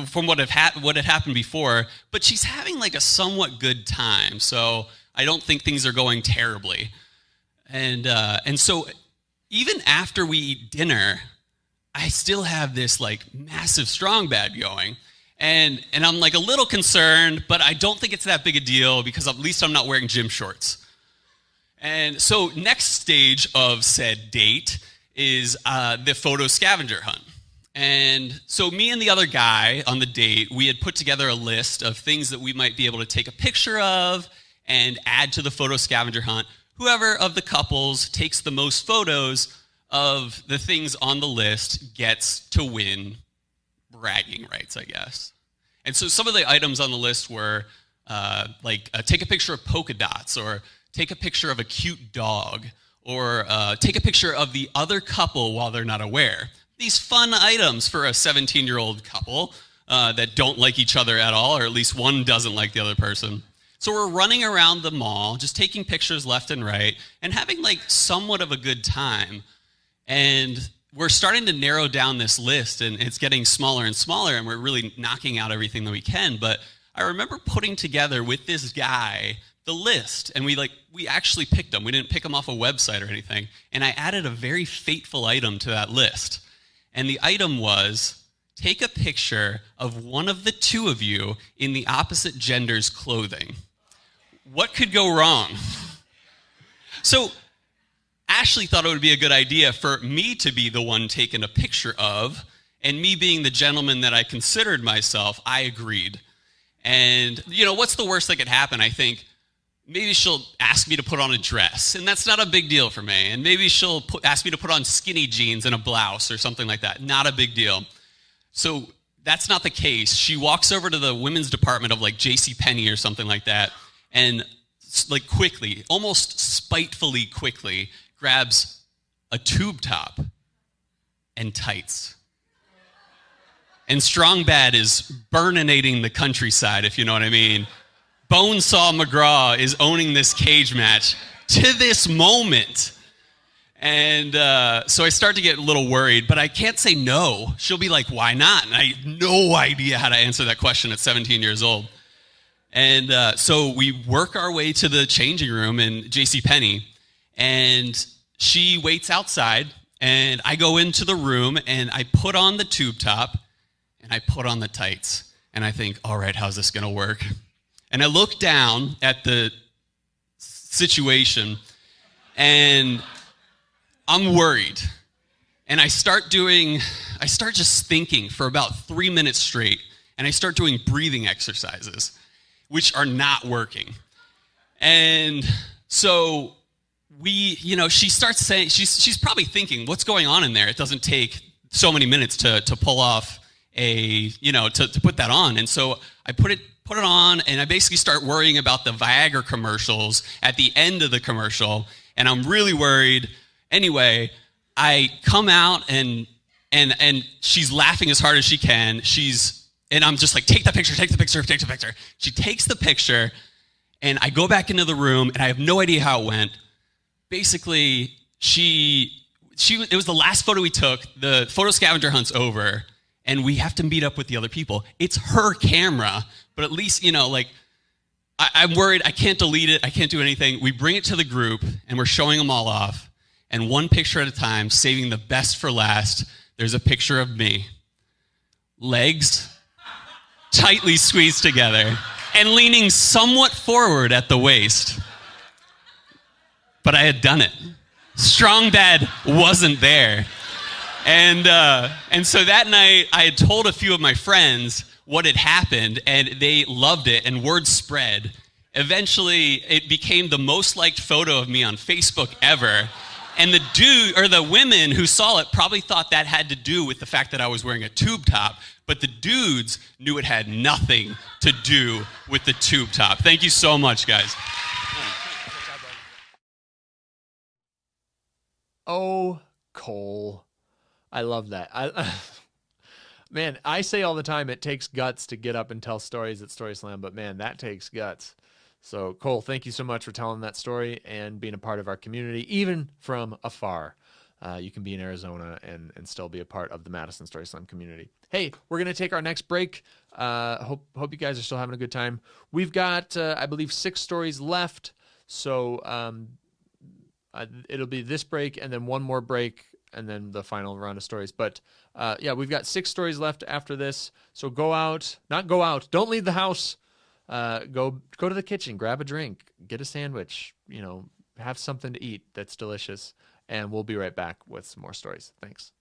from what had happened before, but she's having like a somewhat good time, so I don't think things are going terribly. And so even after we eat dinner, I still have this like massive strong bad going. And I'm like a little concerned, but I don't think it's that big a deal because at least I'm not wearing gym shorts. And so next stage of said date is the photo scavenger hunt. And so me and the other guy on the date, we had put together a list of things that we might be able to take a picture of and add to the photo scavenger hunt. Whoever of the couples takes the most photos of the things on the list gets to win bragging rights, I guess. And so some of the items on the list were take a picture of polka dots, or take a picture of a cute dog, or take a picture of the other couple while they're not aware. These fun items for a 17-year-old couple that don't like each other at all, or at least one doesn't like the other person. So we're running around the mall, just taking pictures left and right, and having like somewhat of a good time. And we're starting to narrow down this list, and it's getting smaller and smaller, and we're really knocking out everything that we can. But I remember putting together with this guy the list, and we actually picked them. We didn't pick them off a website or anything. And I added a very fateful item to that list. And the item was, take a picture of one of the two of you in the opposite gender's clothing. What could go wrong? So Ashley thought it would be a good idea for me to be the one taken a picture of, and me being the gentleman that I considered myself, I agreed. And, what's the worst that could happen? I think maybe she'll ask me to put on a dress, and that's not a big deal for me. And maybe she'll ask me to put on skinny jeans and a blouse or something like that. Not a big deal. So that's not the case. She walks over to the women's department of like JCPenney or something like that, and like quickly, almost spitefully quickly, grabs a tube top and tights. And Strong Bad is burninating the countryside, if you know what I mean. Bonesaw McGraw is owning this cage match to this moment. And so I start to get a little worried, but I can't say no. She'll be like, why not? And I have no idea how to answer that question at 17 years old. And so we work our way to the changing room in JCPenney, and she waits outside, and I go into the room, and I put on the tube top, and I put on the tights, and I think, all right, how's this going to work? And I look down at the situation, and I'm worried. And I start just thinking for about 3 minutes straight, and I start doing breathing exercises, which are not working. And so she starts saying, she's probably thinking, what's going on in there? It doesn't take so many minutes to pull off to put that on. And so I put it on, and I basically start worrying about the Viagra commercials at the end of the commercial, and I'm really worried. Anyway, I come out, and she's laughing as hard as she can. And I'm just like, take the picture. She takes the picture, And I go back into the room, and I have no idea how it went. Basically, it was the last photo we took. The photo scavenger hunt's over, and we have to meet up with the other people. It's her camera, but at least, I'm worried. I can't delete it. I can't do anything. We bring it to the group, and we're showing them all off. And one picture at a time, saving the best for last, there's a picture of me. Legs tightly squeezed together and leaning somewhat forward at the waist. But I had done it. Strong dad wasn't there. And so that night, I had told a few of my friends what had happened, and they loved it, and word spread. Eventually, it became the most liked photo of me on Facebook ever. And the women who saw it probably thought that had to do with the fact that I was wearing a tube top, but the dudes knew it had nothing to do with the tube top. Thank you so much, guys. Oh, Cole. I love that. Man, I say all the time it takes guts to get up and tell stories at Story Slam, but man, that takes guts. So, Cole, thank you so much for telling that story and being a part of our community, even from afar. You can be in Arizona and still be a part of the Madison Story Slam community. Hey, we're going to take our next break. Hope you guys are still having a good time. We've got, I believe, 6 stories left. So it'll be this break and then one more break and then the final round of stories. But yeah, we've got 6 stories left after this. So don't leave the house. Go to the kitchen, grab a drink, get a sandwich, have something to eat that's delicious. And we'll be right back with some more stories. Thanks.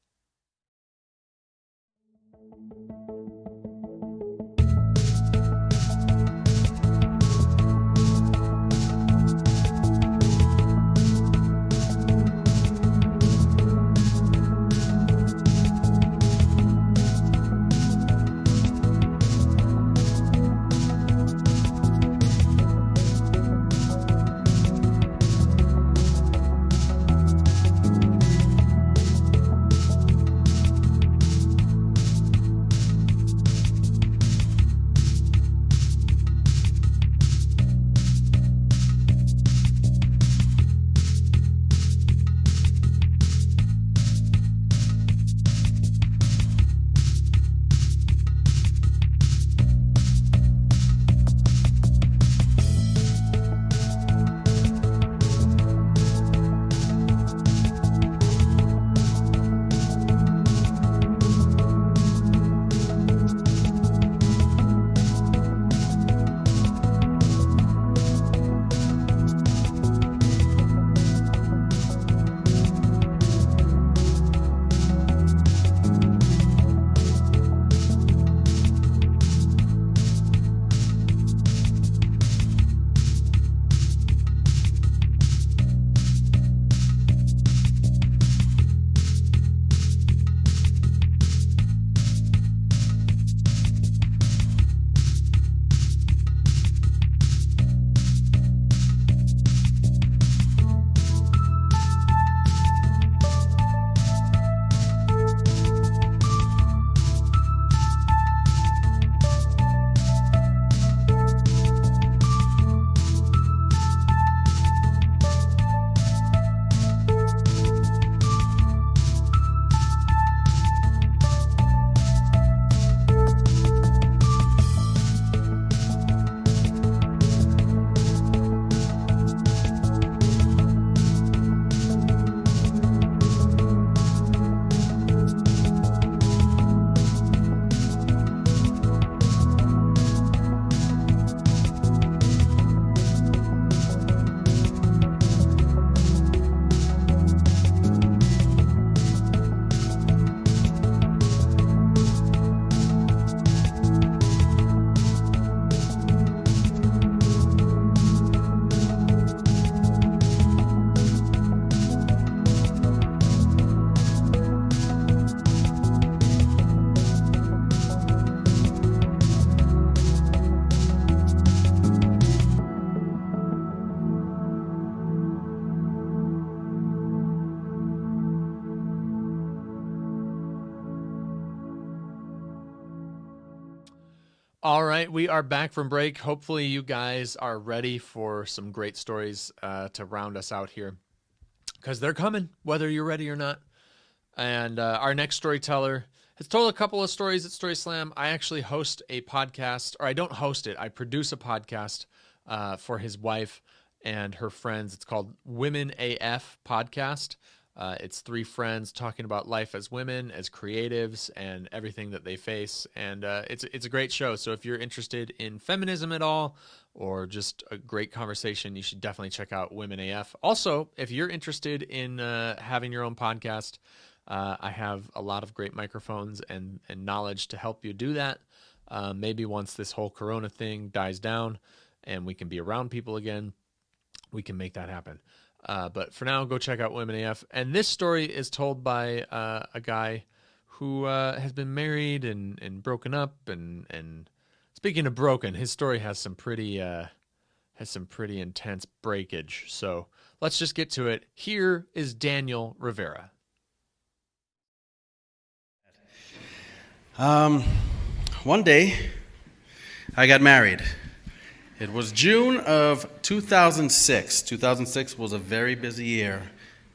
All right, we are back from break. Hopefully you guys are ready for some great stories to round us out here, because they're coming, whether you're ready or not. And our next storyteller has told a couple of stories at Story Slam. I actually host a podcast, or I don't host it. I produce a podcast for his wife and her friends. It's called Women AF Podcast. It's three friends talking about life as women, as creatives, and everything that they face. And it's a great show. So if you're interested in feminism at all, or just a great conversation, you should definitely check out Women AF. Also, if you're interested in having your own podcast, I have a lot of great microphones and knowledge to help you do that. Maybe once this whole Corona thing dies down and we can be around people again, we can make that happen. But for now, go check out Women AF. And this story is told by a guy who has been married and broken up. And speaking of broken, his story has some pretty intense breakage. So let's just get to it. Here is Daniel Rivera. One day, I got married. It was June of 2006. 2006 was a very busy year.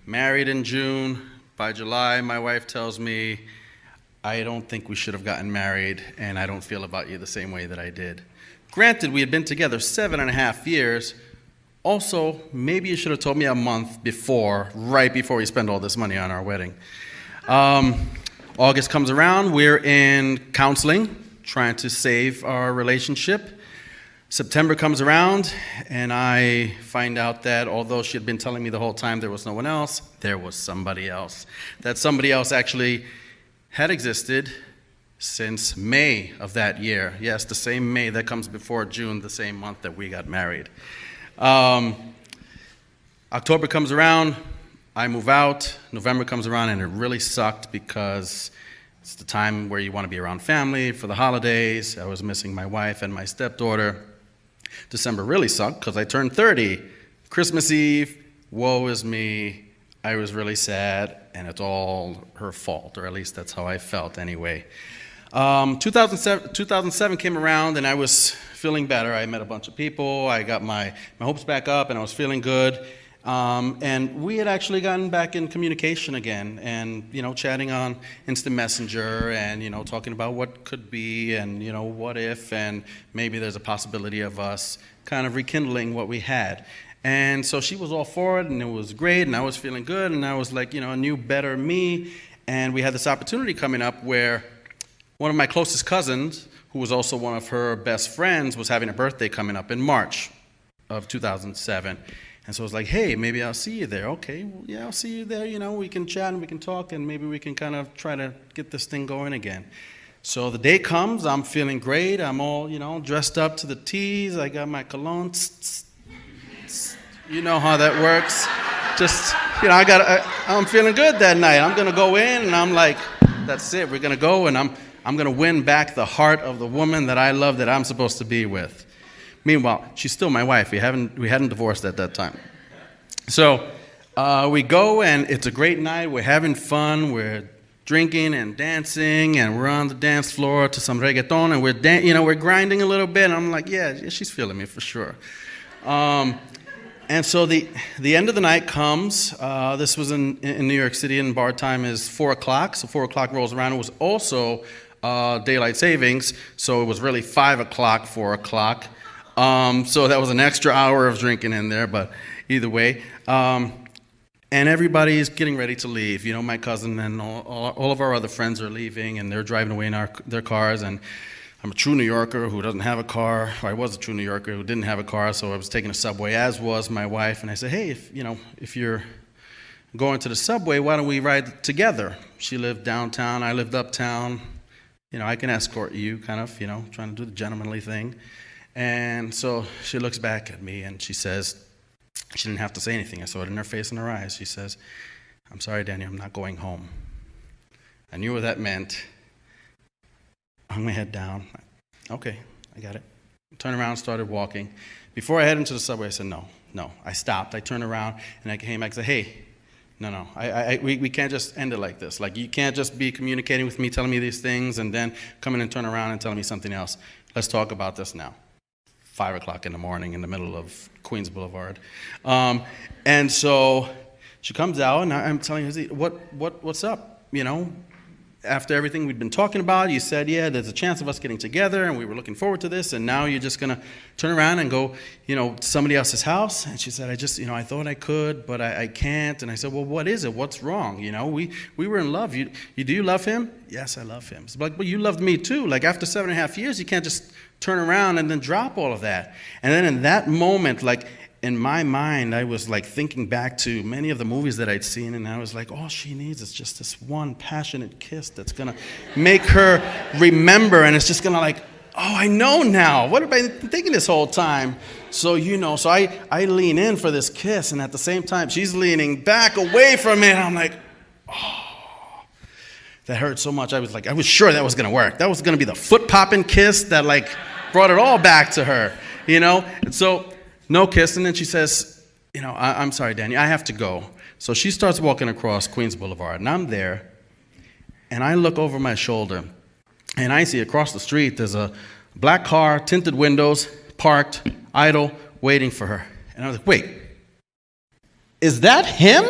Married in June. By July, my wife tells me, I don't think we should have gotten married, and I don't feel about you the same way that I did. Granted, we had been together 7.5 years. Also, maybe you should have told me a month before, right before we spent all this money on our wedding. August comes around, we're in counseling, trying to save our relationship. September comes around, and I find out that although she had been telling me the whole time there was no one else, there was somebody else. That somebody else actually had existed since May of that year. Yes, the same May that comes before June, the same month that we got married. October comes around, I move out. November comes around, and it really sucked because it's the time where you want to be around family for the holidays. I was missing my wife and my stepdaughter. December really sucked because I turned 30. Christmas Eve, woe is me. I was really sad, and it's all her fault, or at least that's how I felt anyway. 2007 came around, and I was feeling better. I met a bunch of people. I got my hopes back up, and I was feeling good. And we had actually gotten back in communication again, and, chatting on Instant Messenger, and, talking about what could be, and, what if, and maybe there's a possibility of us kind of rekindling what we had. And so she was all for it, and it was great, and I was feeling good, and I was like, a new, better me. And we had this opportunity coming up where one of my closest cousins, who was also one of her best friends, was having a birthday coming up in March of 2007. And so I was like, hey, maybe I'll see you there. Okay, well, yeah, I'll see you there. We can chat and we can talk, and maybe we can kind of try to get this thing going again. So the day comes, I'm feeling great. I'm all, dressed up to the T's. I got my cologne. You know how that works. Just, I'm feeling good that night. I'm going to go in, and I'm like, that's it. We're going to go, and I'm going to win back the heart of the woman that I love, that I'm supposed to be with. Meanwhile, she's still my wife. We hadn't divorced at that time. So we go, and it's a great night. We're having fun. We're drinking and dancing, and we're on the dance floor to some reggaeton, and we're grinding a little bit. And I'm like, yeah, she's feeling me for sure. And so the end of the night comes. This was in New York City, and bar time is 4 o'clock. So 4 o'clock rolls around. It was also daylight savings, so it was really 5 o'clock, 4 o'clock. So that was an extra hour of drinking in there, but either way. And everybody's getting ready to leave. My cousin and all of our other friends are leaving, and they're driving away in their cars. And I'm a true New Yorker who doesn't have a car. Or I was a true New Yorker who didn't have a car, so I was taking a subway, as was my wife. And I said, hey, if you're going to the subway, why don't we ride together? She lived downtown, I lived uptown. I can escort you, kind of, trying to do the gentlemanly thing. And so she looks back at me, and she says, she didn't have to say anything. I saw it in her face and her eyes. She says, I'm sorry, Daniel, I'm not going home. I knew what that meant. I hung my head down. Okay, I got it. Turned around, started walking. Before I head into the subway, I said, no. I stopped. I turned around, and I came back and said, hey, no. We can't just end it like this. Like, you can't just be communicating with me, telling me these thing, and then come in and turn around and telling me something else. Let's talk about this now. 5 o'clock in the morning in the middle of Queens Boulevard. And so she comes out, and I'm telling her, what's up? You know, after everything we'd been talking about, you said, yeah, there's a chance of us getting together, and we were looking forward to this, and now you're just going to turn around and go, to somebody else's house? And she said, I thought I could, but I can't. And I said, well, what is it? What's wrong? We were in love. Do you love him? Yes, I love him. It's like, well, you loved me too. Like, after 7.5 years, you can't just turn around and then drop all of that. And then in that moment, like, in my mind, I was like thinking back to many of the movies that I'd seen, and I was like, all she needs is just this one passionate kiss that's gonna make her remember, and it's just gonna like, oh, I know now. What have I been thinking this whole time? So, so I lean in for this kiss, and at the same time, she's leaning back away from it, and I'm like, oh, that hurt so much. I was sure that was gonna work. That was gonna be the foot-popping kiss that like brought it all back to her, And so, no kiss, and then she says, I'm sorry, Danny, I have to go. So she starts walking across Queens Boulevard, and I'm there, and I look over my shoulder, and I see across the street there's a black car, tinted windows, parked, idle, waiting for her. And I was like, wait, is that him?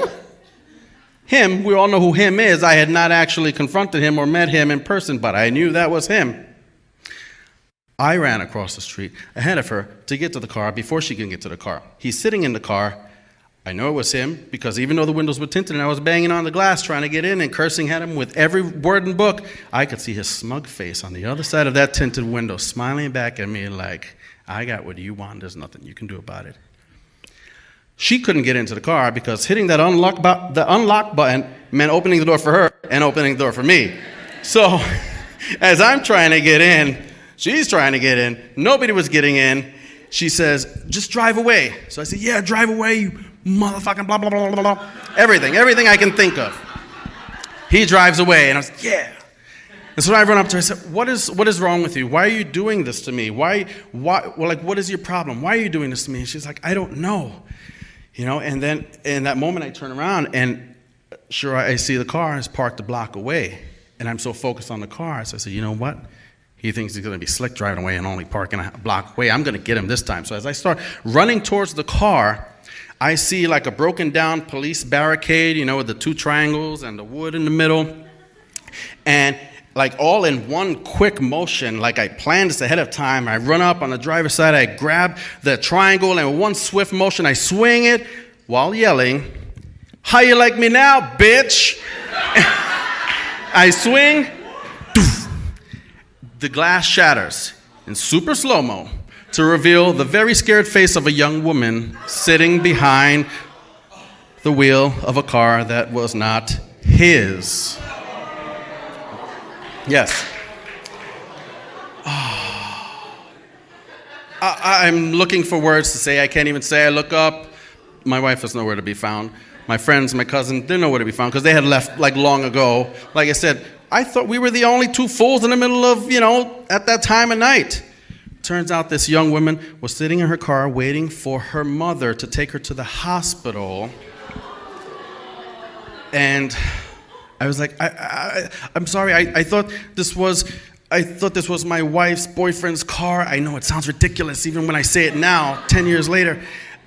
Him, we all know who him is. I had not actually confronted him or met him in person, but I knew that was him. I ran across the street ahead of her to get to the car before she could get to the car. He's sitting in the car. I know it was him because even though the windows were tinted and I was banging on the glass trying to get in and cursing at him with every word in the book, I could see his smug face on the other side of that tinted window smiling back at me like, I got what you want. There's nothing you can do about it. She couldn't get into the car because hitting that unlock button meant opening the door for her and opening the door for me. So as I'm trying to get in, she's trying to get in. Nobody was getting in. She says, just drive away. So I said, yeah, drive away, you motherfucking blah, blah, blah, blah, blah. Everything I can think of. He drives away, and I was like, yeah. And so I run up to her and said, what is wrong with you? Why are you doing this to me? What is your problem? Why are you doing this to me? And she's like, I don't know. And then in that moment I turn around, and sure, I see the car is parked a block away. And I'm so focused on the car, so I said, you know what? He thinks he's going to be slick driving away and only parking a block away. I'm going to get him this time. So as I start running towards the car, I see like a broken down police barricade, with the 2 triangles and the wood in the middle. And like all in one quick motion, like I planned this ahead of time, I run up on the driver's side, I grab the triangle, and in one swift motion, I swing it while yelling, how you like me now, bitch? I swing. The glass shatters in super slow-mo to reveal the very scared face of a young woman sitting behind the wheel of a car that was not his. Yes. I'm looking for words to say. I can't even say. I look up. My wife is nowhere to be found. My friends, my cousin, they're nowhere to be found because they had left like long ago. Like I said, I thought we were the only 2 fools in the middle of, at that time of night. Turns out this young woman was sitting in her car waiting for her mother to take her to the hospital. And I was like, I'm sorry, I thought this was my wife's boyfriend's car. I know it sounds ridiculous even when I say it now, 10 years later.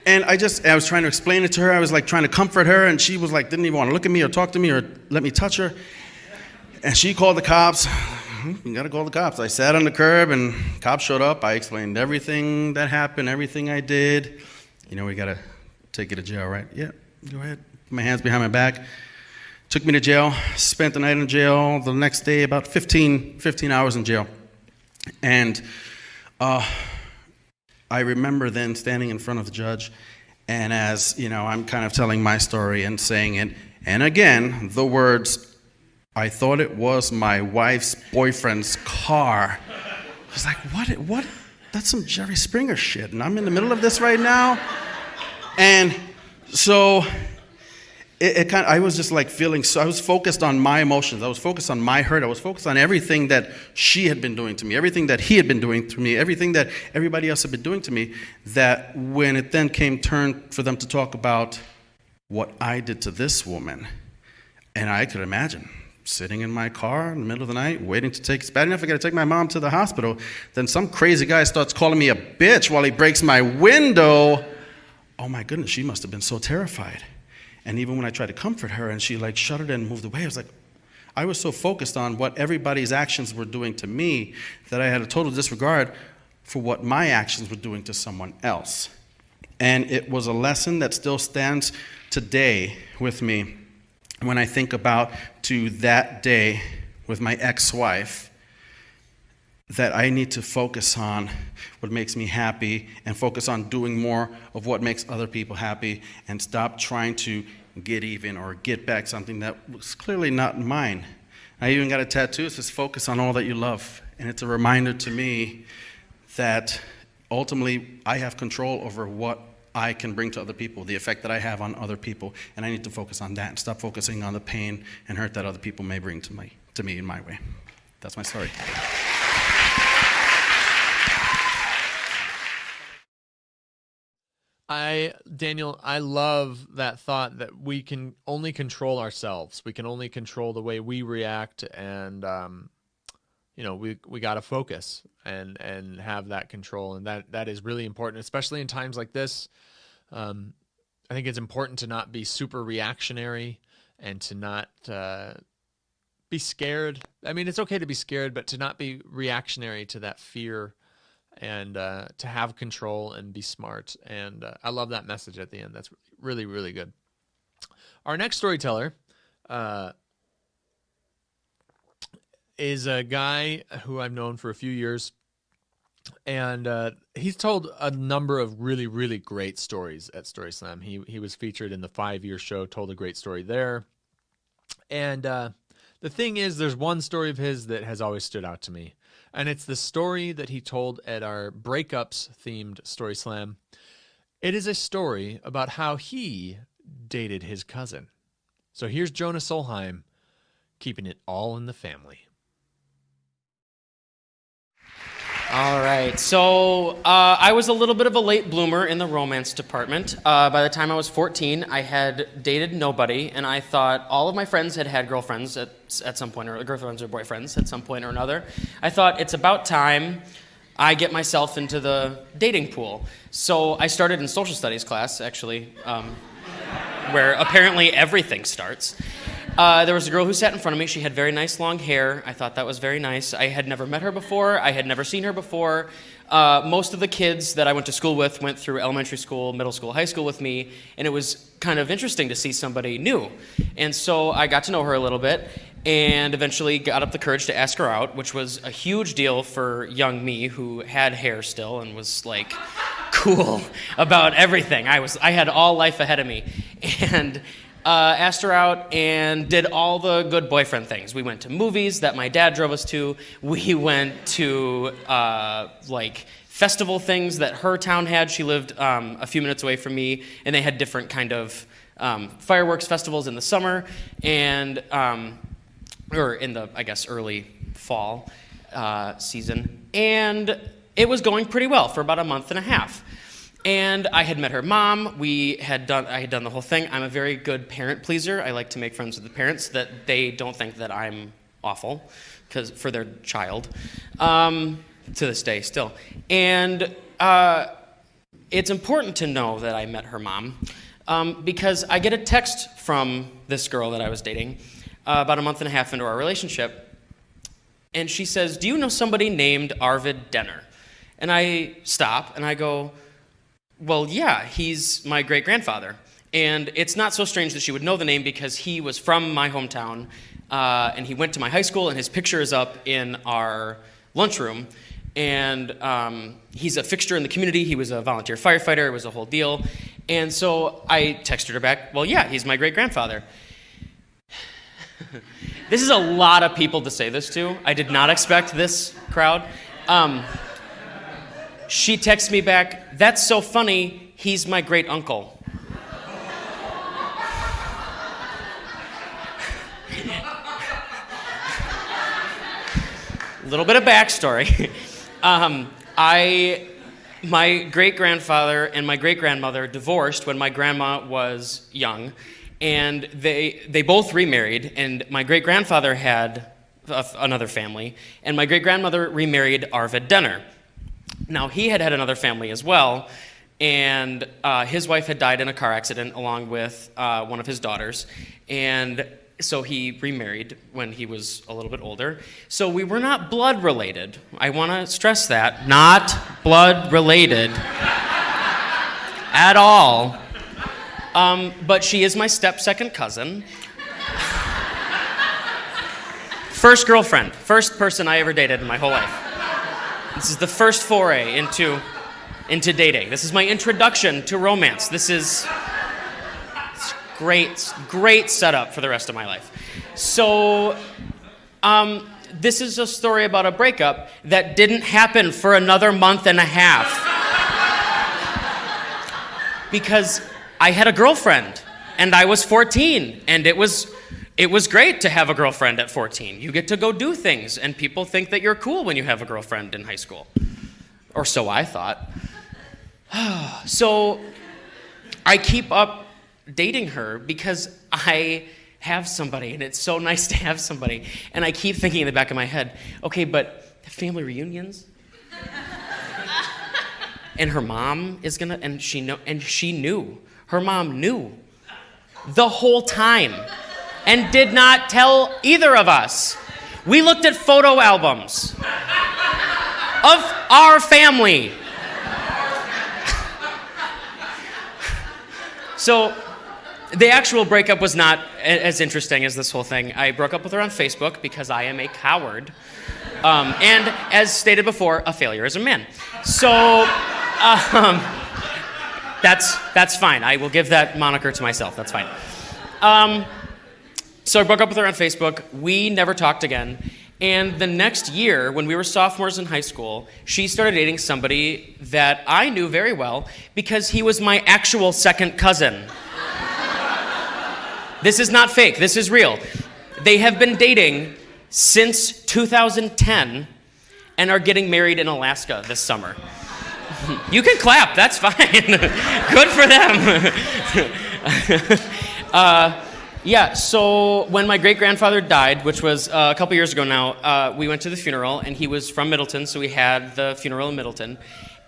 And I was trying to explain it to her. I was like trying to comfort her, and she was like, didn't even want to look at me or talk to me or let me touch her. And she called the cops. You gotta call the cops. I sat on the curb, and cops showed up. I explained everything that happened, everything I did. We gotta take you to jail, right? Yeah, go ahead. Put my hands behind my back. Took me to jail. Spent the night in jail. The next day, about 15 hours in jail. And I remember then standing in front of the judge, and as I'm kind of telling my story and saying it, and again, the words, I thought it was my wife's boyfriend's car. I was like, what? That's some Jerry Springer shit, and I'm in the middle of this right now. And so I was just like feeling, so I was focused on my emotions. I was focused on my hurt. I was focused on everything that she had been doing to me, everything that he had been doing to me, everything that everybody else had been doing to me, that when it then came turn for them to talk about what I did to this woman, and I could imagine sitting in my car in the middle of the night, waiting to take, it's bad enough I gotta take my mom to the hospital. Then some crazy guy starts calling me a bitch while he breaks my window. Oh my goodness, she must have been so terrified. And even when I tried to comfort her and she like shuddered and moved away, I was so focused on what everybody's actions were doing to me that I had a total disregard for what my actions were doing to someone else. And it was a lesson that still stands today with me when I think about to that day with my ex-wife, that I need to focus on what makes me happy and focus on doing more of what makes other people happy and stop trying to get even or get back something that was clearly not mine. I even got a tattoo. It says, focus on all that you love. And it's a reminder to me that ultimately I have control over what I can bring to other people, the effect that I have on other people, and I need to focus on that and stop focusing on the pain and hurt that other people may bring to me in my way. That's my story. Daniel, I love that thought that we can only control ourselves. We can only control the way we react, and we got to focus and have that control, and that is really important, especially in times like this. I think it's important to not be super reactionary and to not be scared. I mean, it's okay to be scared, but to not be reactionary to that fear, and to have control and be smart. And I love that message at the end. That's really, really good. Our next storyteller is a guy who I've known for a few years. And he's told a number of really, really great stories at Story Slam. He was featured in the 5-year show, told a great story there. And the thing is, there's one story of his that has always stood out to me. And it's the story that he told at our breakups-themed Story Slam. It is a story about how he dated his cousin. So here's Jonah Solheim, keeping it all in the family. All right, so I was a little bit of a late bloomer in the romance department. By the time I was 14, I had dated nobody, and I thought all of my friends had girlfriends at some point, or girlfriends or boyfriends at some point or another. I thought it's about time I get myself into the dating pool. So I started in social studies class, actually, where apparently everything starts. There was a girl who sat in front of me. She had very nice long hair. I thought that was very nice. I had never met her before. I had never seen her before. Most of the kids that I went to school with went through elementary school, middle school, high school with me, and it was kind of interesting to see somebody new. And so I got to know her a little bit and eventually got up the courage to ask her out, which was a huge deal for young me who had hair still and was like cool about everything. I had all life ahead of me. And asked her out and did all the good boyfriend things. We went to movies that my dad drove us to. We went to like festival things that her town had. She lived a few minutes away from me, and they had different kind of fireworks festivals in the summer and or in the, I guess, early fall season. And it was going pretty well for about a month and a half. And I had met her mom. I had done the whole thing. I'm a very good parent pleaser. I like to make friends with the parents so that they don't think that I'm awful for their child, to this day still. And it's important to know that I met her mom because I get a text from this girl that I was dating about a month and a half into our relationship. And she says, "Do you know somebody named Arvid Denner?" And I stop and I go, "Well, yeah, he's my great-grandfather." And it's not so strange that she would know the name because he was from my hometown, and he went to my high school, and his picture is up in our lunchroom. And he's a fixture in the community. He was a volunteer firefighter. It was a whole deal. And so I texted her back, "Well, yeah, he's my great-grandfather." This is a lot of people to say this to. I did not expect this crowd. She texts me back, "That's so funny, he's my great uncle." A little bit of backstory. My great-grandfather and my great-grandmother divorced when my grandma was young, and they both remarried, and my great-grandfather had another family, and my great-grandmother remarried Arvid Denner. Now, he had another family as well, and his wife had died in a car accident along with one of his daughters, and so he remarried when he was a little bit older. So we were not blood related. I want to stress that. Not blood related at all. But she is my step-second cousin. First girlfriend. First person I ever dated in my whole life. This is the first foray into dating. This is my introduction to romance. This is great setup for the rest of my life. So, this is a story about a breakup that didn't happen for another month and a half. Because I had a girlfriend, and I was 14, and it was great to have a girlfriend at 14. You get to go do things, and people think that you're cool when you have a girlfriend in high school. Or so I thought. So, I keep up dating her because I have somebody, and it's so nice to have somebody. And I keep thinking in the back of my head, okay, but family reunions? And her mom is gonna, and she knew. Her mom knew the whole time and did not tell either of us. We looked at photo albums of our family. So, the actual breakup was not as interesting as this whole thing. I broke up with her on Facebook because I am a coward. And as stated before, a failure as a man. So, that's fine. I will give that moniker to myself. That's fine. So I broke up with her on Facebook. We never talked again. And the next year, when we were sophomores in high school, she started dating somebody that I knew very well because he was my actual second cousin. This is not fake. This is real. They have been dating since 2010 and are getting married in Alaska this summer. You can clap. That's fine. Good for them. Yeah, so when my great-grandfather died, which was a couple years ago now, we went to the funeral, and he was from Middleton, so we had the funeral in Middleton.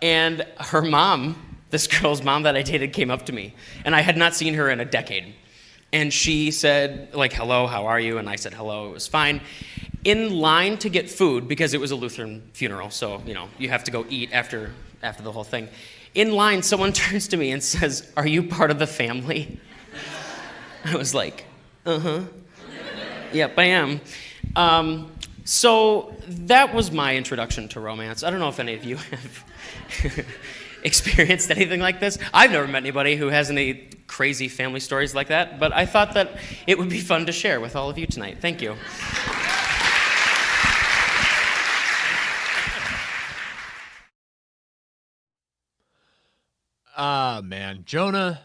And her mom, this girl's mom that I dated, came up to me, and I had not seen her in a decade. And she said, like, hello, how are you? And I said, hello, it was fine. In line to get food, because it was a Lutheran funeral, so, you know, you have to go eat after the whole thing. In line, someone turns to me and says, are you part of the family? I was like, uh-huh. Yep, I am. So that was my introduction to romance. I don't know if any of you have experienced anything like this. I've never met anybody who has any crazy family stories like that, but I thought that it would be fun to share with all of you tonight. Thank you. Ah, man, Jonah,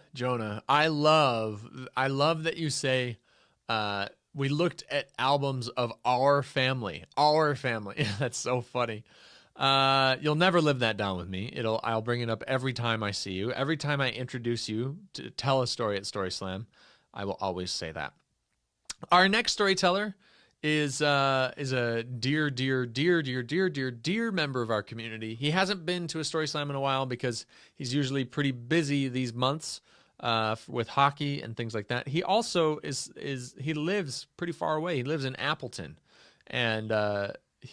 I love that you say, we looked at albums of our family. That's so funny. You'll never live that down with me. I'll bring it up every time I see you. Every time I introduce you to tell a story at Story Slam, I will always say that. Our next storyteller is a dear member of our community. He hasn't been to a Story Slam in a while because he's usually pretty busy these months with hockey and things like that. He also he lives pretty far away. He lives in Appleton, and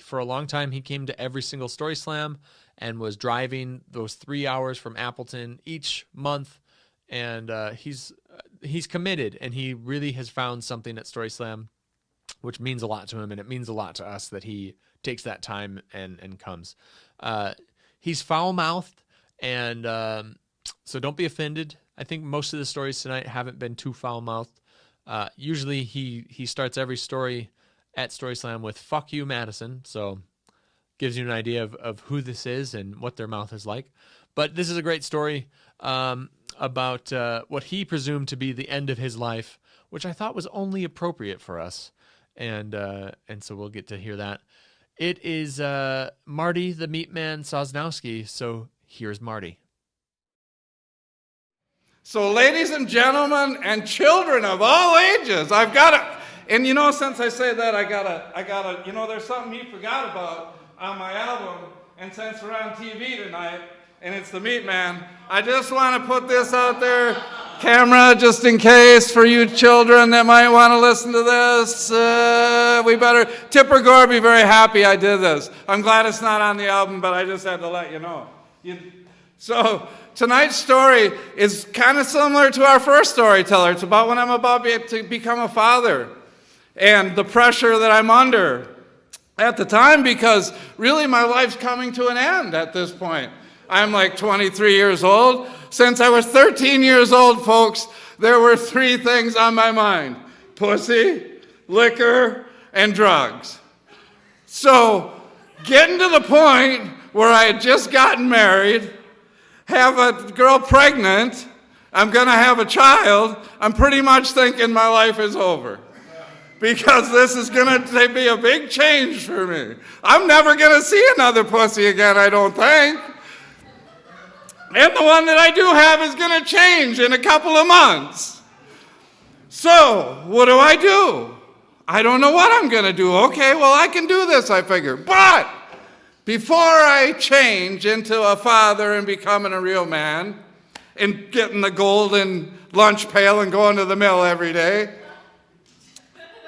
for a long time he came to every single Story Slam and was driving those 3 hours from Appleton each month. And he's committed, and he really has found something at Story Slam, which means a lot to him, and it means a lot to us that he takes that time and comes. He's foul-mouthed, and so don't be offended. I think most of the stories tonight haven't been too foul-mouthed. Usually he starts every story at Story Slam with "fuck you, Madison," so gives you an idea of who this is and what their mouth is like. But this is a great story about what he presumed to be the end of his life, which I thought was only appropriate for us. And so we'll get to hear that. It is Marty the Meatman Sosnowski, so here's Marty. So ladies and gentlemen and children of all ages, I've got to, and you know, since I say that, I gotta, you know, there's something you forgot about on my album, and since we're on TV tonight, and it's the Meat Man, I just want to put this out there, camera, just in case, for you children that might want to listen to this. We better, Tipper Gore be very happy I did this. I'm glad it's not on the album, but I just had to let you know. So tonight's story is kind of similar to our first storyteller. It's about when I'm about to become a father and the pressure that I'm under at the time, because really my life's coming to an end at this point. I'm like 23 years old. Since I was 13 years old, folks, there were 3 things on my mind: pussy, liquor, and drugs. So getting to the point where I had just gotten married, have a girl pregnant, I'm going to have a child, I'm pretty much thinking my life is over. Because this is going to be a big change for me. I'm never going to see another pussy again, I don't think. And the one that I do have is going to change in a couple of months. So, what do? I don't know what I'm going to do. Okay, well, I can do this, I figure. But before I change into a father and becoming a real man and getting the golden lunch pail and going to the mill every day,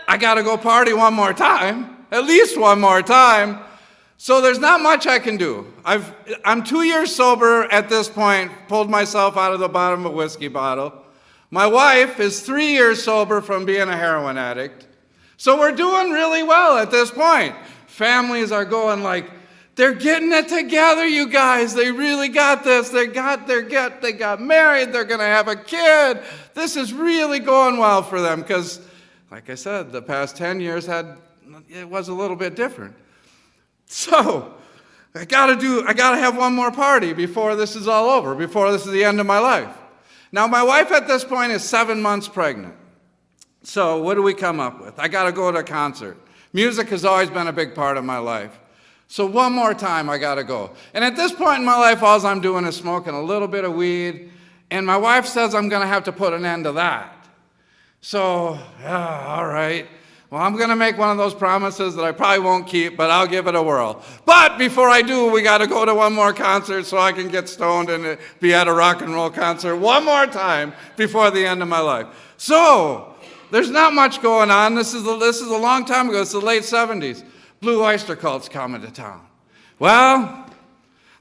I got to go party one more time, at least one more time. So there's not much I can do. I'm 2 years sober at this point, pulled myself out of the bottom of a whiskey bottle. My wife is 3 years sober from being a heroin addict. So we're doing really well at this point. Families are going like, they're getting it together, you guys. They really got this. They got married. They're going to have a kid. This is really going well for them because, like I said, the past 10 years it was a little bit different. So I gotta have one more party before this is all over, before this is the end of my life. Now my wife at this point is 7 months pregnant. So what do we come up with? I gotta go to a concert. Music has always been a big part of my life. So one more time I gotta go. And at this point in my life, all I'm doing is smoking a little bit of weed, and my wife says I'm gonna have to put an end to that. So, all right. Well, I'm going to make one of those promises that I probably won't keep, but I'll give it a whirl. But before I do, we got to go to one more concert so I can get stoned and be at a rock and roll concert one more time before the end of my life. So, there's not much going on. This is a long time ago. It's the late 70s. Blue Oyster Cult's coming to town. Well,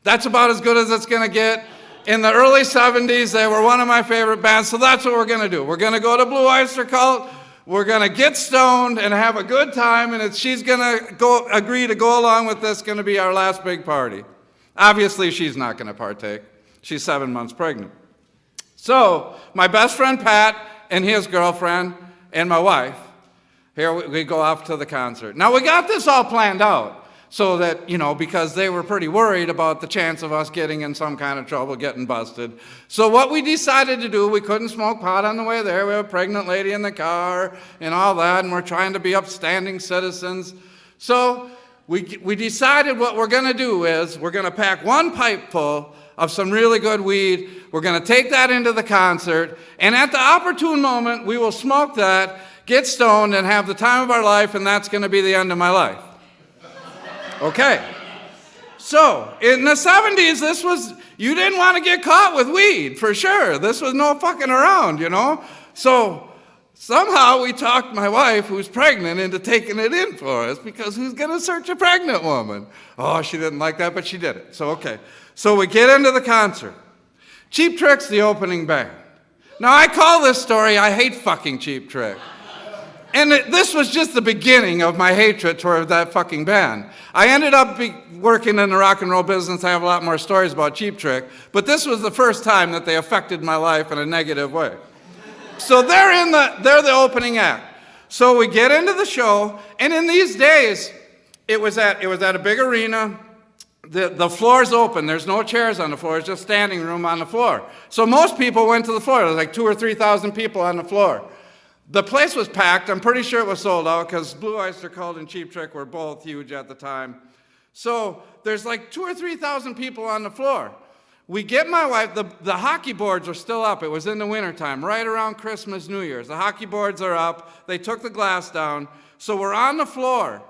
that's about as good as it's going to get. In the early 70s, they were one of my favorite bands, so that's what we're going to do. We're going to go to Blue Oyster Cult. We're going to get stoned and have a good time, and she's going to agree to go along with this. Going to be our last big party. Obviously, she's not going to partake. She's 7 months pregnant. So my best friend Pat and his girlfriend and my wife, here we go off to the concert. Now, we got this all planned out so that, you know, because they were pretty worried about the chance of us getting in some kind of trouble, getting busted. So what we decided to do, we couldn't smoke pot on the way there. We have a pregnant lady in the car and all that, and we're trying to be upstanding citizens. So we decided what we're going to do is we're going to pack one pipe full of some really good weed. We're going to take that into the concert, and at the opportune moment, we will smoke that, get stoned, and have the time of our life, and that's going to be the end of my life. Okay. So, in the 70s, you didn't want to get caught with weed, for sure. This was no fucking around, you know? So, somehow we talked my wife, who's pregnant, into taking it in for us, because who's going to search a pregnant woman? Oh, she didn't like that, but she did it. So, okay. So, we get into the concert. Cheap Trick's the opening band. Now, I call this story, I hate fucking Cheap Trick. And this was just the beginning of my hatred toward that fucking band. I ended up working in the rock and roll business. I have a lot more stories about Cheap Trick. But this was the first time that they affected my life in a negative way. So they're the opening act. So we get into the show, and in these days, it was at a big arena. The floor's open. There's no chairs on the floor. It's just standing room on the floor. So most people went to the floor. There was like 2,000 or 3,000 people on the floor. The place was packed. I'm pretty sure it was sold out because Blue Oyster Cult and Cheap Trick were both huge at the time. So there's like 2,000 or 3,000 people on the floor. We get my wife, the hockey boards are still up. It was in the wintertime, right around Christmas, New Year's. The hockey boards are up. They took the glass down. So we're on the floor.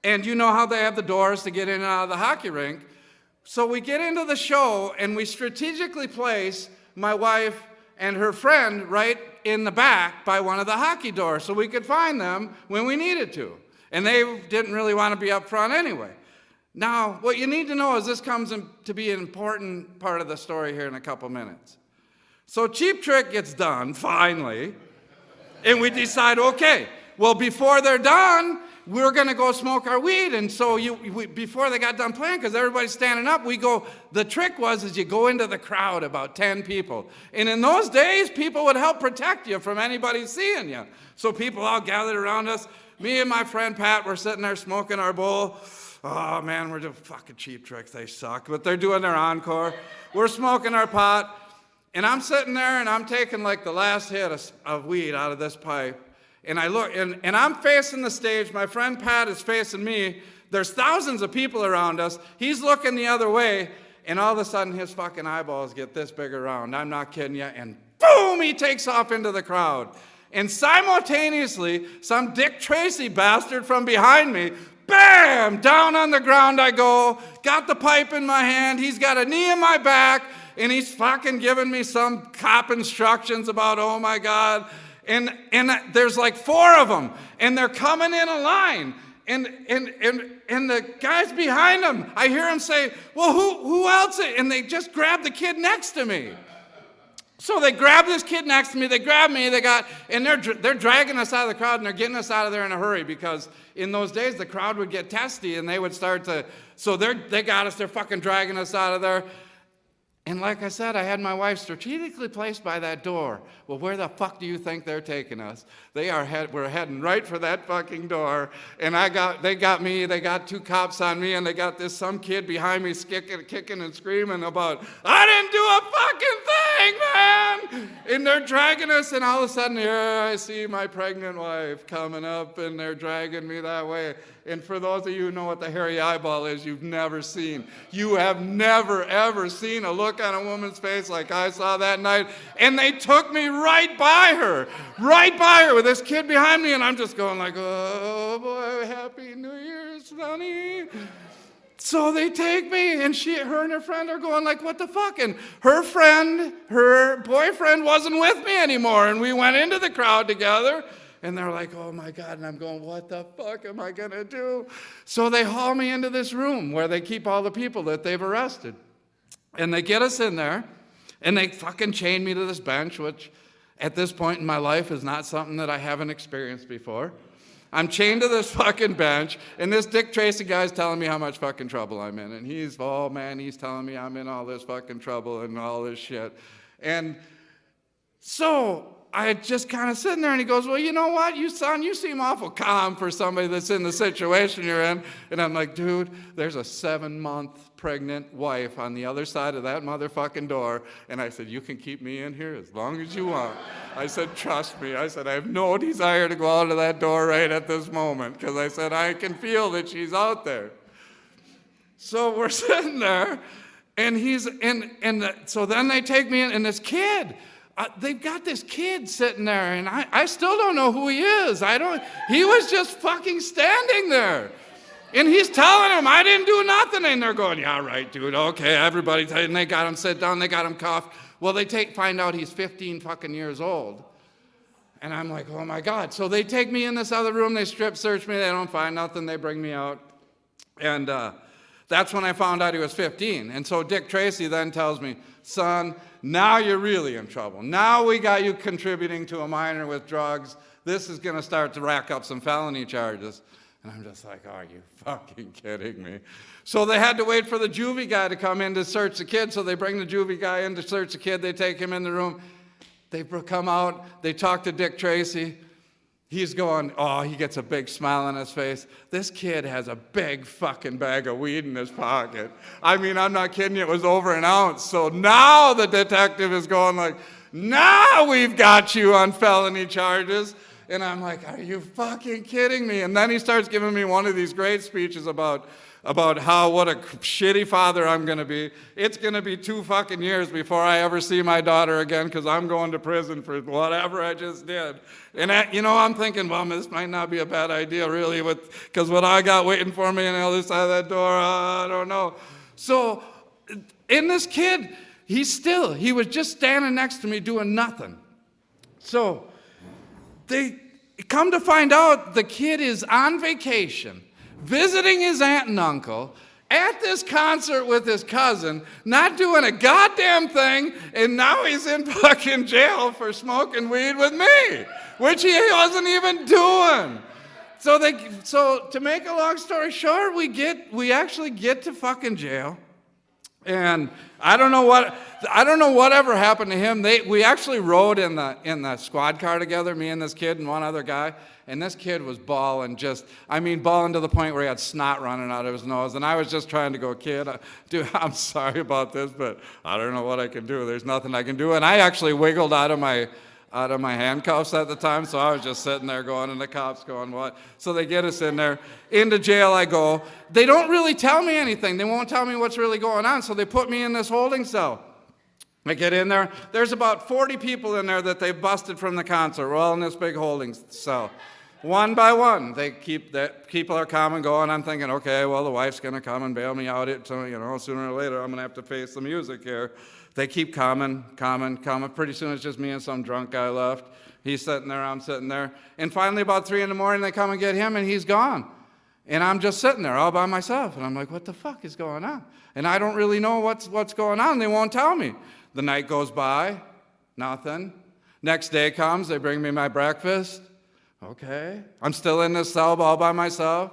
And you know how they have the doors to get in and out of the hockey rink. So we get into the show, and we strategically place my wife and her friend right in the back by one of the hockey doors so we could find them when we needed to. And they didn't really want to be up front anyway. Now, what you need to know is this comes to be an important part of the story here in a couple minutes. So Cheap Trick gets done, finally, and we decide, okay, well, before they're done, we're going to go smoke our weed. And so before they got done playing, because everybody's standing up, the trick was you go into the crowd, about 10 people. And in those days, people would help protect you from anybody seeing you. So people all gathered around us. Me and my friend Pat were sitting there smoking our bowl. Oh, man, we're doing fucking Cheap Tricks. They suck. But they're doing their encore. We're smoking our pot. And I'm sitting there, and I'm taking like the last hit of weed out of this pipe. And I look, and I'm facing the stage. My friend Pat is facing me. There's thousands of people around us. He's looking the other way. And all of a sudden, his fucking eyeballs get this big around. I'm not kidding you. And boom, he takes off into the crowd. And simultaneously, some Dick Tracy bastard from behind me, bam, down on the ground I go, got the pipe in my hand, he's got a knee in my back, and he's fucking giving me some cop instructions about, oh my God. And there's like 4 of them, and they're coming in a line. And the guys behind them, I hear them say, well, who else? And they just grab the kid next to me. So they grab this kid next to me, they grab me, and they're dragging us out of the crowd, and they're getting us out of there in a hurry, because in those days the crowd would get testy and they would start to, so they got us, they're fucking dragging us out of there. And like I said, I had my wife strategically placed by that door. Well, where the fuck do you think they're taking us? We're heading right for that fucking door. And they got me, they got 2 cops on me, and they got some kid behind me kicking and screaming about, I didn't do a fucking thing, man! And they're dragging us, and all of a sudden, here I see my pregnant wife coming up, and they're dragging me that way. And for those of you who know what the hairy eyeball is, you've never seen. You have never, ever seen a look on a woman's face like I saw that night. And they took me right by her with this kid behind me. And I'm just going like, oh boy, Happy New Year's, honey. So they take me, and her and her friend are going like, what the fuck? And her boyfriend wasn't with me anymore. And we went into the crowd together. And they're like, oh my God. And I'm going, what the fuck am I going to do? So they haul me into this room where they keep all the people that they've arrested. And they get us in there, and they fucking chain me to this bench, which at this point in my life is not something that I haven't experienced before. I'm chained to this fucking bench, and this Dick Tracy guy's telling me how much fucking trouble I'm in. And he's telling me I'm in all this fucking trouble and all this shit. And so I just kind of sitting there, and he goes, well, you know what, you seem awful calm for somebody that's in the situation you're in. And I'm like, dude, there's a 7-month pregnant wife on the other side of that motherfucking door. And I said, you can keep me in here as long as you want. I said, trust me. I said, I have no desire to go out of that door right at this moment, because I said, I can feel that she's out there. So we're sitting there, and so then they take me in, and this kid, they've got this kid sitting there, and I still don't know who he is. He was just fucking standing there. And he's telling them, I didn't do nothing. And they're going, yeah, right, dude, okay, everybody. And they got him sit down, they got him cuffed. Well, they find out he's 15 fucking years old. And I'm like, oh my God. So they take me in this other room, they strip search me, they don't find nothing, they bring me out. And that's when I found out he was 15. And so Dick Tracy then tells me, son, now you're really in trouble. Now we got you contributing to a minor with drugs. This is going to start to rack up some felony charges. And I'm just like, are you fucking kidding me? So they had to wait for the juvie guy to come in to search the kid. So they bring the juvie guy in to search the kid. They take him in the room. They come out. They talk to Dick Tracy. He's going, oh, he gets a big smile on his face. This kid has a big fucking bag of weed in his pocket. I mean, I'm not kidding you. It was over an ounce. So now the detective is going like, now we've got you on felony charges. And I'm like, are you fucking kidding me? And then he starts giving me one of these great speeches about how what a shitty father I'm going to be. It's going to be 2 fucking years before I ever see my daughter again because I'm going to prison for whatever I just did. And I'm thinking, well, this might not be a bad idea really, because what I got waiting for me on the other side of that door, I don't know. So, and this kid, he was just standing next to me doing nothing. So, they come to find out the kid is on vacation, visiting his aunt and uncle, at this concert with his cousin, not doing a goddamn thing, and now he's in fucking jail for smoking weed with me, which he wasn't even doing. So to make a long story short, we actually get to fucking jail. And I don't know whatever happened to him. We actually rode in the squad car together, me and this kid and one other guy. And this kid was bawling bawling to the point where he had snot running out of his nose. And I was just trying to go, kid, dude, I'm sorry about this, but I don't know what I can do. There's nothing I can do. And I actually wiggled out of my handcuffs at the time, so I was just sitting there going, and the cops going, what? So they get us in there. Into jail I go. They don't really tell me anything. They won't tell me what's really going on, so they put me in this holding cell. I get in there. There's about 40 people in there that they busted from the concert. We're all in this big holding cell. One by one, people are coming, going. I'm thinking, okay, well, the wife's going to come and bail me out. Sooner or later, I'm going to have to face the music here. They keep coming. Pretty soon, it's just me and some drunk guy left. He's sitting there, I'm sitting there. And finally, about 3 a.m, they come and get him, and he's gone. And I'm just sitting there all by myself. And I'm like, what the fuck is going on? And I don't really know what's going on. They won't tell me. The night goes by, nothing. Next day comes, they bring me my breakfast. Okay. I'm still in this cell all by myself.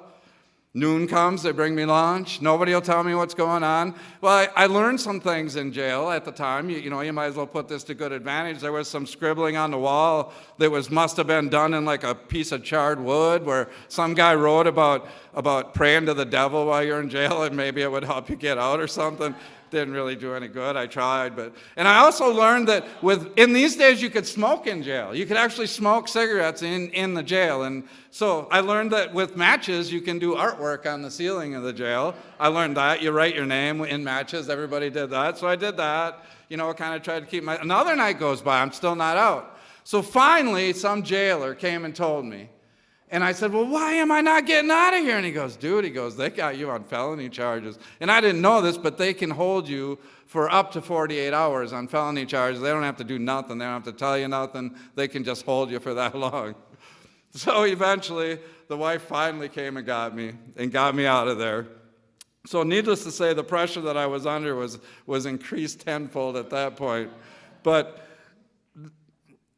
Noon comes, they bring me lunch. Nobody will tell me what's going on. Well, I learned some things in jail at the time. You might as well put this to good advantage. There was some scribbling on the wall that must have been done in like a piece of charred wood where some guy wrote about praying to the devil while you're in jail and maybe it would help you get out or something. Didn't really do any good. I tried, and I also learned that in these days you could smoke in jail. You could actually smoke cigarettes in the jail, and so I learned that with matches you can do artwork on the ceiling of the jail. I learned that you write your name in matches. Everybody did that, so I did that. Kind of tried to keep Another night goes by. I'm still not out. So finally, some jailer came and told me. And I said, well, why am I not getting out of here? And he goes, they got you on felony charges. And I didn't know this, but they can hold you for up to 48 hours on felony charges. They don't have to do nothing. They don't have to tell you nothing. They can just hold you for that long. So eventually, the wife finally came and got me out of there. So needless to say, the pressure that I was under was increased tenfold at that point. But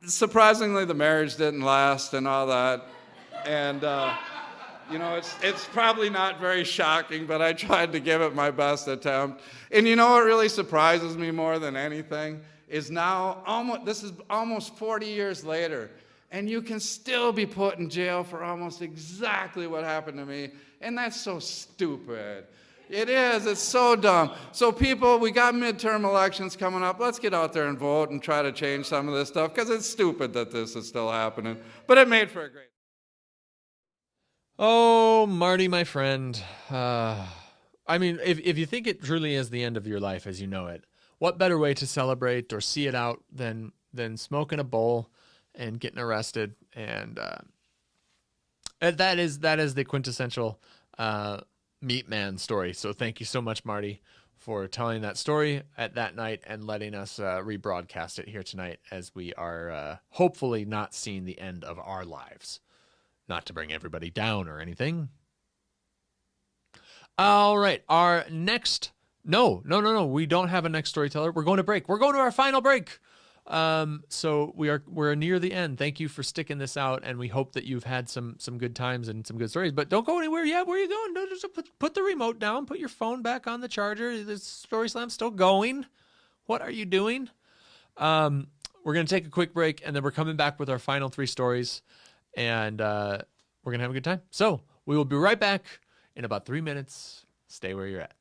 surprisingly, the marriage didn't last and all that. And, it's probably not very shocking, but I tried to give it my best attempt. And what really surprises me more than anything is now, this is almost 40 years later, and you can still be put in jail for almost exactly what happened to me. And that's so stupid. It is. It's so dumb. So people, we got midterm elections coming up. Let's get out there and vote and try to change some of this stuff, because it's stupid that this is still happening. But it made for a great... Oh, Marty, my friend. If you think it truly is the end of your life as you know it, what better way to celebrate or see it out than smoking a bowl and getting arrested? And that is the quintessential Meat Man story. So thank you so much, Marty, for telling that story at that night and letting us rebroadcast it here tonight as we are hopefully not seeing the end of our lives. Not to bring everybody down or anything. All right. Our next... No. We don't have a next storyteller. We're going to break. We're going to our final break. So we're near the end. Thank you for sticking this out, and we hope that you've had some good times and some good stories. But don't go anywhere yet. Where are you going? No, just put the remote down. Put your phone back on the charger. The Story Slam's still going. What are you doing? We're going to take a quick break, and then we're coming back with our final 3 stories. And we're going to have a good time. So we will be right back in about 3 minutes. Stay where you're at.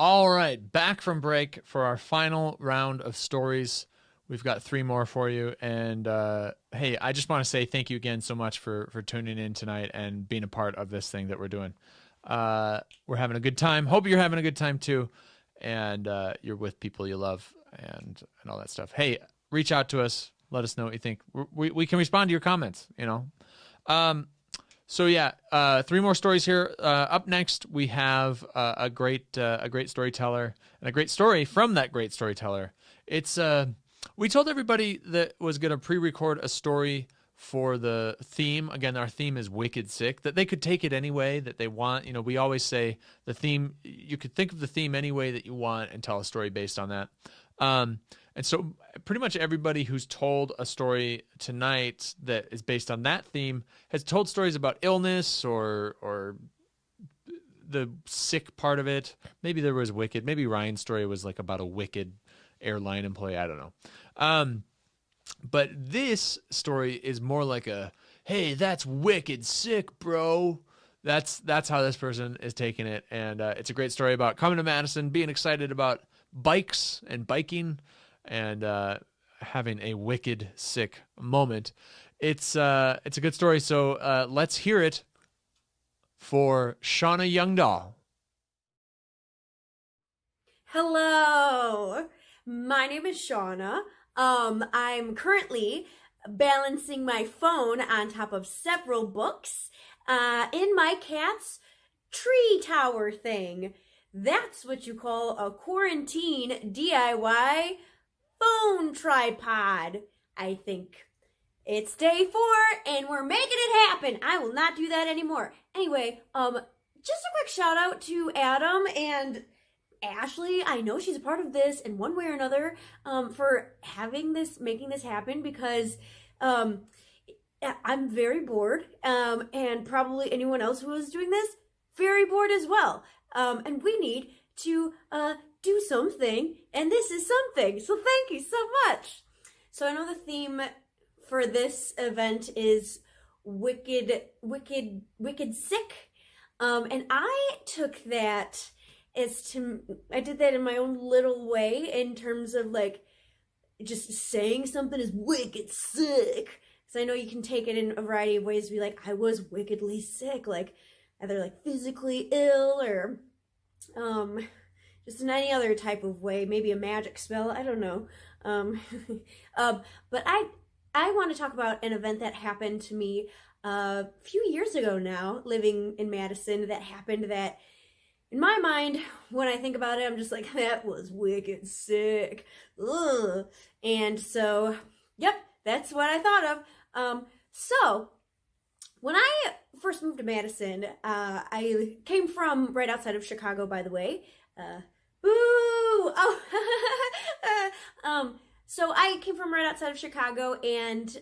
All right, back from break for our final round of stories. We've got 3 more for you. And hey, I just want to say thank you again so much for tuning in tonight and being a part of this thing that we're doing. We're having a good time. Hope you're having a good time too. And you're with people you love and all that stuff. Hey, reach out to us. Let us know what you think. We can respond to your comments, you know. So yeah, 3 more stories here. Up next, we have a great storyteller and a great story from that great storyteller. It's we told everybody that was going to pre-record a story for the theme. Again, our theme is Wicked Sick, that they could take it any way that they want. You know, we always say the theme, you could think of the theme any way that you want and tell a story based on that. And so pretty much everybody who's told a story tonight that is based on that theme has told stories about illness or the sick part of it. Maybe there was wicked. Maybe Ryan's story was like about a wicked airline employee. I don't know. But this story is more like a, hey, that's wicked sick, bro. That's how this person is taking it. And it's a great story about coming to Madison, being excited about bikes and biking, and having a wicked sick moment. It's a good story. So let's hear it for Shauna Youngdahl. Hello, my name is Shauna. I'm currently balancing my phone on top of several books in my cat's tree tower thing. That's what you call a quarantine DIY phone tripod, I think. It's day 4 and we're making it happen. I will not do that anymore. Anyway, just a quick shout out to Adam and Ashley. I know she's a part of this in one way or another, for making this happen, because I'm very bored, and probably anyone else who is doing this very bored as well. And we need to do something, and this is something. So thank you so much. So I know the theme for this event is wicked sick, and I took that I did that in my own little way, in terms of like just saying something is wicked sick. So I know you can take it in a variety of ways to be like, I was wickedly sick, like either like physically ill or just in any other type of way, maybe a magic spell, I don't know. But I want to talk about an event that happened to me a few years ago now, living in Madison, that happened that, in my mind, when I think about it, I'm just like, that was wicked sick. Ugh. And so, yep, that's what I thought of. So, when I first moved to Madison, I came from right outside of Chicago, by the way. So I came from right outside of Chicago, and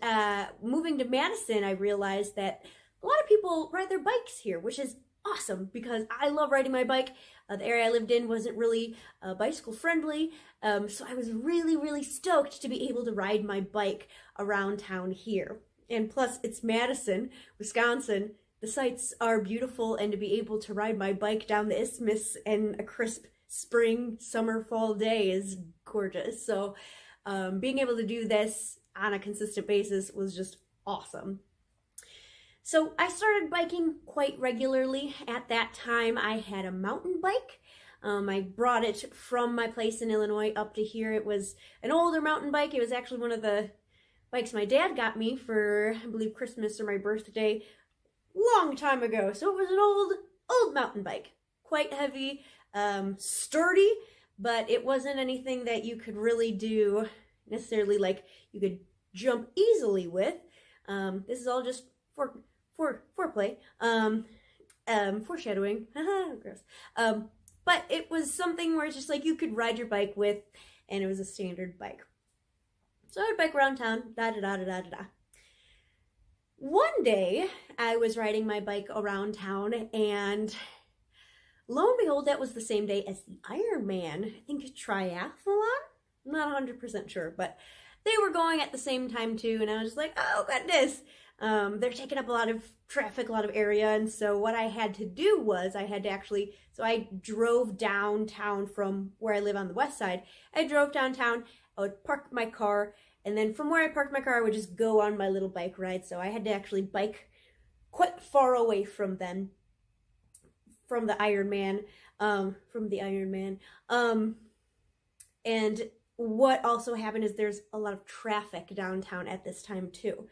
moving to Madison, I realized that a lot of people ride their bikes here, which is awesome, because I love riding my bike. The area I lived in wasn't really bicycle friendly, so I was really, really stoked to be able to ride my bike around town here. And plus, it's Madison, Wisconsin. The sights are beautiful, and to be able to ride my bike down the isthmus in a crisp spring, summer, fall day is gorgeous. So being able to do this on a consistent basis was just awesome. So I started biking quite regularly. At that time, I had a mountain bike. I brought it from my place in Illinois up to here. It was an older mountain bike. It was actually one of the bikes my dad got me for, I believe, Christmas or my birthday long time ago. So it was an old mountain bike. Quite heavy, sturdy, but it wasn't anything that you could really do necessarily like you could jump easily with. This is all just foreplay, foreshadowing, gross. But it was something where it's just like you could ride your bike with, and it was a standard bike. So I would bike around town, da-da-da-da-da-da. One day, I was riding my bike around town, and lo and behold, that was the same day as the Ironman, I think, triathlon? I'm not 100% sure, but they were going at the same time too, and I was just like, oh goodness. They're taking up a lot of traffic, a lot of area, and so what I had to do was I drove downtown from where I live on the west side. I drove downtown, I would park my car, and then from where I parked my car, I would just go on my little bike ride. So I had to actually bike quite far away from them, from the Iron Man. And what also happened is there's a lot of traffic downtown at this time too.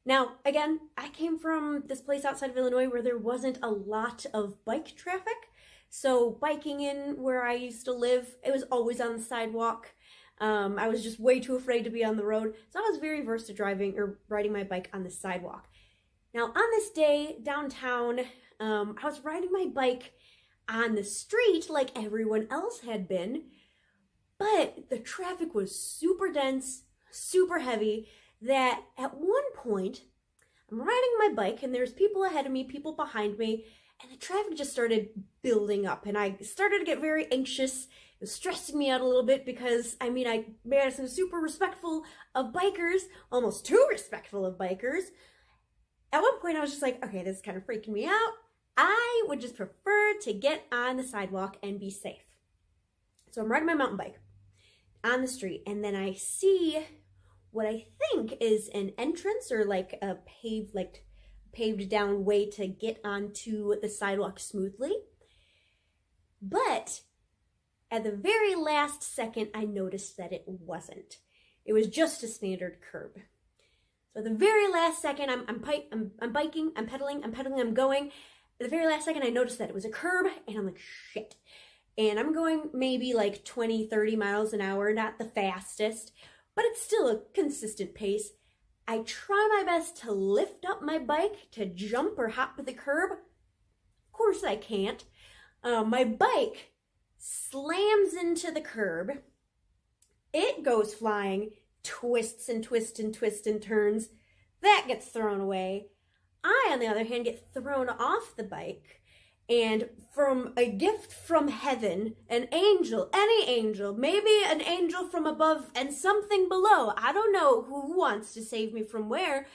Now, again, I came from this place outside of Illinois where there wasn't a lot of bike traffic. So biking in where I used to live, it was always on the sidewalk. I was just way too afraid to be on the road. So I was very versed at driving or riding my bike on the sidewalk. Now, on this day downtown, I was riding my bike on the street like everyone else had been, but the traffic was super dense, super heavy, that at one point, I'm riding my bike and there's people ahead of me, people behind me, and the traffic just started building up, and I started to get very anxious. It was stressing me out a little bit because, Madison is super respectful of bikers, almost too respectful of bikers. At one point, I was just like, okay, this is kind of freaking me out. I would just prefer to get on the sidewalk and be safe. So I'm riding my mountain bike on the street, and then I see what I think is an entrance or like a paved down way to get onto the sidewalk smoothly. But at the very last second, I noticed that it wasn't. It was just a standard curb. So at the very last second, I'm biking, I'm pedaling, I'm going. At the very last second, I noticed that it was a curb, and I'm like, shit. And I'm going maybe like 20, 30 miles an hour, not the fastest, but it's still a consistent pace. I try my best to lift up my bike to jump or hop the curb. Of course I can't. My bike slams into the curb. It goes flying, twists and twists and twists and turns. That gets thrown away. I, on the other hand, get thrown off the bike. And from a gift from heaven, an angel, any angel, maybe an angel from above and something below, I don't know who wants to save me from where,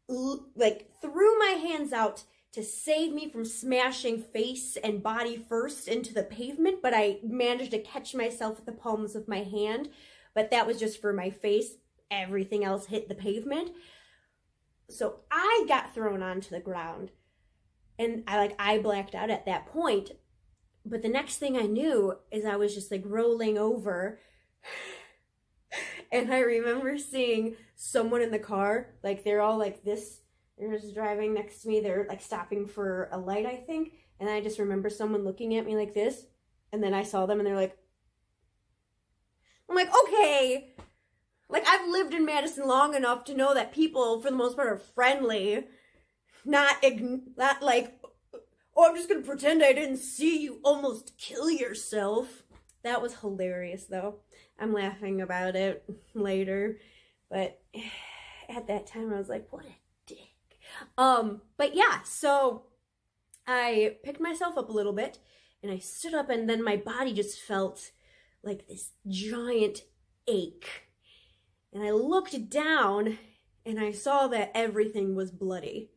threw my hands out to save me from smashing face and body first into the pavement, but I managed to catch myself with the palms of my hand, but that was just for my face. Everything else hit the pavement. So I got thrown onto the ground. And I blacked out at that point. But the next thing I knew is I was just rolling over. And I remember seeing someone in the car, they're all like this. They're just driving next to me. They're stopping for a light, I think. And I just remember someone looking at me like this. And then I saw them and they're like, I'm like, okay. I've lived in Madison long enough to know that people, for the most part, are friendly. Not like, oh, I'm just gonna pretend I didn't see you almost kill yourself. That was hilarious, though. I'm laughing about it later, but at that time I was like, what a dick. But yeah, so I picked myself up a little bit and I stood up, and then my body just felt like this giant ache. And I looked down and I saw that everything was bloody.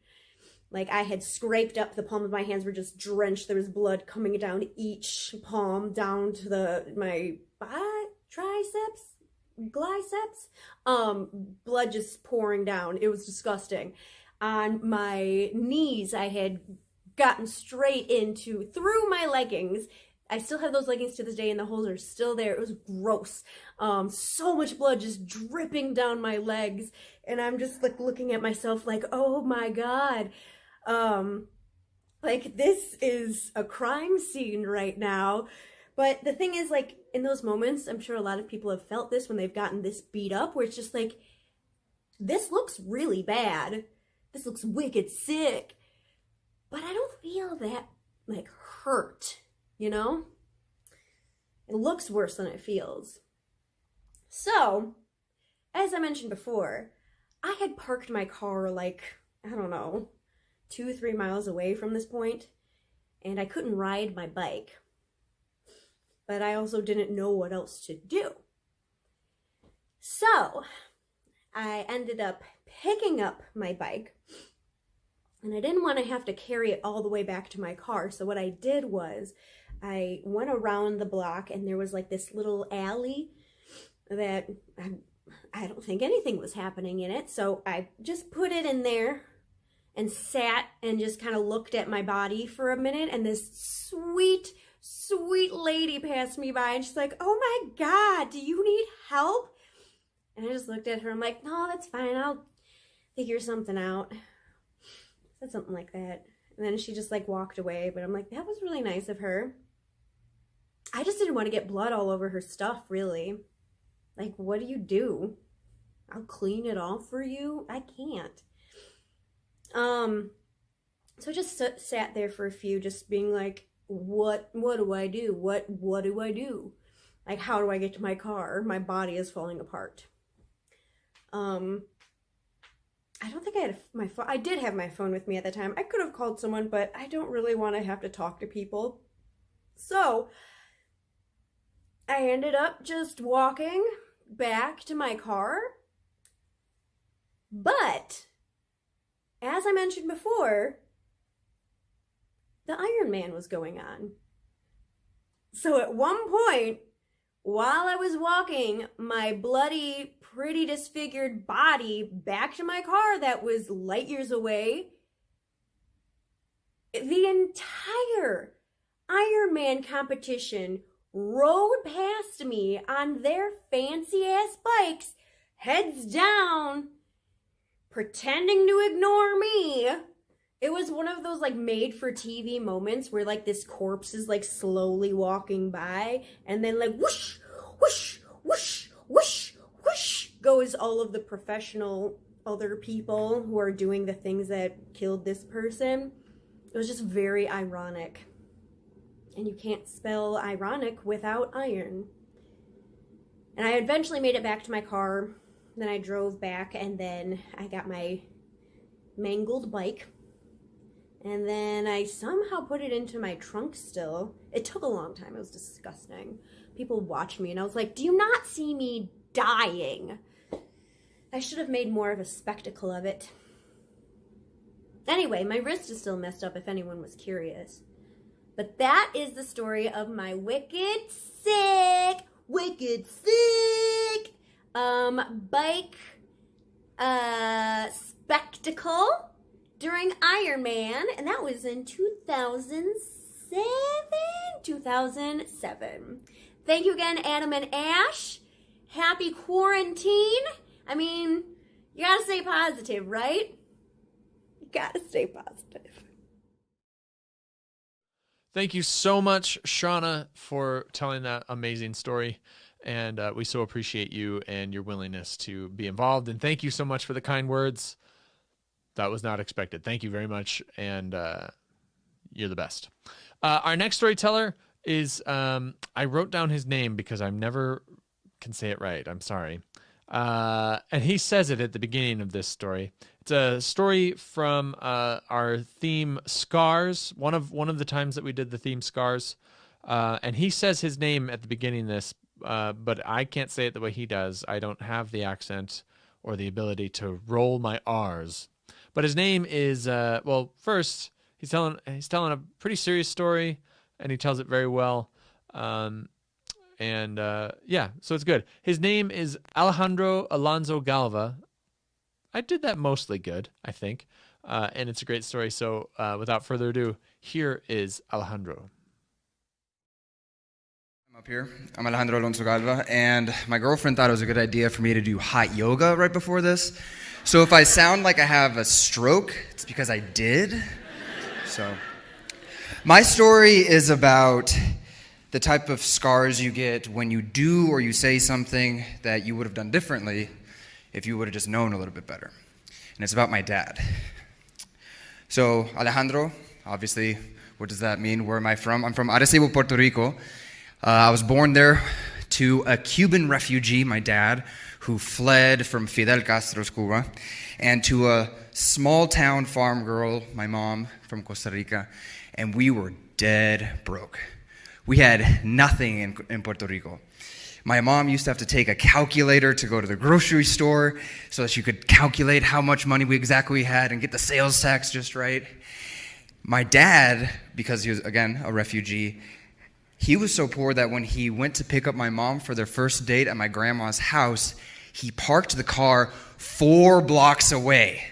I had scraped up, the palm of my hands were just drenched. There was blood coming down each palm, down to my triceps, glyceps. Blood just pouring down. It was disgusting. On my knees, I had gotten straight through my leggings. I still have those leggings to this day, and the holes are still there. It was gross. So much blood just dripping down my legs, and I'm just looking at myself like, oh my God. This is a crime scene right now. But the thing is, in those moments, I'm sure a lot of people have felt this when they've gotten this beat up, where it's just this looks really bad. This looks wicked sick. But I don't feel that, hurt, you know? It looks worse than it feels. So, as I mentioned before, I had parked my car, I don't know, 2-3 miles away from this point, and I couldn't ride my bike. But I also didn't know what else to do. So I ended up picking up my bike, and I didn't want to have to carry it all the way back to my car. So what I did was I went around the block, and there was like this little alley that I don't think anything was happening in it. So I just put it in there and sat and just kind of looked at my body for a minute. And this sweet, sweet lady passed me by, and she's like, "Oh my God, do you need help?" And I just looked at her. I'm like, "No, that's fine. I'll figure something out." Said something like that. And then she just like walked away. But I'm like, that was really nice of her. I just didn't want to get blood all over her stuff, really. Like, what do? I'll clean it off for you? I can't. So I just sat there for a few, just being like, what do I do? What do I do? Like, how do I get to my car? My body is falling apart. I don't think I had my phone. I did have my phone with me at the time. I could have called someone, but I don't really want to have to talk to people. So I ended up just walking back to my car. But as I mentioned before, the Iron Man was going on. So at one point, while I was walking my bloody, pretty disfigured body back to my car that was light years away, the entire Iron Man competition rode past me on their fancy-ass bikes, heads down, pretending to ignore me. It was one of those like made-for-TV moments where like this corpse is like slowly walking by, and then like whoosh, whoosh, whoosh, whoosh, whoosh goes all of the professional other people who are doing the things that killed this person. It was just very ironic. And you can't spell ironic without iron. And I eventually made it back to my car. Then I drove back, and then I got my mangled bike. And then I somehow put it into my trunk still. It took a long time. It was disgusting. People watched me, and I was like, "Do you not see me dying?" I should have made more of a spectacle of it. Anyway, my wrist is still messed up if anyone was curious. But that is the story of my wicked sick bike spectacle during Iron Man, and that was in 2007. Thank you again, Adam and Ash. Happy quarantine. I mean, you gotta stay positive, right? You gotta stay positive. Thank you so much, Shauna, for telling that amazing story. And we so appreciate you and your willingness to be involved. And thank you so much for the kind words. That was not expected. Thank you very much. And you're the best. Our next storyteller is, I wrote down his name because I never can say it right. I'm sorry. And he says it at the beginning of this story. It's a story from our theme Scars, one of the times that we did the theme Scars. And he says his name at the beginning of this, but I can't say it the way he does. I don't have the accent or the ability to roll my R's. But his name is, well, first, he's telling a pretty serious story, and he tells it very well. Yeah, so it's good. His name is Alejandro Alonso Galva. I did that mostly good, I think. And it's a great story. So without further ado, here is Alejandro. I'm up here. I'm Alejandro Alonso Galva, and my girlfriend thought it was a good idea for me to do hot yoga right before this. So if I sound like I have a stroke, it's because I did. So my story is about the type of scars you get when you do or you say something that you would have done differently if you would have just known a little bit better. And it's about my dad. So Alejandro, obviously, what does that mean? Where am I from? I'm from Arecibo, Puerto Rico. I was born there to a Cuban refugee, my dad, who fled from Fidel Castro's Cuba, and to a small-town farm girl, my mom, from Costa Rica, and we were dead broke. We had nothing in Puerto Rico. My mom used to have to take a calculator to go to the grocery store so that she could calculate how much money we exactly had and get the sales tax just right. My dad, because he was, again, a refugee, he was so poor that when he went to pick up my mom for their first date at my grandma's house, he parked the car 4 blocks away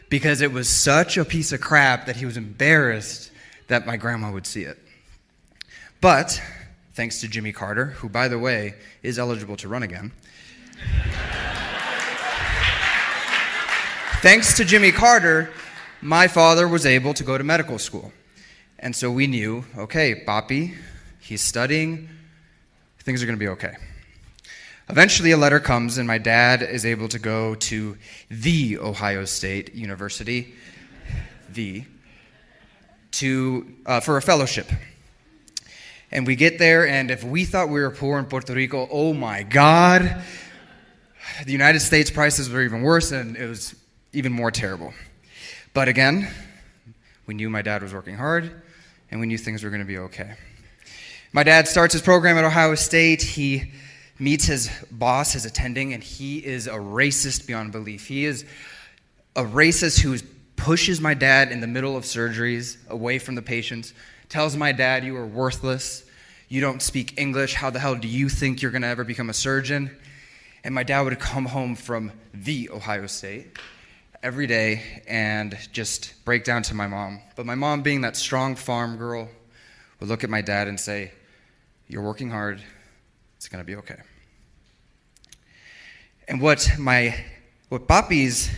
because it was such a piece of crap that he was embarrassed that my grandma would see it. But thanks to Jimmy Carter, who, by the way, is eligible to run again. Thanks to Jimmy Carter, my father was able to go to medical school. And so we knew, okay, Papi, he's studying, things are going to be okay. Eventually a letter comes and my dad is able to go to the Ohio State University, for a fellowship. And we get there, and if we thought we were poor in Puerto Rico, oh my God, the United States prices were even worse, and it was even more terrible. But again, we knew my dad was working hard, and we knew things were going to be okay. My dad starts his program at Ohio State. He meets his boss, his attending, and he is a racist beyond belief. He is a racist who pushes my dad in the middle of surgeries away from the patients, tells my dad, you are worthless, you don't speak English, how the hell do you think you're going to ever become a surgeon? And my dad would come home from the Ohio State every day and just break down to my mom. But my mom, being that strong farm girl, would look at my dad and say, you're working hard, it's going to be okay. And what Papi's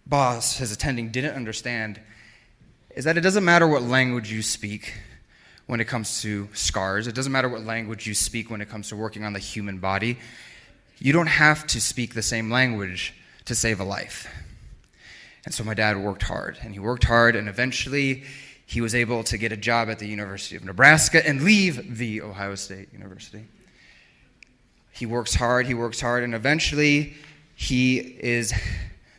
boss, his attending, didn't understand is that it doesn't matter what language you speak when it comes to scars. It doesn't matter what language you speak when it comes to working on the human body. You don't have to speak the same language to save a life. And so my dad worked hard, and eventually he was able to get a job at the University of Nebraska and leave the Ohio State University. He works hard, and eventually he is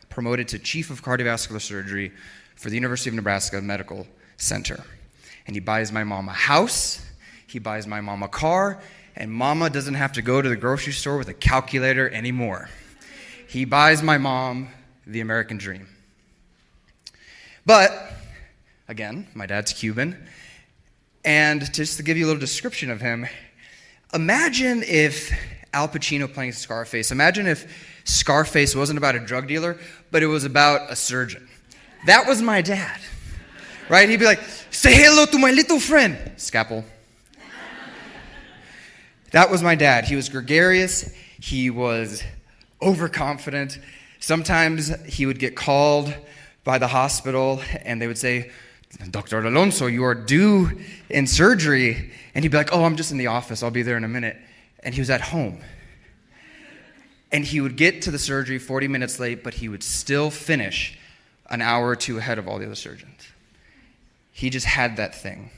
promoted to Chief of Cardiovascular Surgery for the University of Nebraska Medical Center. And he buys my mom a house, he buys my mom a car, and mama doesn't have to go to the grocery store with a calculator anymore. He buys my mom the American dream. But, again, my dad's Cuban, and just to give you a little description of him, imagine if Al Pacino playing Scarface, imagine if Scarface wasn't about a drug dealer, but it was about a surgeon. That was my dad, right? He'd be like, say hello to my little friend, Scalpel. That was my dad. He was gregarious. He was overconfident. Sometimes he would get called by the hospital, and they would say, Dr. Alonso, you are due in surgery. And he'd be like, oh, I'm just in the office. I'll be there in a minute. And he was at home. And he would get to the surgery 40 minutes late, but he would still finish an hour or two ahead of all the other surgeons. He just had that thing.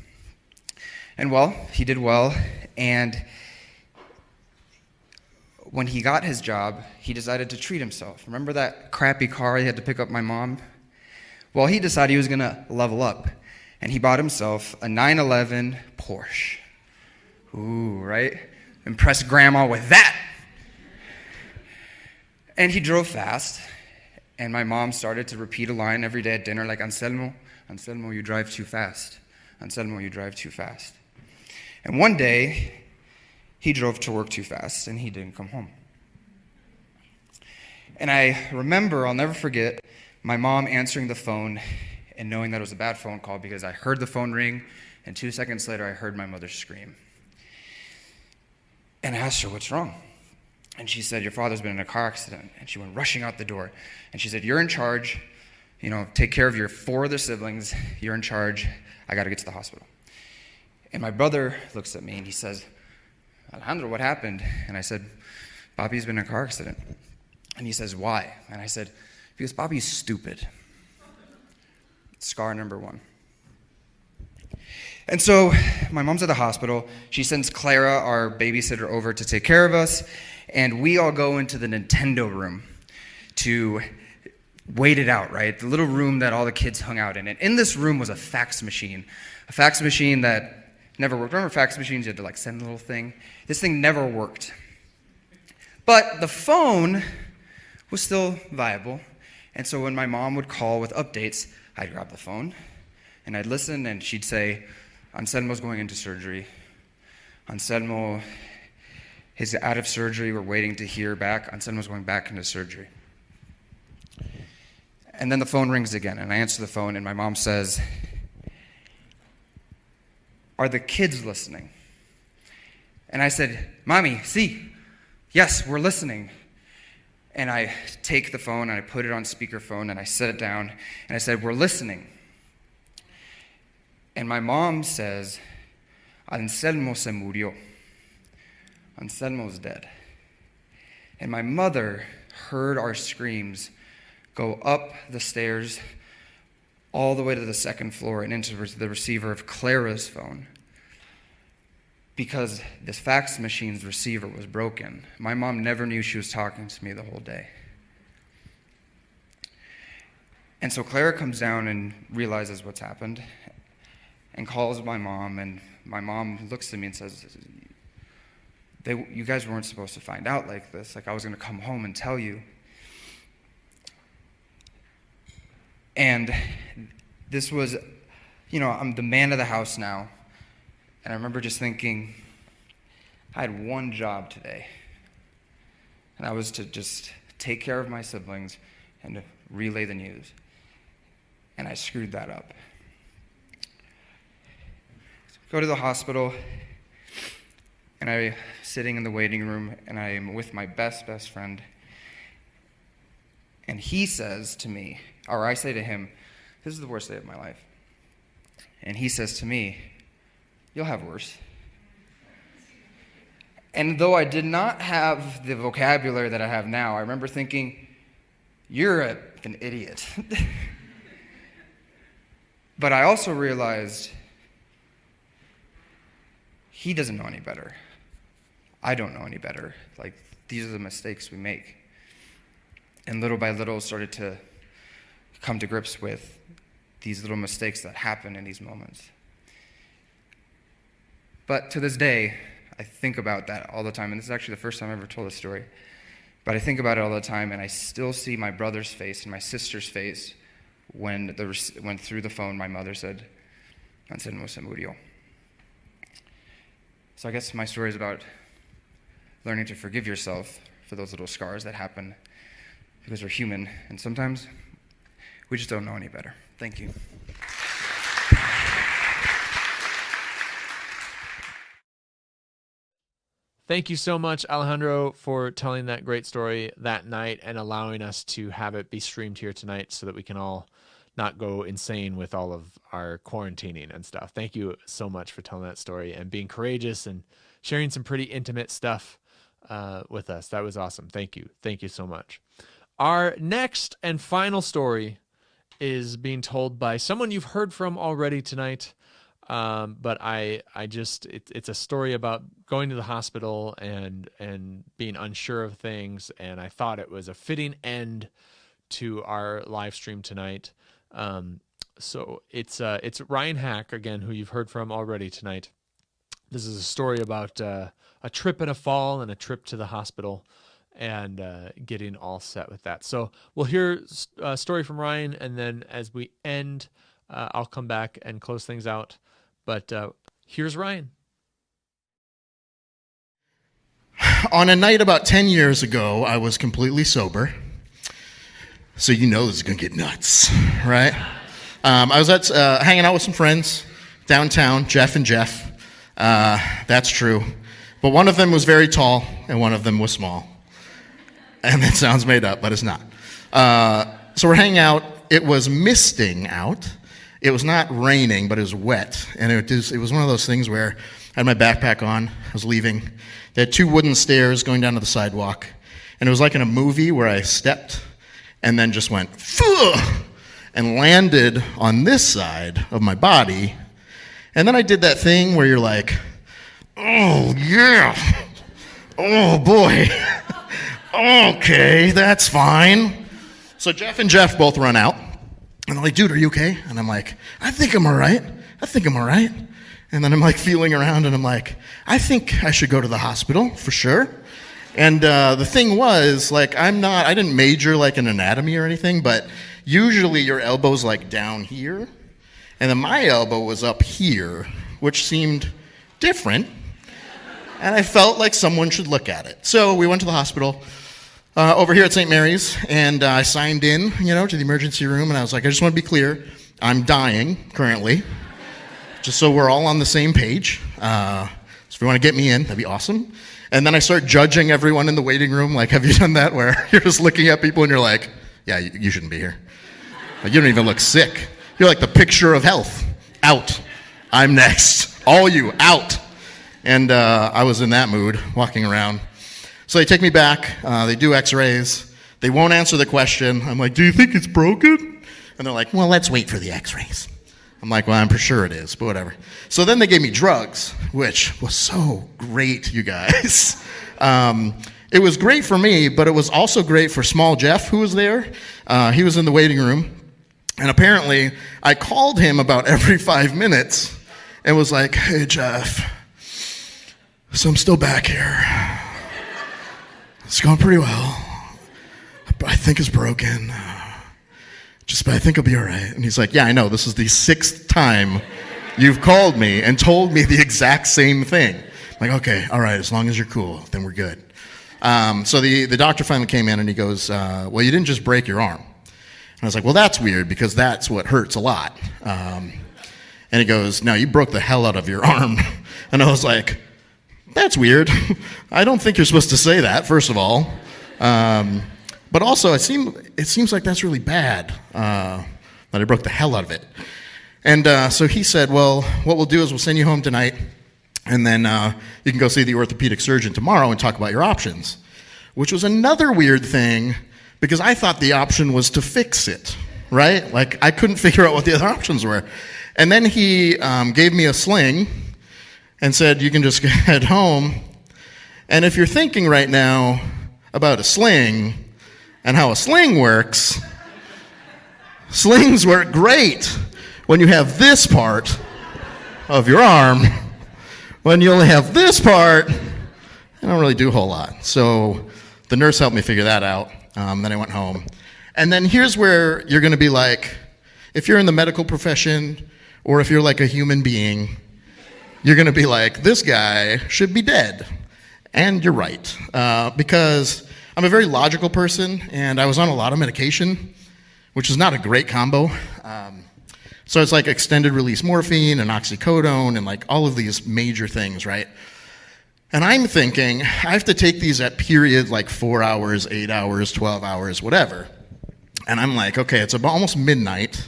And well, he did well, and when he got his job, he decided to treat himself. Remember that crappy car he had to pick up my mom? Well, he decided he was going to level up, and he bought himself a 911 Porsche. Ooh, right? Impress grandma with that. And he drove fast, and my mom started to repeat a line every day at dinner like, Anselmo, Anselmo, you drive too fast. Anselmo, you drive too fast. And one day, he drove to work too fast, and he didn't come home. And I remember, I'll never forget, my mom answering the phone and knowing that it was a bad phone call because I heard the phone ring, and 2 seconds later, I heard my mother scream. And I asked her, what's wrong? And she said, your father's been in a car accident. And she went rushing out the door. And she said, you're in charge. Take care of your 4 other siblings. You're in charge. I got to get to the hospital. And my brother looks at me and he says, Alejandro, what happened? And I said, Papi's been in a car accident. And he says, why? And I said, because Papi's stupid. Scar number 1. And so my mom's at the hospital. She sends Clara, our babysitter, over to take care of us. And we all go into the Nintendo room to wait it out, right? The little room that all the kids hung out in. And in this room was a fax machine that Never worked. Remember fax machines? You had to like send a little thing. This thing never worked. But the phone was still viable. And so when my mom would call with updates, I'd grab the phone and I'd listen, and she'd say, Anselmo's going into surgery. Anselmo is out of surgery. We're waiting to hear back. Anselmo's going back into surgery. And then the phone rings again, and I answer the phone, and my mom says, are the kids listening? And I said, Mommy, sí. Yes, we're listening. And I take the phone, and I put it on speakerphone, and I set it down, and I said, we're listening. And my mom says, Anselmo se murió. Anselmo's dead. And my mother heard our screams go up the stairs all the way to the second floor and into the receiver of Clara's phone, because this fax machine's receiver was broken. My mom never knew she was talking to me the whole day. And so Clara comes down and realizes what's happened and calls my mom, and my mom looks at me and says, you guys weren't supposed to find out like this. Like, I was going to come home and tell you. And this was, I'm the man of the house now. And I remember just thinking, I had one job today. And that was to just take care of my siblings and to relay the news. And I screwed that up. Go to the hospital, and I'm sitting in the waiting room, and I am with my best friend. And he says to me, or I say to him, this is the worst day of my life. And he says to me, you'll have worse. And though I did not have the vocabulary that I have now, I remember thinking, you're an idiot. But I also realized he doesn't know any better. I don't know any better. Like, these are the mistakes we make. And little by little started to come to grips with these little mistakes that happen in these moments. But to this day, I think about that all the time, and this is actually the first time I ever told this story. But I think about it all the time, and I still see my brother's face and my sister's face when through the phone my mother said, Anselmo se murió. So I guess my story is about learning to forgive yourself for those little scars that happen, because we're human, and sometimes we just don't know any better. Thank you. Thank you so much, Alejandro, for telling that great story that night and allowing us to have it be streamed here tonight so that we can all not go insane with all of our quarantining and stuff. Thank you so much for telling that story and being courageous and sharing some pretty intimate stuff with us. That was awesome. Thank you. Thank you so much. Our next and final story is being told by someone you've heard from already tonight. But it's a story about going to the hospital and being unsure of things. And I thought it was a fitting end to our live stream tonight. So it's Ryan Hack, again, who you've heard from already tonight. This is a story about a trip and a fall and a trip to the hospital and getting all set with that. So we'll hear a story from Ryan, and then as we end, I'll come back and close things out. But here's Ryan. On a night about 10 years ago, I was completely sober. So you know this is going to get nuts, right? I was hanging out with some friends downtown, Jeff and Jeff. That's true. But one of them was very tall, and one of them was small. And that sounds made up, but it's not. So we're hanging out. It was misting out. It was not raining, but it was wet. And it was one of those things where I had my backpack on. I was leaving. They had two wooden stairs going down to the sidewalk. And it was like in a movie where I stepped and then just went, Phew! And landed on this side of my body. And then I did that thing where you're like, oh, yeah. Oh, boy. Okay, that's fine. So Jeff and Jeff both run out. And they're like, dude, are you okay? And I'm like, I think I'm all right. And then I'm like feeling around and I'm like, I think I should go to the hospital for sure. And the thing was, like, I didn't major like in anatomy or anything, but usually your elbow's like down here. And then my elbow was up here, which seemed different. And I felt like someone should look at it. So we went to the hospital over here at St. Mary's, and I signed in, to the emergency room, and I was like, I just want to be clear, I'm dying currently, just so we're all on the same page. So if you want to get me in, that'd be awesome. And then I start judging everyone in the waiting room, like, have you done that, where you're just looking at people and you're like, yeah, you shouldn't be here. Like, you don't even look sick. You're like the picture of health. Out. I'm next. All you, out. And I was in that mood, walking around. So they take me back, they do x-rays, they won't answer the question. I'm like, do you think it's broken? And they're like, well, let's wait for the x-rays. I'm like, well, I'm for sure it is, but whatever. So then they gave me drugs, which was so great, you guys. It was great for me, but it was also great for small Jeff, who was there. He was in the waiting room, and apparently I called him about every 5 minutes and was like, hey, Jeff, so I'm still back here. It's going pretty well. I think it's broken. But I think I'll be all right. And he's like, yeah, I know. This is the 6th time you've called me and told me the exact same thing. I'm like, okay, all right, as long as you're cool, then we're good. So the doctor finally came in and he goes, well, you didn't just break your arm. And I was like, well, that's weird because that's what hurts a lot. And he goes, no, you broke the hell out of your arm. And I was like, that's weird. I don't think you're supposed to say that, first of all. But also, it seems like that's really bad, that I broke the hell out of it. And so he said, well, what we'll do is we'll send you home tonight, and then you can go see the orthopedic surgeon tomorrow and talk about your options, which was another weird thing, because I thought the option was to fix it, right? Like, I couldn't figure out what the other options were. And then he gave me a sling and said, you can just head home. And if you're thinking right now about a sling and how a sling works, slings work great when you have this part of your arm. When you only have this part, they don't really do a whole lot. So the nurse helped me figure that out. Then I went home. And then here's where you're going to be like, if you're in the medical profession or if you're like a human being, you're going to be like, this guy should be dead. And you're right. Because I'm a very logical person, and I was on a lot of medication, which is not a great combo. So it's like extended release morphine and oxycodone and like all of these major things, right? And I'm thinking, I have to take these at period like 4 hours, 8 hours, 12 hours, whatever. And I'm like, okay, it's about almost midnight.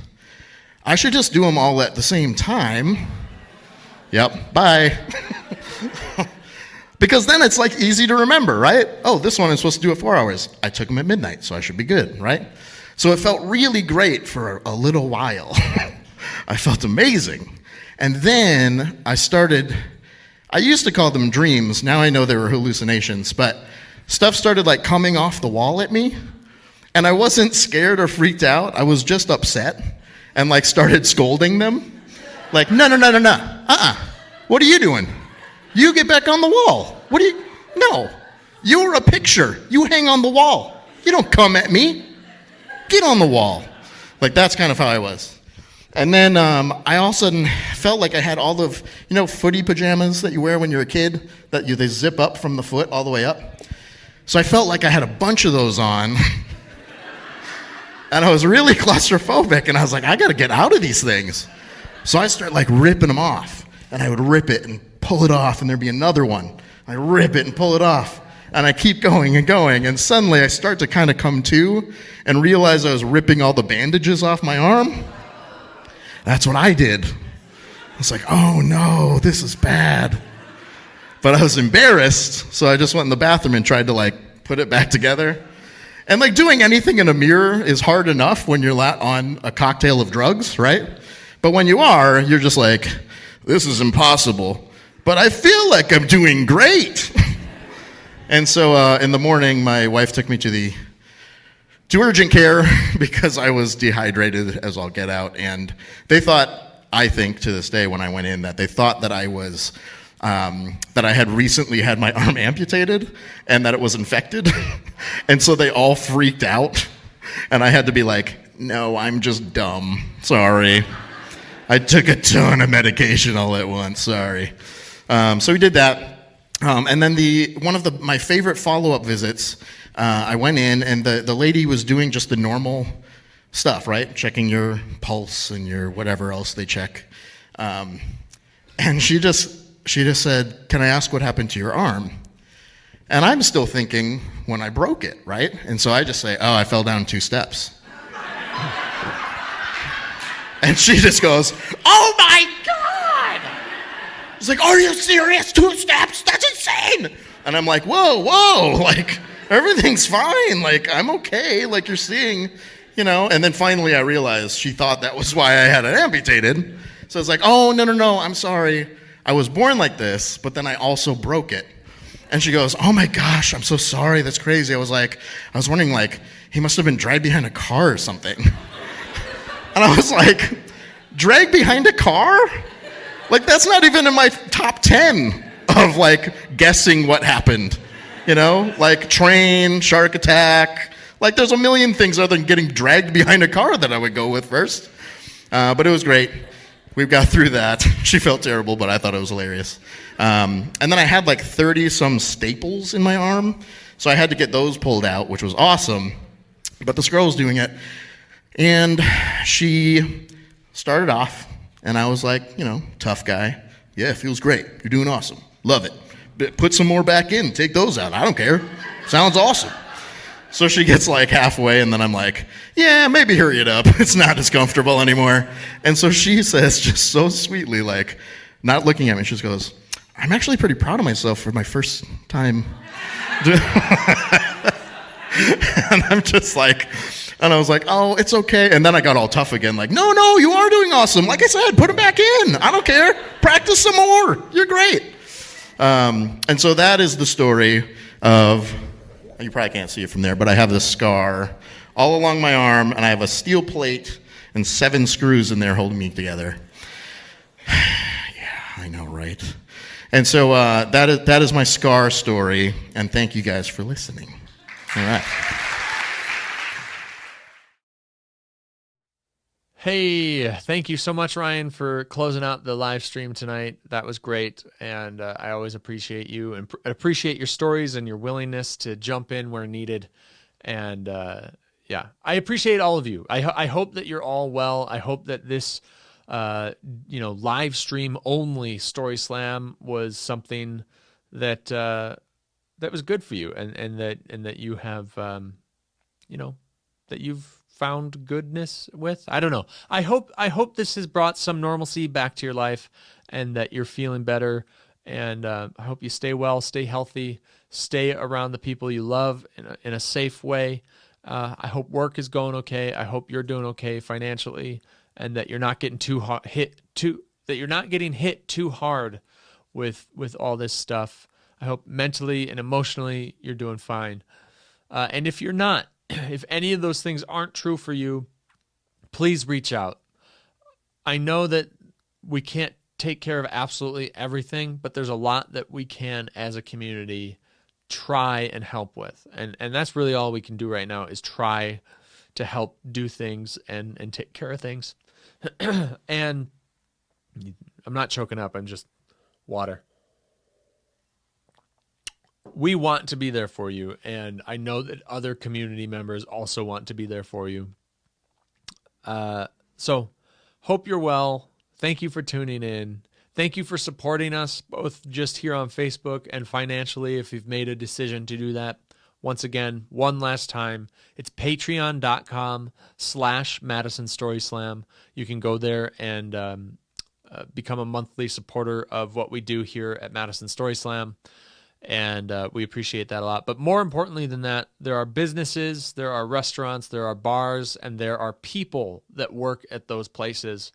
I should just do them all at the same time. Yep, bye. Because then it's like easy to remember, right? Oh, this one is supposed to do it 4 hours. I took them at midnight, so I should be good, right? So it felt really great for a little while. I felt amazing. And then I used to call them dreams. Now I know they were hallucinations, but stuff started like coming off the wall at me. And I wasn't scared or freaked out. I was just upset and like started scolding them. Like, no. What are you doing? You get back on the wall. No. You're a picture. You hang on the wall. You don't come at me. Get on the wall. Like, that's kind of how I was. And then I all of a sudden felt like I had all of, footy pajamas that you wear when you're a kid, that they zip up from the foot all the way up. So I felt like I had a bunch of those on. And I was really claustrophobic, and I was like, I got to get out of these things. So I started like ripping them off, and I would rip it and pull it off, and there'd be another one. I rip it and pull it off, and I keep going and going, and suddenly I start to kind of come to and realize I was ripping all the bandages off my arm. That's what I did. I was like, oh no, this is bad. But I was embarrassed, so I just went in the bathroom and tried to like put it back together. And like doing anything in a mirror is hard enough when you're not on a cocktail of drugs, right? But when you are, you're just like, this is impossible. But I feel like I'm doing great. And so in the morning, my wife took me to urgent care because I was dehydrated as all get out. And they thought I think to this day when I went in that they thought that I was that I had recently had my arm amputated and that it was infected. And so they all freaked out. And I had to be like, no, I'm just dumb. Sorry. I took a ton of medication all at once. Sorry. So we did that. And then one of my favorite follow-up visits, I went in and the lady was doing just the normal stuff, right? Checking your pulse and your whatever else they check. And she just said, can I ask what happened to your arm? And I'm still thinking when I broke it, right? And so I just say, oh, I fell down 2 steps. And she just goes, oh my God! She's like, are you serious? 2 steps? That's insane! And I'm like, whoa, like, everything's fine. Like, I'm okay. Like, you're seeing, you know? And then finally I realized she thought that was why I had it amputated. So it's like, oh, no, I'm sorry. I was born like this, but then I also broke it. And she goes, oh my gosh, I'm so sorry, that's crazy. I was wondering, like, he must have been dragged behind a car or something. And I was like, dragged behind a car? Like, that's not even in my top 10 of, like, guessing what happened. You know? Like, train, shark attack. Like, there's a million things other than getting dragged behind a car that I would go with first. But it was great. We got through that. She felt terrible, but I thought it was hilarious. And then I had like 30-some staples in my arm, so I had to get those pulled out, which was awesome. But this girl was doing it, and she started off, and I was like, you know, tough guy. Yeah, it feels great. You're doing awesome. Love it. Put some more back in. Take those out. I don't care. Sounds awesome. So she gets like halfway, and then I'm like, yeah, maybe hurry it up. It's not as comfortable anymore. And so she says, just so sweetly, like, not looking at me, she just goes, I'm actually pretty proud of myself for my first time. And I'm just like, and I was like, oh, it's okay. And then I got all tough again, like, no, you are doing awesome. Like I said, put them back in. I don't care. Practice some more. You're great. And so that is the story of... You probably can't see it from there, but I have this scar all along my arm, and I have a steel plate and 7 screws in there holding me together. Yeah, I know, right? And so that is my scar story, and thank you guys for listening. All right. Hey, thank you so much, Ryan, for closing out the live stream tonight. That was great, and I always appreciate you and appreciate your stories and your willingness to jump in where needed. And yeah, I appreciate all of you. I hope that you're all well. I hope that this live stream only Story Slam was something that that was good for you, and that you have that you've found goodness with. I don't know. I hope this has brought some normalcy back to your life, and that you're feeling better. And I hope you stay well, stay healthy, stay around the people you love in a safe way. I hope work is going okay. I hope you're doing okay financially, and that you're not getting hit too hard with all this stuff. I hope mentally and emotionally you're doing fine. And if you're not, if any of those things aren't true for you, please reach out. I know that we can't take care of absolutely everything, but there's a lot that we can, as a community, try and help with. And that's really all we can do right now, is try to help do things and take care of things. And I'm not choking up, I'm just water. We want to be there for you, and I know that other community members also want to be there for you. So hope you're well. Thank you for tuning in. Thank you for supporting us, both just here on Facebook and financially, if you've made a decision to do that. Once again, one last time, it's patreon.com/Madison Story Slam. You can go there and become a monthly supporter of what we do here at Madison Story Slam. And we appreciate that a lot. But more importantly than that, there are businesses, there are restaurants, there are bars, and there are people that work at those places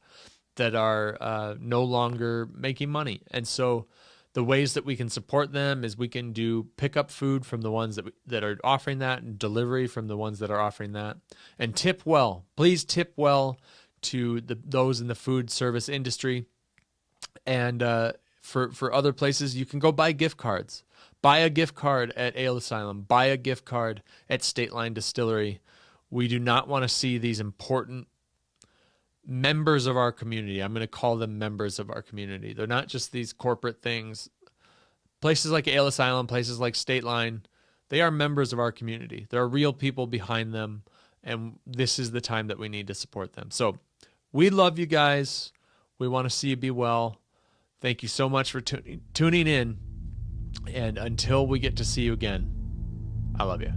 that are no longer making money. And so the ways that we can support them is we can do pick up food from the ones that are offering that, and delivery from the ones that are offering that. And tip well. Please tip well to those in the food service industry. And for other places, you can go buy gift cards. Buy a gift card at Ale Asylum. Buy a gift card at State Line Distillery. We do not want to see these important members of our community. I'm going to call them members of our community. They're not just these corporate things. Places like Ale Asylum, places like State Line, they are members of our community. There are real people behind them, and this is the time that we need to support them. So we love you guys. We want to see you be well. Thank you so much for tuning in. And until we get to see you again, I love you.